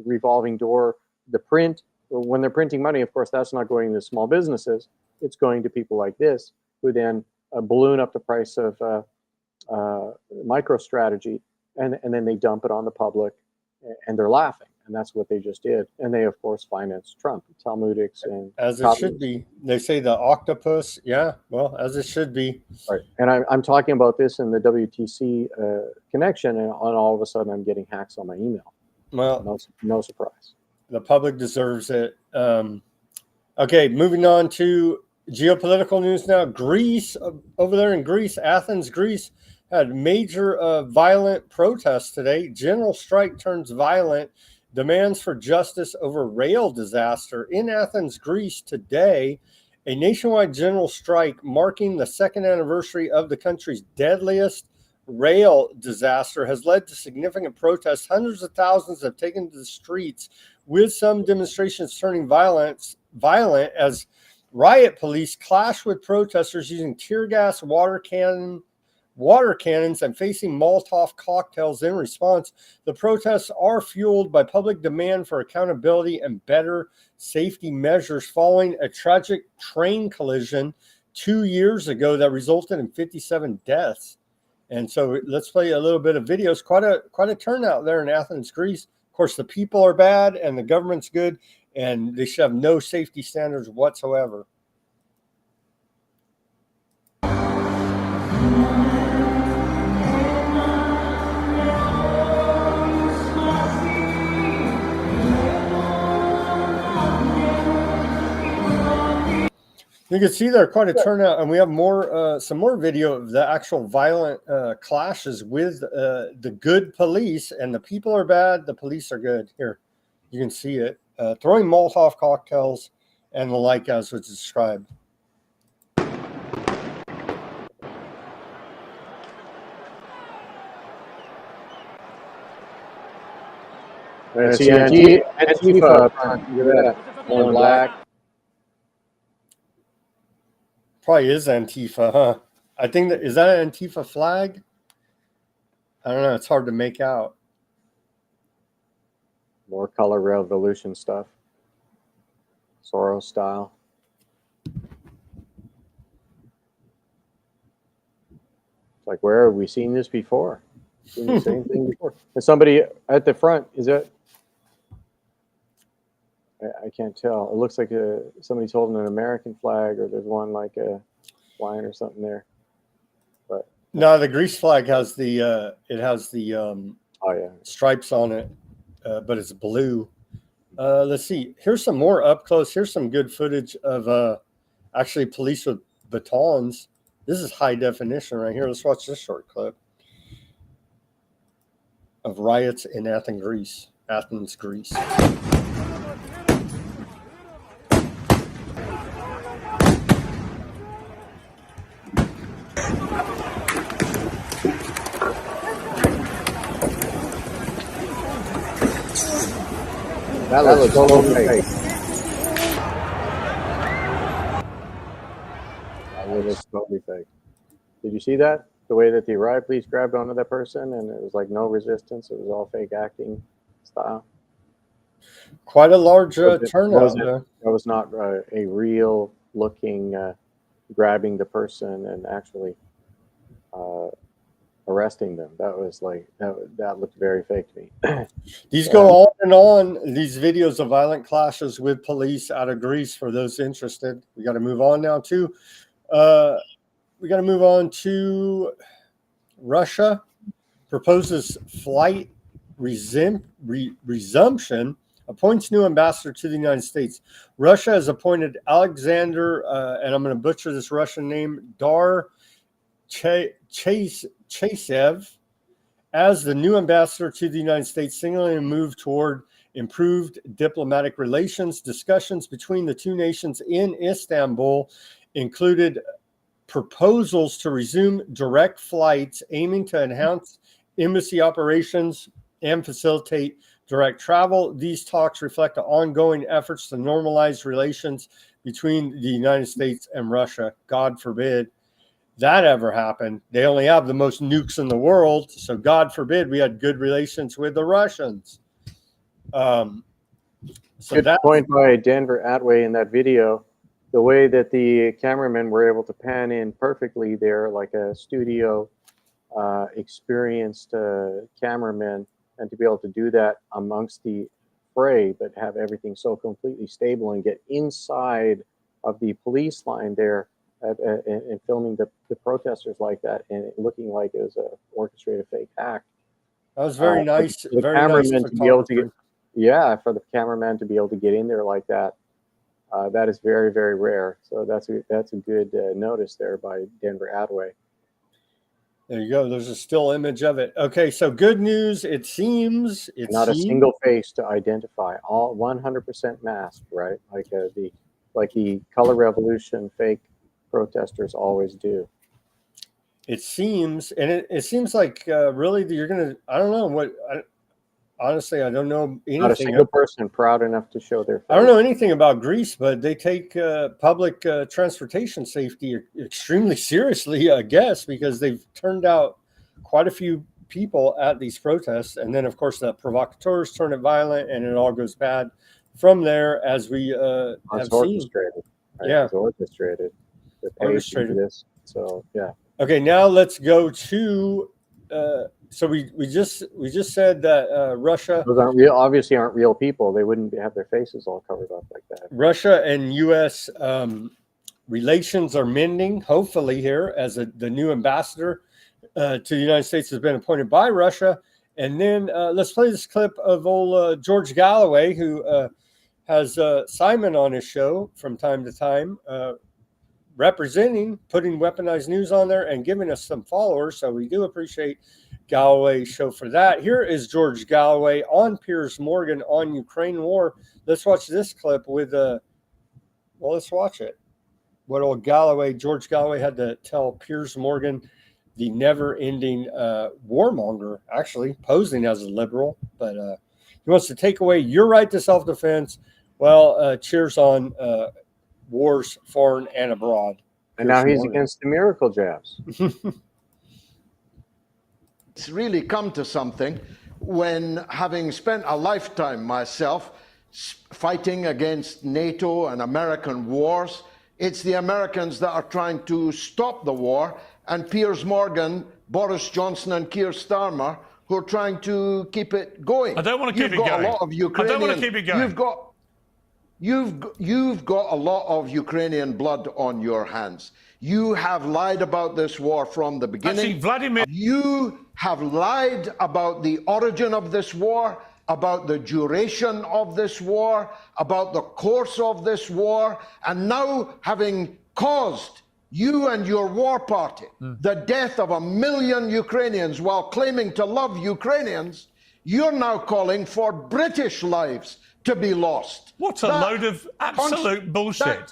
revolving door, the print. When they're printing money, of course, that's not going to small businesses. It's going to people like this, who then balloon up the price of MicroStrategy, and then they dump it on the public, and they're laughing. And that's what they just did. And they, of course, financed Trump, Talmudics, and as it should be. They say the octopus. Yeah, well, as it should be. Right. And I'm talking about this in the WTC connection, and all of a sudden I'm getting hacks on my email. Well, no surprise. The public deserves it. Okay, moving on to geopolitical news now. Greece, over there in Greece, Athens, Greece, had major violent protests today. General strike turns violent. Demands for justice over rail disaster. In Athens, Greece today, a nationwide general strike marking the second anniversary of the country's deadliest rail disaster has led to significant protests. Hundreds of thousands have taken to the streets, with some demonstrations turning violent as riot police clash with protesters using tear gas, water cannons, and facing Molotov cocktails in response. The protests are fueled by public demand for accountability and better safety measures following a tragic train collision 2 years ago that resulted in 57 deaths. And so let's play a little bit of videos. Quite a turnout there in Athens, Greece. Of course, the people are bad and the government's good, and they should have no safety standards whatsoever. You can see there quite a turnout, and we have some more video of the actual violent clashes with the good police. And the people are bad, the police are good. Here, you can see it. Throwing Molotov cocktails and the like, as was described. See Antifa, look at that, all in black. Probably is Antifa, huh? I think that, is that an Antifa flag? I don't know. It's hard to make out. More color revolution stuff. Soros style. It's like, where have we seen this before? Seen the same thing before. And somebody at the front, is it? I can't tell. It looks like somebody's holding an American flag, or there's one like a flying or something there. But no, the Greece flag has the oh yeah, stripes on it, but it's blue. Let's see. Here's some more up close. Here's some good footage of actually police with batons. This is high definition right here. Let's watch this short clip of riots in Athens, Greece. That looks totally fake. That looks totally fake. Did you see that? The way that the riot police grabbed onto that person, and it was like no resistance. It was all fake acting style. Quite a large turnout there. That was not a real looking grabbing the person and actually arresting them. That was like that looked very fake to me. These go on and on. These videos of violent clashes with police out of Greece. For those interested, we got to move on now to. We got to move on to Russia. Proposes flight resumption. Appoints new ambassador to the United States. Russia has appointed Alexander, and I'm going to butcher this Russian name, Chasev as the new ambassador to the United States, signaling a move toward improved diplomatic relations. Discussions between the two nations in Istanbul included proposals to resume direct flights, aiming to enhance embassy operations and facilitate direct travel. These talks reflect the ongoing efforts to normalize relations between the United States and Russia. God forbid that ever happened. They only have the most nukes in the world, so God forbid we had good relations with the Russians. So good point by Denver Atway in that video. The way that the cameramen were able to pan in perfectly there, like a studio experienced cameraman, and to be able to do that amongst the fray, but have everything so completely stable and get inside of the police line there and filming the protesters like that, and it looking like it was a orchestrated fake act. That was very nice. The very cameraman nice to be able to get, for the cameraman to be able to get in there like that, that is very, very rare. So that's a good notice there by Denver Atway. There you go. There's a still image of it. Okay, so good news. It seems it's not a single face to identify. All 100% masked, right? Like the Color Revolution fake protesters always do. It seems, and it seems like really you're gonna. I don't know what. Honestly, I don't know anything. Not a single person proud enough to show their face. I don't know anything about Greece, but they take public transportation safety extremely seriously, I guess, because they've turned out quite a few people at these protests. And then, of course, the provocateurs turn it violent, and it all goes bad from there, as we have orchestrated. Right? Yeah. It's orchestrated. They're paid to do this. So, yeah. Okay, now let's go to... so we just said that Russia, those obviously aren't real people. They wouldn't have their faces all covered up like that. Russia and U.S. Relations are mending, hopefully here, as the new ambassador to the United States has been appointed by Russia. And then let's play this clip of old George Galloway, who has Simon on his show from time to time, representing, putting Weaponized News on there and giving us some followers. So we do appreciate Galloway's show for that. Here is George Galloway on Piers Morgan on Ukraine war. Let's watch this clip with well, let's watch it. What old George Galloway had to tell Piers Morgan, the never-ending warmonger, actually posing as a liberal, but he wants to take away your right to self-defense. Well, cheers on wars foreign and abroad. And now he's against the miracle jabs. It's really come to something when, having spent a lifetime myself fighting against NATO and American wars, it's the Americans that are trying to stop the war, and Piers Morgan, Boris Johnson, and Keir Starmer who are trying to keep it going. I don't want to keep it You've got going. a lot of Ukrainian, I don't want to keep it going. You've got a lot of Ukrainian blood on your hands. You have lied about this war from the beginning. Actually, you have lied about the origin of this war, about the duration of this war, about the course of this war, and now having caused you and your war party the death of 1 million Ukrainians while claiming to love Ukrainians, you're now calling for British lives to be lost. What a load of absolute bullshit.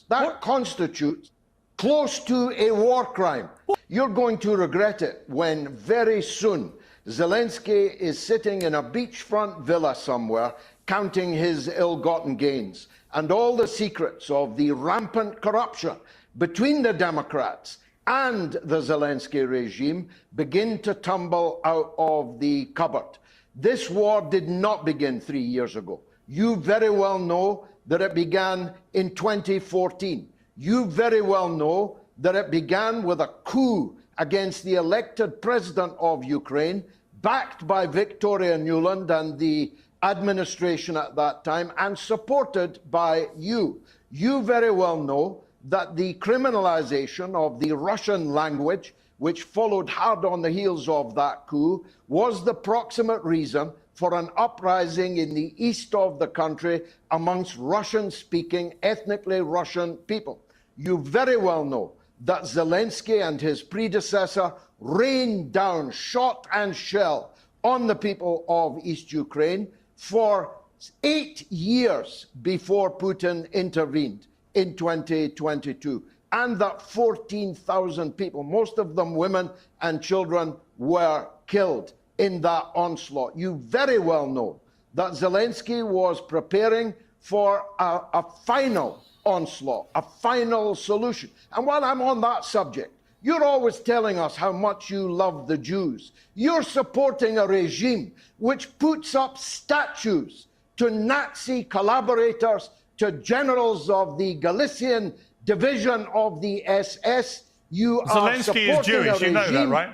That constitutes close to a war crime. You're going to regret it when very soon Zelenskyy is sitting in a beachfront villa somewhere counting his ill-gotten gains, and all the secrets of the rampant corruption between the Democrats and the Zelenskyy regime begin to tumble out of the cupboard. This war did not begin 3 years ago. You very well know that it began in 2014. You very well know that it began with a coup against the elected president of Ukraine, backed by Victoria Nuland and the administration at that time, and supported by you. You very well know that the criminalization of the Russian language, which followed hard on the heels of that coup, was the proximate reason for an uprising in the east of the country amongst Russian-speaking, ethnically Russian people. You very well know that Zelensky and his predecessor rained down shot and shell on the people of East Ukraine for 8 years before Putin intervened in 2022, and that 14,000 people, most of them women and children, were killed in that onslaught. You very well know that Zelensky was preparing for a final onslaught, a final solution. And while I'm on that subject, you're always telling us how much you love the Jews. You're supporting a regime which puts up statues to Nazi collaborators, to generals of the Galician division of the SS. You are Zelensky is Jewish, you know that, right?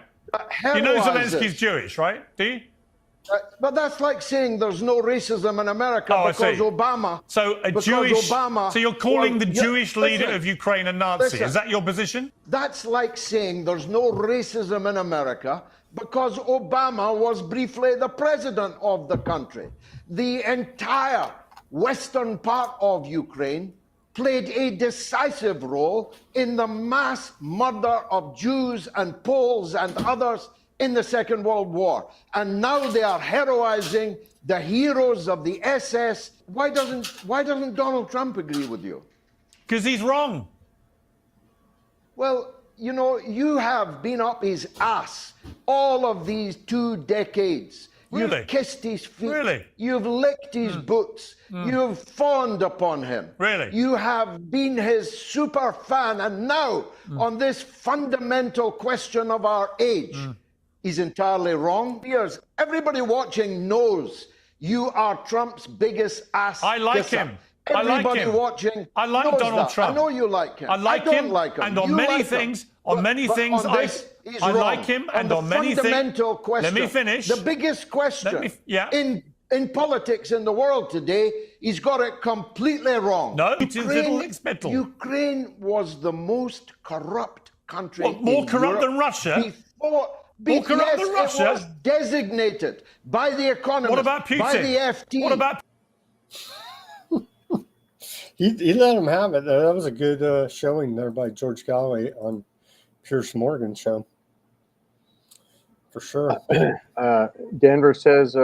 You know Zelensky's Jewish, right? Do you? But that's like saying there's no racism in America because Obama. So so you're calling the Jewish leader of Ukraine a Nazi? Is that your position? That's like saying there's no racism in America because Obama was briefly the president of the country. The entire western part of Ukraine played a decisive role in the mass murder of Jews and Poles and others in the Second World War. And now they are heroizing the heroes of the SS. Why doesn't Donald Trump agree with you? Because he's wrong. Well, you know, you have been up his ass all of these 2 decades. Really? You've kissed his feet. Really? You've licked his boots. You've fawned upon him. Really? You have been his super fan. And now, on this fundamental question of our age, he's entirely wrong. Everybody watching knows you are Trump's biggest ass. I like kisser. him. Everybody watching. I like knows Donald that. Trump. I know you like him. I like don't him. like him. And on You many like things, him. on many But things, on this, he's I wrong. like him. And on many things, fundamental question. let me finish. The biggest question in politics in the world today, he's got it completely wrong. No, it is little expected. Ukraine was the most corrupt country. What, more in corrupt Europe than Russia? More corrupt than Russia? It was designated by the Economist. What about Putin? By the FT. What about? He let him have it. That was a good showing there by George Galloway on Piers Morgan's show. For sure. Denver says,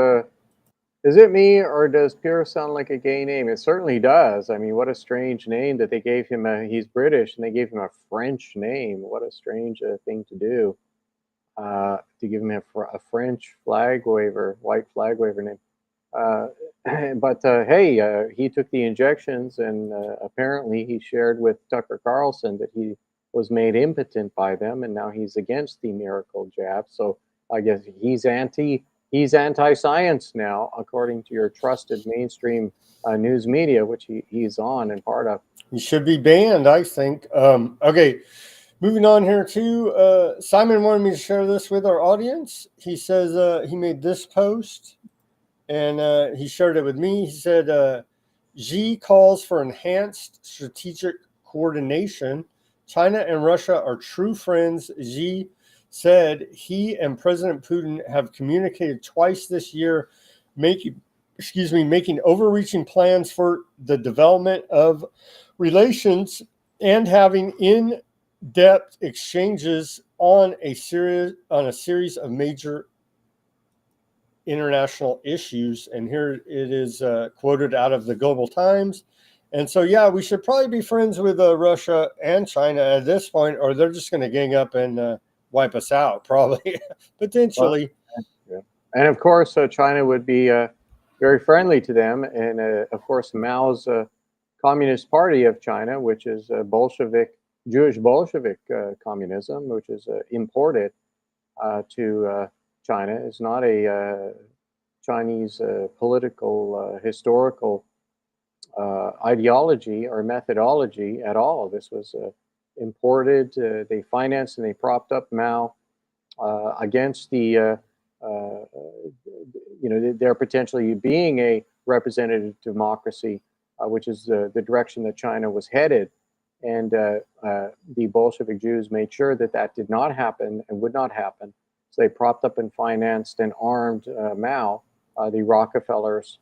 is it me or does Pierce sound like a gay name? It certainly does. I mean, what a strange name that they gave him. He's British and they gave him a French name. What a strange thing to do. To give him a French flag waver, white flag waver name. But hey, he took the injections and apparently he shared with Tucker Carlson that he was made impotent by them and now he's against the miracle jab. So I guess he's anti-science now, according to your trusted mainstream news media, which he's on and part of. He should be banned, I think. Okay, moving on here too. Simon wanted me to share this with our audience. He says he made this post and he shared it with me. He said, Xi calls for enhanced strategic coordination. China and Russia are true friends. Xi said he and President Putin have communicated twice this year, making overreaching plans for the development of relations and having in-depth exchanges on a series of major international issues. And here it is quoted out of the Global Times. And so, yeah, we should probably be friends with Russia and China at this point, or they're just going to gang up and wipe us out, probably, potentially. Well, yeah. And of course, China would be very friendly to them. And of course, Mao's Communist Party of China, which is Jewish Bolshevik communism, which is imported to China, is not a Chinese political, historical ideology or methodology at all. This was imported. They financed and they propped up Mao against the, they're potentially being a representative democracy, which is the direction that China was headed. And the Bolshevik Jews made sure that that did not happen and would not happen. So they propped up and financed and armed Mao, the Rockefellers,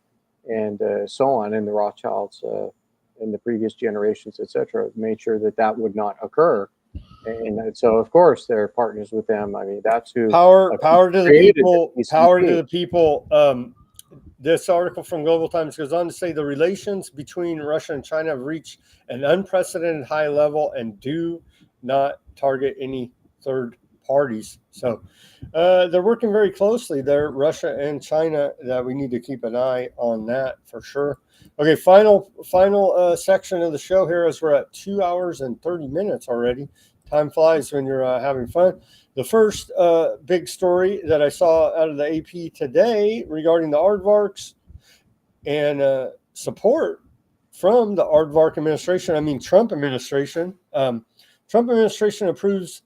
and so on, and the Rothschilds in the previous generations, etc., made sure that that would not occur. And so, of course, they're partners with them. I mean, that's who Power to the created people. the Power to PCP. the people. This article from Global Times goes on to say the relations between Russia and China have reached an unprecedented high level and do not target any third parties. So they're working very closely there, Russia and China, that we need to keep an eye on that for sure. Okay, final section of the show here as we're at 2 hours and 30 minutes already. Time flies when you're having fun. The first big story that I saw out of the AP today regarding the Aardvarks and support from the Aardvark administration, I mean Trump administration. Trump administration approves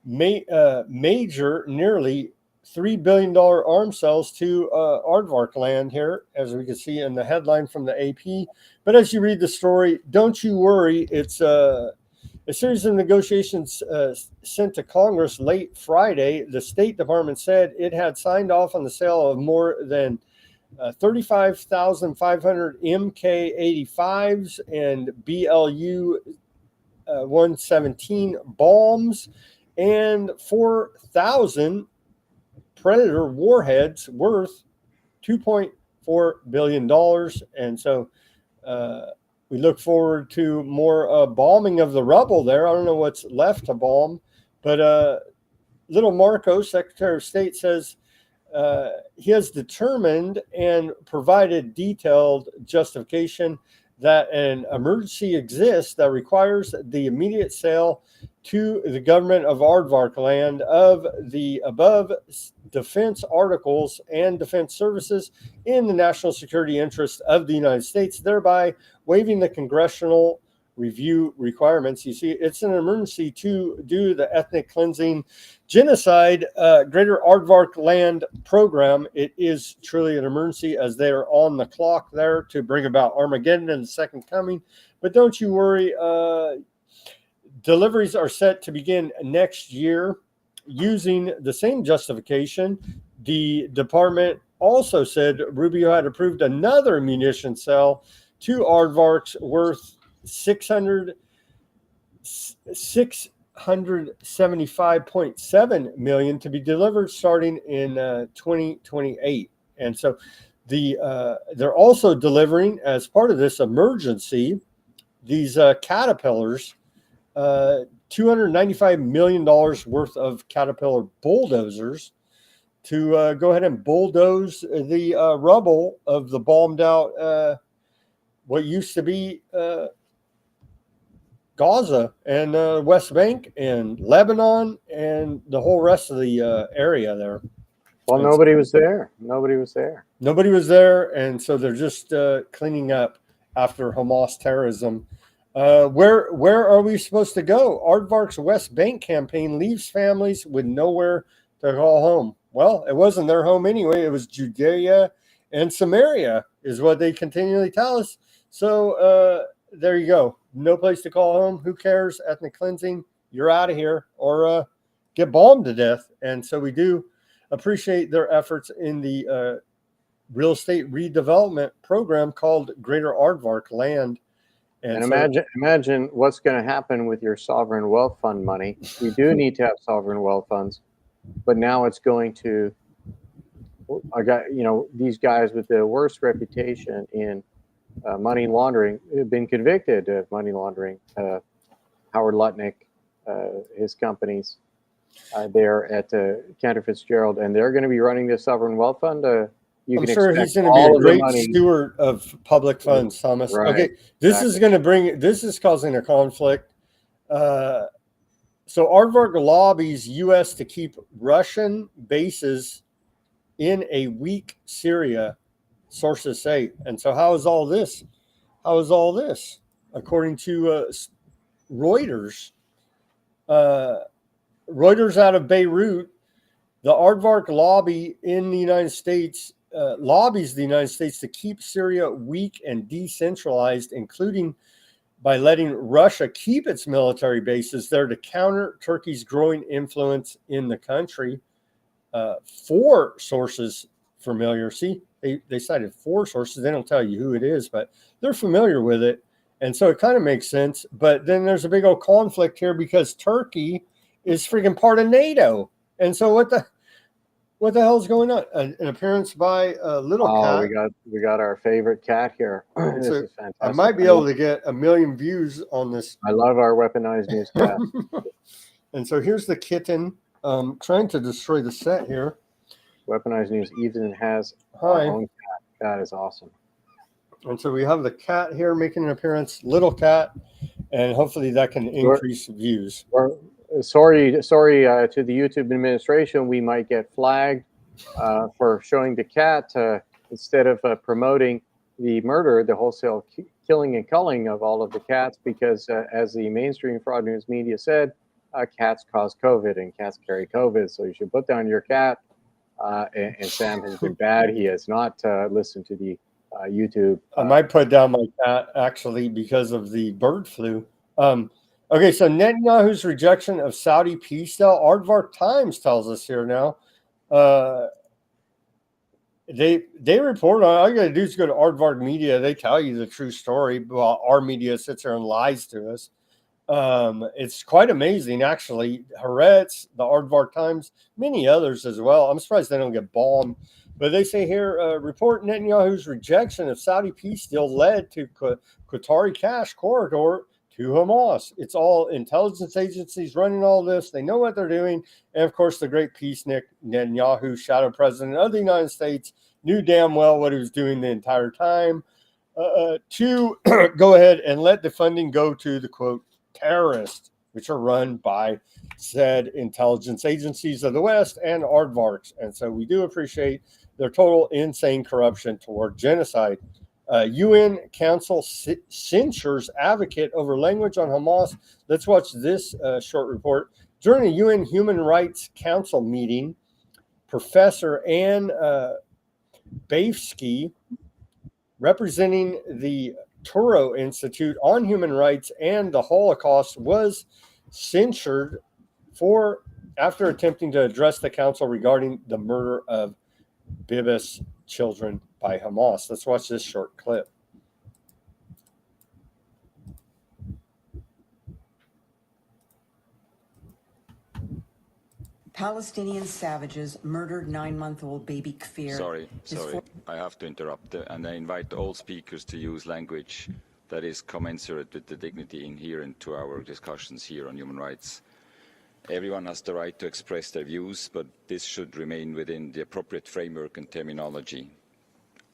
major, nearly $3 billion arms sales to Aardvark land here, as we can see in the headline from the AP. But as you read the story, don't you worry. It's a series of negotiations sent to Congress late Friday. The State Department said it had signed off on the sale of more than 35,500 MK-85s and BLU 117 bombs and 4,000 Predator warheads worth $2.4 billion. And so we look forward to more bombing of the rubble there. I don't know what's left to bomb, but little Marco, Secretary of State, says he has determined and provided detailed justification that an emergency exists that requires the immediate sale to the government of Aardvark land of the above defense articles and defense services in the national security interest of the United States, thereby waiving the congressional review requirements. You see, it's an emergency to do the ethnic cleansing genocide Greater Aardvark land program. It is truly an emergency as they are on the clock there to bring about Armageddon and the second coming. But don't you worry, deliveries are set to begin next year using the same justification. The department also said Rubio had approved another munition sale to Aardvarks worth $675.7 million to be delivered starting in 2028. And so they're also delivering, as part of this emergency, these Caterpillars, $295 million worth of Caterpillar bulldozers to go ahead and bulldoze the rubble of the bombed out what used to be Gaza and West Bank and Lebanon and the whole rest of the area there. Well, nobody was there. Nobody was there. Nobody was there, and so they're just cleaning up after Hamas terrorism. Where are we supposed to go? Aardvark's West Bank campaign leaves families with nowhere to call home. Well, it wasn't their home anyway. It was Judea and Samaria is what they continually tell us. So there you go. No place to call home. Who cares? Ethnic cleansing. You're out of here or get bombed to death. And so we do appreciate their efforts in the real estate redevelopment program called Greater Aardvark Land. And imagine what's going to happen with your sovereign wealth fund money. We do need to have sovereign wealth funds, but now it's going to, these guys with the worst reputation in money laundering have been convicted of money laundering. Howard Lutnick, his companies, there at Cantor Fitzgerald, and they're going to be running this sovereign wealth fund. I'm sure he's going to be a great steward of public funds, Thomas. Right, okay, this is going to this is causing a conflict. So Aardvark lobbies U.S. to keep Russian bases in a weak Syria, sources say. And so how is all this? According to Reuters, Reuters out of Beirut, the Aardvark lobby in the United States lobbies the United States to keep Syria weak and decentralized, including by letting Russia keep its military bases there to counter Turkey's growing influence in the country. 4 sources familiar. See, they cited 4 sources. They don't tell you who it is, but they're familiar with it. And so it kind of makes sense. But then there's a big old conflict here because Turkey is freaking part of NATO. And so what the hell is going on? An appearance by a little cat. We got our favorite cat here. This So is fantastic. I might be able to get 1 million views on this. I love our weaponized news cat. And so here's the kitten trying to destroy the set here. Weaponized news even has Hi. our own cat. That is awesome. And so we have the cat here making an appearance, little cat, and hopefully that can increase views. Sorry to the YouTube administration. We might get flagged for showing the cat instead of promoting the murder, the wholesale killing and culling of all of the cats, because as the mainstream fraud news media said, cats cause COVID and cats carry COVID. So you should put down your cat. And Sam has been bad. He has not listened to the YouTube. I might put down my cat actually because of the bird flu. Okay, so Netanyahu's rejection of Saudi peace deal. Aardvarks Times tells us here now. They report on. All you got to do is go to Aardvark Media. They tell you the true story. While our media sits there and lies to us. It's quite amazing, actually. Haaretz, the Aardvark Times, many others as well. I'm surprised they don't get bombed. But they say here, report Netanyahu's rejection of Saudi peace deal led to Qatari cash corridor to Hamas. It's all intelligence agencies running all this. They know what they're doing. And, of course, the great peacenik Netanyahu, shadow president of the United States, knew damn well what he was doing the entire time to go ahead and let the funding go to the, quote, terrorists, which are run by said intelligence agencies of the West and Aardvarks. And so we do appreciate their total insane corruption toward genocide. UN Council censures advocate over language on Hamas. Let's watch this short report. During a UN Human Rights Council meeting, Professor Ann Bafsky, representing the Turo Institute on Human Rights and the Holocaust, was censured after attempting to address the council regarding the murder of Bibas children by Hamas. Let's watch this short clip. Palestinian savages murdered 9-month-old baby Kfir. Sorry. I have to interrupt, and I invite all speakers to use language that is commensurate with the dignity inherent to our discussions here on human rights. Everyone has the right to express their views, but this should remain within the appropriate framework and terminology.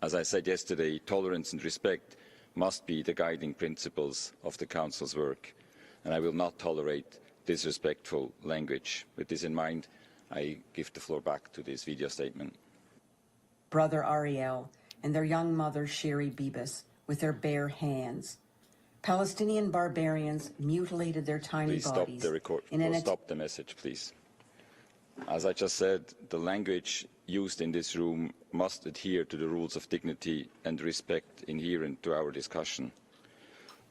As I said yesterday, tolerance and respect must be the guiding principles of the Council's work, and I will not tolerate disrespectful language. With this in mind, I give the floor back to this video statement. Brother Ariel and their young mother Shiri Bibas with their bare hands. Palestinian barbarians mutilated their tiny Please bodies. Stop the message, please. As I just said, the language used in this room must adhere to the rules of dignity and respect inherent to our discussion.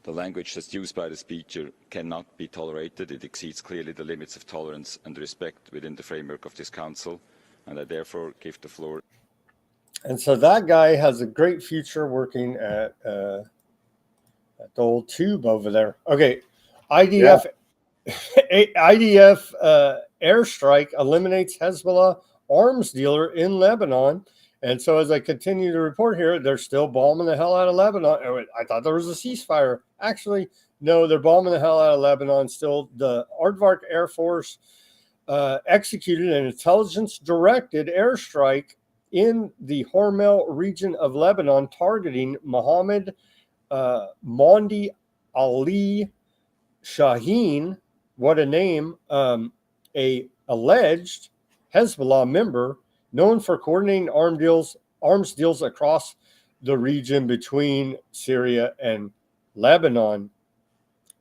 The language that's used by the speaker cannot be tolerated. It exceeds clearly the limits of tolerance and respect within the framework of this Council, and I therefore give the floor. And so that guy has a great future working at the old tube over there. Okay, IDF airstrike eliminates Hezbollah arms dealer in Lebanon. And so as I continue to report here, they're still bombing the hell out of Lebanon. I thought there was a ceasefire. Actually, no, they're bombing the hell out of Lebanon still. The Aardvark Air Force executed an intelligence-directed airstrike in the Hormel region of Lebanon, targeting Mohammed Mondi Ali Shaheen, what a name, a alleged Hezbollah member known for coordinating arms deals across the region between Syria and Lebanon.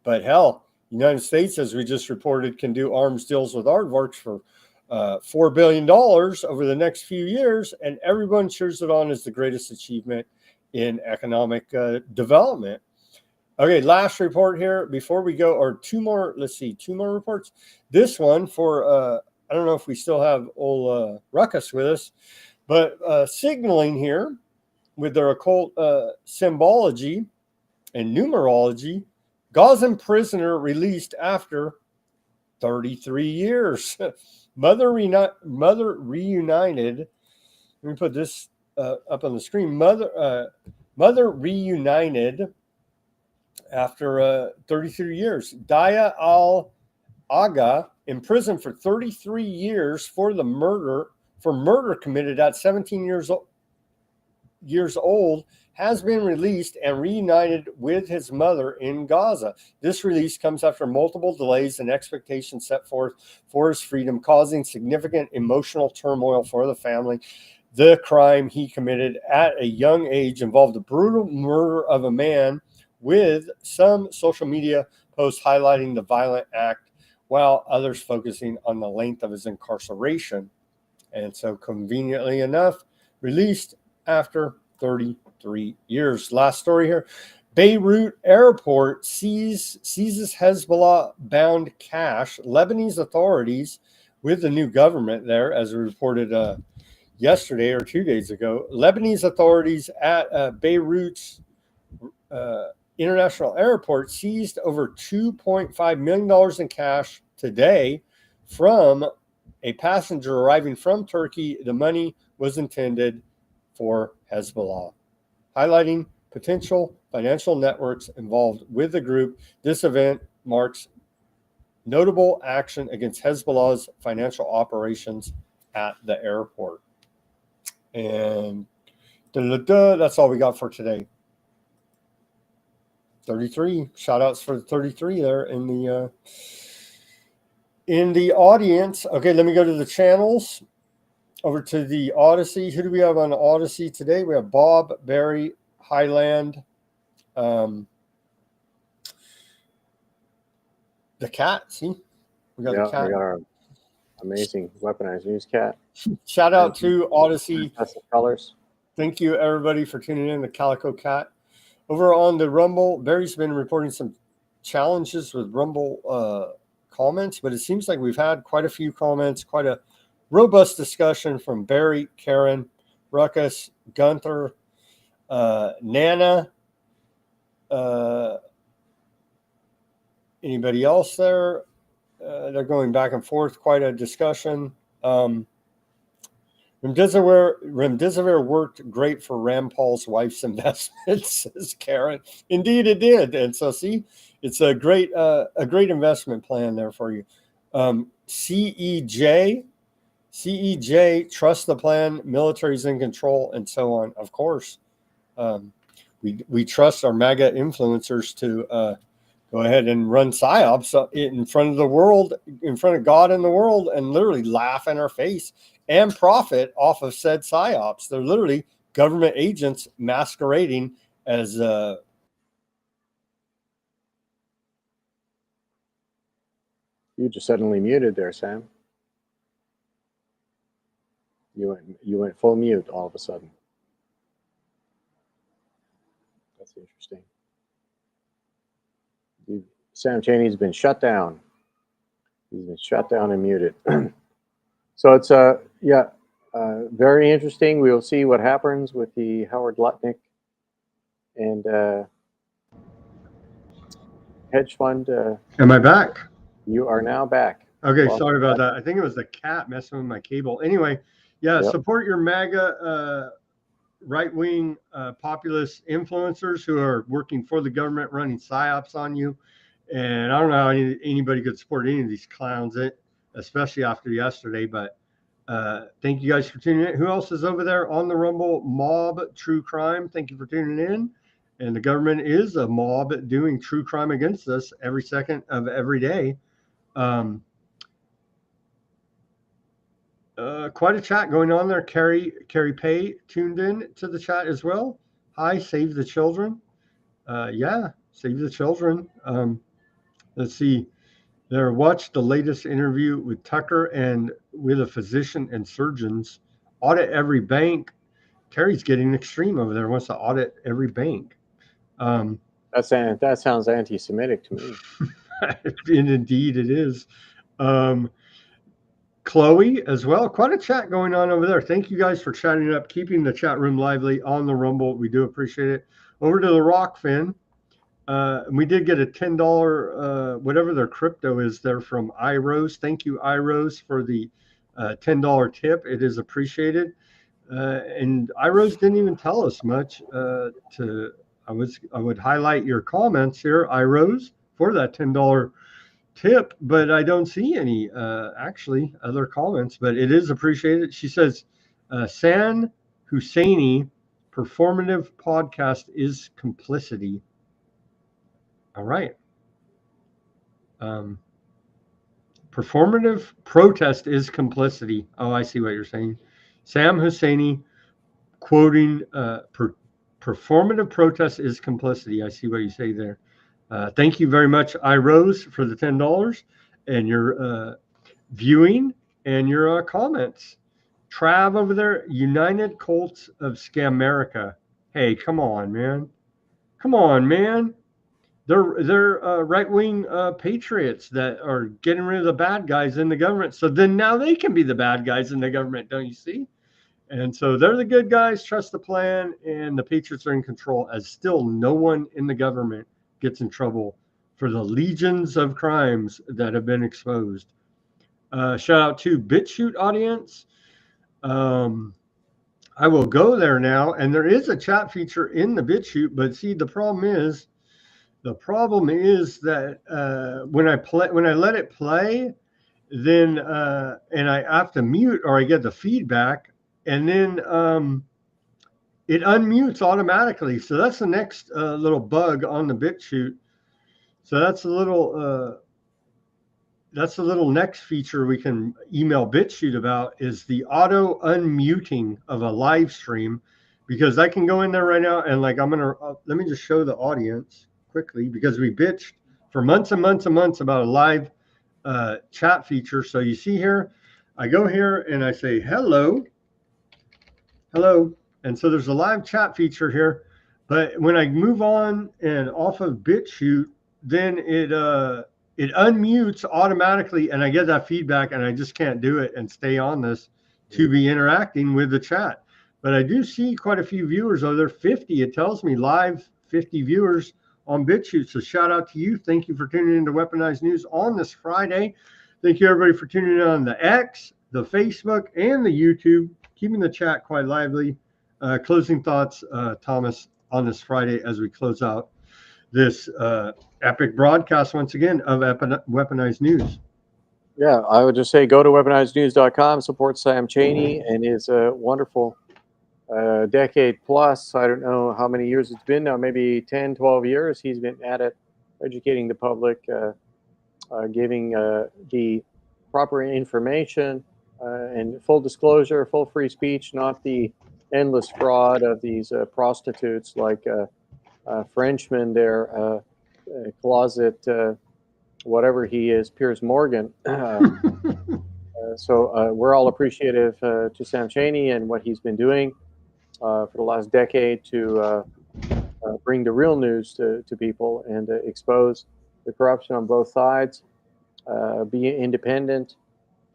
But hell, the United States, as we just reported, can do arms deals with Aardvarks for $4 billion over the next few years, and everyone cheers it on as the greatest achievement in economic development. Okay, last report here before we go, or two more reports. This one for, I don't know if we still have old Ruckus with us, but signaling here with their occult symbology, And numerology, Gazan prisoner released after 33 years. Mother reunited. Let me put this up on the screen. Mother reunited after 33 years. Daya al-Agha, imprisoned for 33 years for murder committed at 17 years old, has been released and reunited with his mother in Gaza. This release comes after multiple delays and expectations set forth for his freedom, causing significant emotional turmoil for the family. The crime he committed at a young age involved the brutal murder of a man, with some social media posts highlighting the violent act, while others focusing on the length of his incarceration. And so, conveniently enough, released after 33 years. Last story here. Beirut airport seizes Hezbollah-bound cash. Lebanese authorities, with the new government there, as reported yesterday or 2 days ago, Lebanese authorities at Beirut's international airport seized over $2.5 million in cash today from a passenger arriving from Turkey. The money was intended for Hezbollah, highlighting potential financial networks involved with the group. This event marks notable action against Hezbollah's financial operations at the airport. And that's all we got for today. 33 shout outs for 33 there in the audience. Okay, let me go to the channels. Over to the Odyssey. Who do we have on Odyssey today? We have Bob, Barry, Highland, the cat. See, we got the cat. We got our amazing weaponized news cat. Shout out to Odyssey. That's the colors. Thank you, everybody, for tuning in. The Calico Cat. Over on the Rumble, Barry's been reporting some challenges with Rumble comments, but it seems like we've had quite a few comments, quite a robust discussion from Barry, Karen, Ruckus, Gunther, Nana. Anybody else there? They're going back and forth, quite a discussion. Remdesivir worked great for Rand Paul's wife's investments, says Karen. Indeed, it did. And so, see, it's a great investment plan there for you. CEJ, trust the plan, military's in control, and so on. Of course, we trust our MAGA influencers to go ahead and run psyops in front of the world, in front of God and the world, and literally laugh in our face and profit off of said psyops. They're literally government agents masquerading as You just suddenly muted there, Sam. You went full mute all of a sudden. That's interesting. Sam Chaney's been shut down. He's been shut down and muted. So it's very interesting. We'll see what happens with the Howard Lutnick and hedge fund. Am I back? You are now back. Okay, sorry about that. I think it was the cat messing with my cable. Anyway, support your MAGA right-wing populist influencers who are working for the government, running psyops on you. And I don't know how anybody could support any of these clowns, especially after yesterday. But thank you guys for tuning in. Who else is over there on the Rumble? Mob True Crime. Thank you for tuning in. And the government is a mob doing true crime against us every second of every day. Quite a chat going on there. Carrie Pay tuned in to the chat as well. Hi, Save the Children. Save the Children. Let's see. There, watch the latest interview with Tucker and with a physician and surgeons. Audit every bank. Terry's getting extreme over there. Wants to audit every bank. That sounds anti-Semitic to me. And indeed it is. Chloe as well. Quite a chat going on over there. Thank you guys for chatting it up, keeping the chat room lively on the Rumble. We do appreciate it. Over to the Rockfin. We did get a $10, whatever their crypto is there from iRose. Thank you, iRose, for the $10 tip. It is appreciated. And iRose didn't even tell us much. I would highlight your comments here, iRose, for that $10 tip, but I don't see any actually other comments, but it is appreciated. She says, San Husseini, performative podcast is complicity. All right. Performative protest is complicity. Oh, I see what you're saying. Sam Husseini quoting performative protest is complicity. I see what you say there. Thank you very much, iRose, for the $10 and your viewing and your comments. Trav over there, United Colts of Scamerica. Hey, come on, man. Come on, man. They're right-wing patriots that are getting rid of the bad guys in the government. So then now they can be the bad guys in the government, don't you see? And so they're the good guys, trust the plan, and the patriots are in control, as still no one in the government gets in trouble for the legions of crimes that have been exposed. Shout out to BitChute audience. I will go there now, and there is a chat feature in the BitChute, but see, the problem is that when I let it play, then and I have to mute or I get the feedback, and then it unmutes automatically. So that's the next little bug on the BitChute. So that's a little next feature we can email BitChute about, is the auto unmuting of a live stream, because I can go in there right now and like let me just show the audience quickly, because we bitched for months and months and months about a live chat feature. So you see here, I go here and I say hello, and so there's a live chat feature here. But when I move on and off of BitChute, then it unmutes automatically, and I get that feedback, and I just can't do it and stay on this to be interacting with the chat. But I do see quite a few viewers over there, 50. It tells me live 50 viewers on BitChute. So shout out to you. Thank you for tuning in to Weaponized News on this Friday. Thank you, everybody, for tuning in on the X, the Facebook, and the YouTube, keeping the chat quite lively. Closing thoughts, Thomas, on this Friday as we close out this epic broadcast once again of Weaponized News. Yeah, I would just say go to weaponizednews.com, support Sam Cheney and his wonderful decade plus. I don't know how many years it's been now, maybe 10, 12 years. He's been at it, educating the public, giving the proper information and full disclosure, full free speech, not the endless fraud of these prostitutes like Frenchman there, closet, whatever he is, Piers Morgan. So we're all appreciative to Sam Cheney and what he's been doing for the last decade to bring the real news to people and expose the corruption on both sides, be independent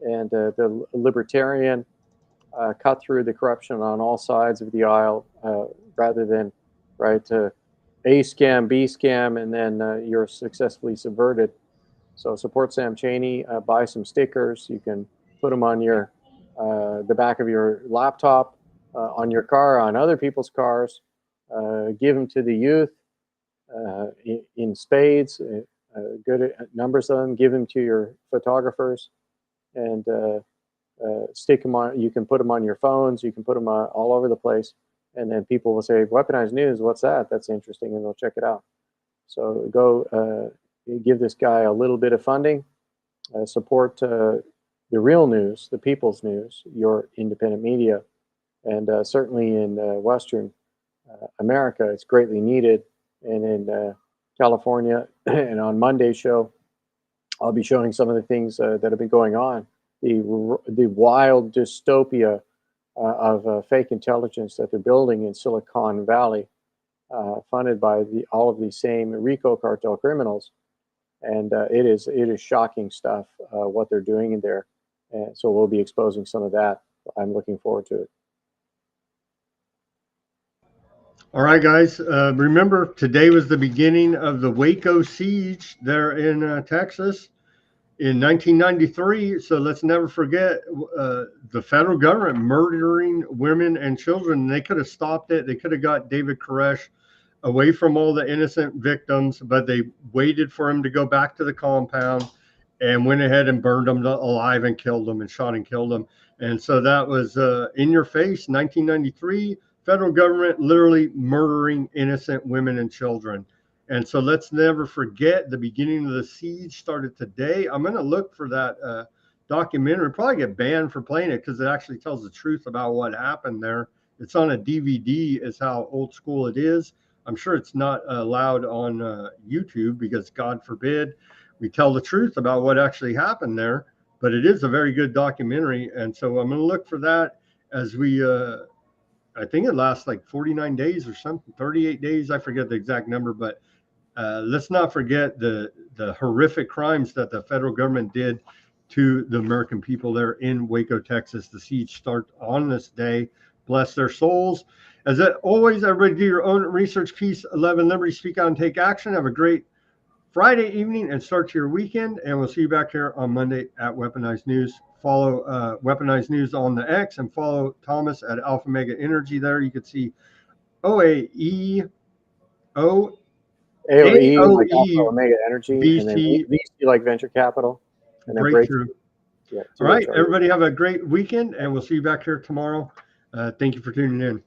and the libertarian, cut through the corruption on all sides of the aisle rather than A scam, B scam, and then you're successfully subverted. So support Sam Cheney, buy some stickers. You can put them on your the back of your laptop, on your car, on other people's cars. Give them to the youth in spades, good numbers of them. Give them to your photographers, and stick them on. You can put them on your phones. You can put them all over the place. And then people will say, Weaponized News, what's that? That's interesting, and they'll check it out. So go give this guy a little bit of funding, support the real news, the people's news, your independent media. And certainly in Western America, it's greatly needed. And in California, and on Monday's show, I'll be showing some of the things that have been going on. The wild dystopia of fake intelligence that they're building in Silicon Valley, funded by all of these same RICO cartel criminals, and it is shocking stuff what they're doing in there. And so we'll be exposing some of that. I'm looking forward to it. All right, guys. Remember, today was the beginning of the Waco siege there in Texas in 1993. So let's never forget the federal government murdering women and children. They could have stopped it. They could have got David Koresh away from all the innocent victims, but they waited for him to go back to the compound and went ahead and burned them alive and killed them and shot and killed them. And so that was in your face, 1993. Federal government literally murdering innocent women and children. And so let's never forget the beginning of the siege started today. I'm going to look for that documentary, probably get banned for playing it because it actually tells the truth about what happened there. It's on a DVD is how old school it is. I'm sure it's not allowed on YouTube because God forbid we tell the truth about what actually happened there. But it is a very good documentary. And so I'm going to look for that as we I think it lasts like 49 days or something, 38 days. I forget the exact number, but let's not forget the horrific crimes that the federal government did to the American people there in Waco, Texas. The siege starts on this day. Bless their souls. As always, everybody do your own research. Peace, love, and liberty. Speak out and take action. Have a great Friday evening and start your weekend. And we'll see you back here on Monday at Weaponized News. Follow Weaponized News on the X and follow Thomas at Alpha Mega Energy there. You can see AOE, like Alpha Omega Energy, VC, and then VC like venture capital, and then breakthrough. Yeah, all right, everybody have a great weekend, and we'll see you back here tomorrow. Thank you for tuning in.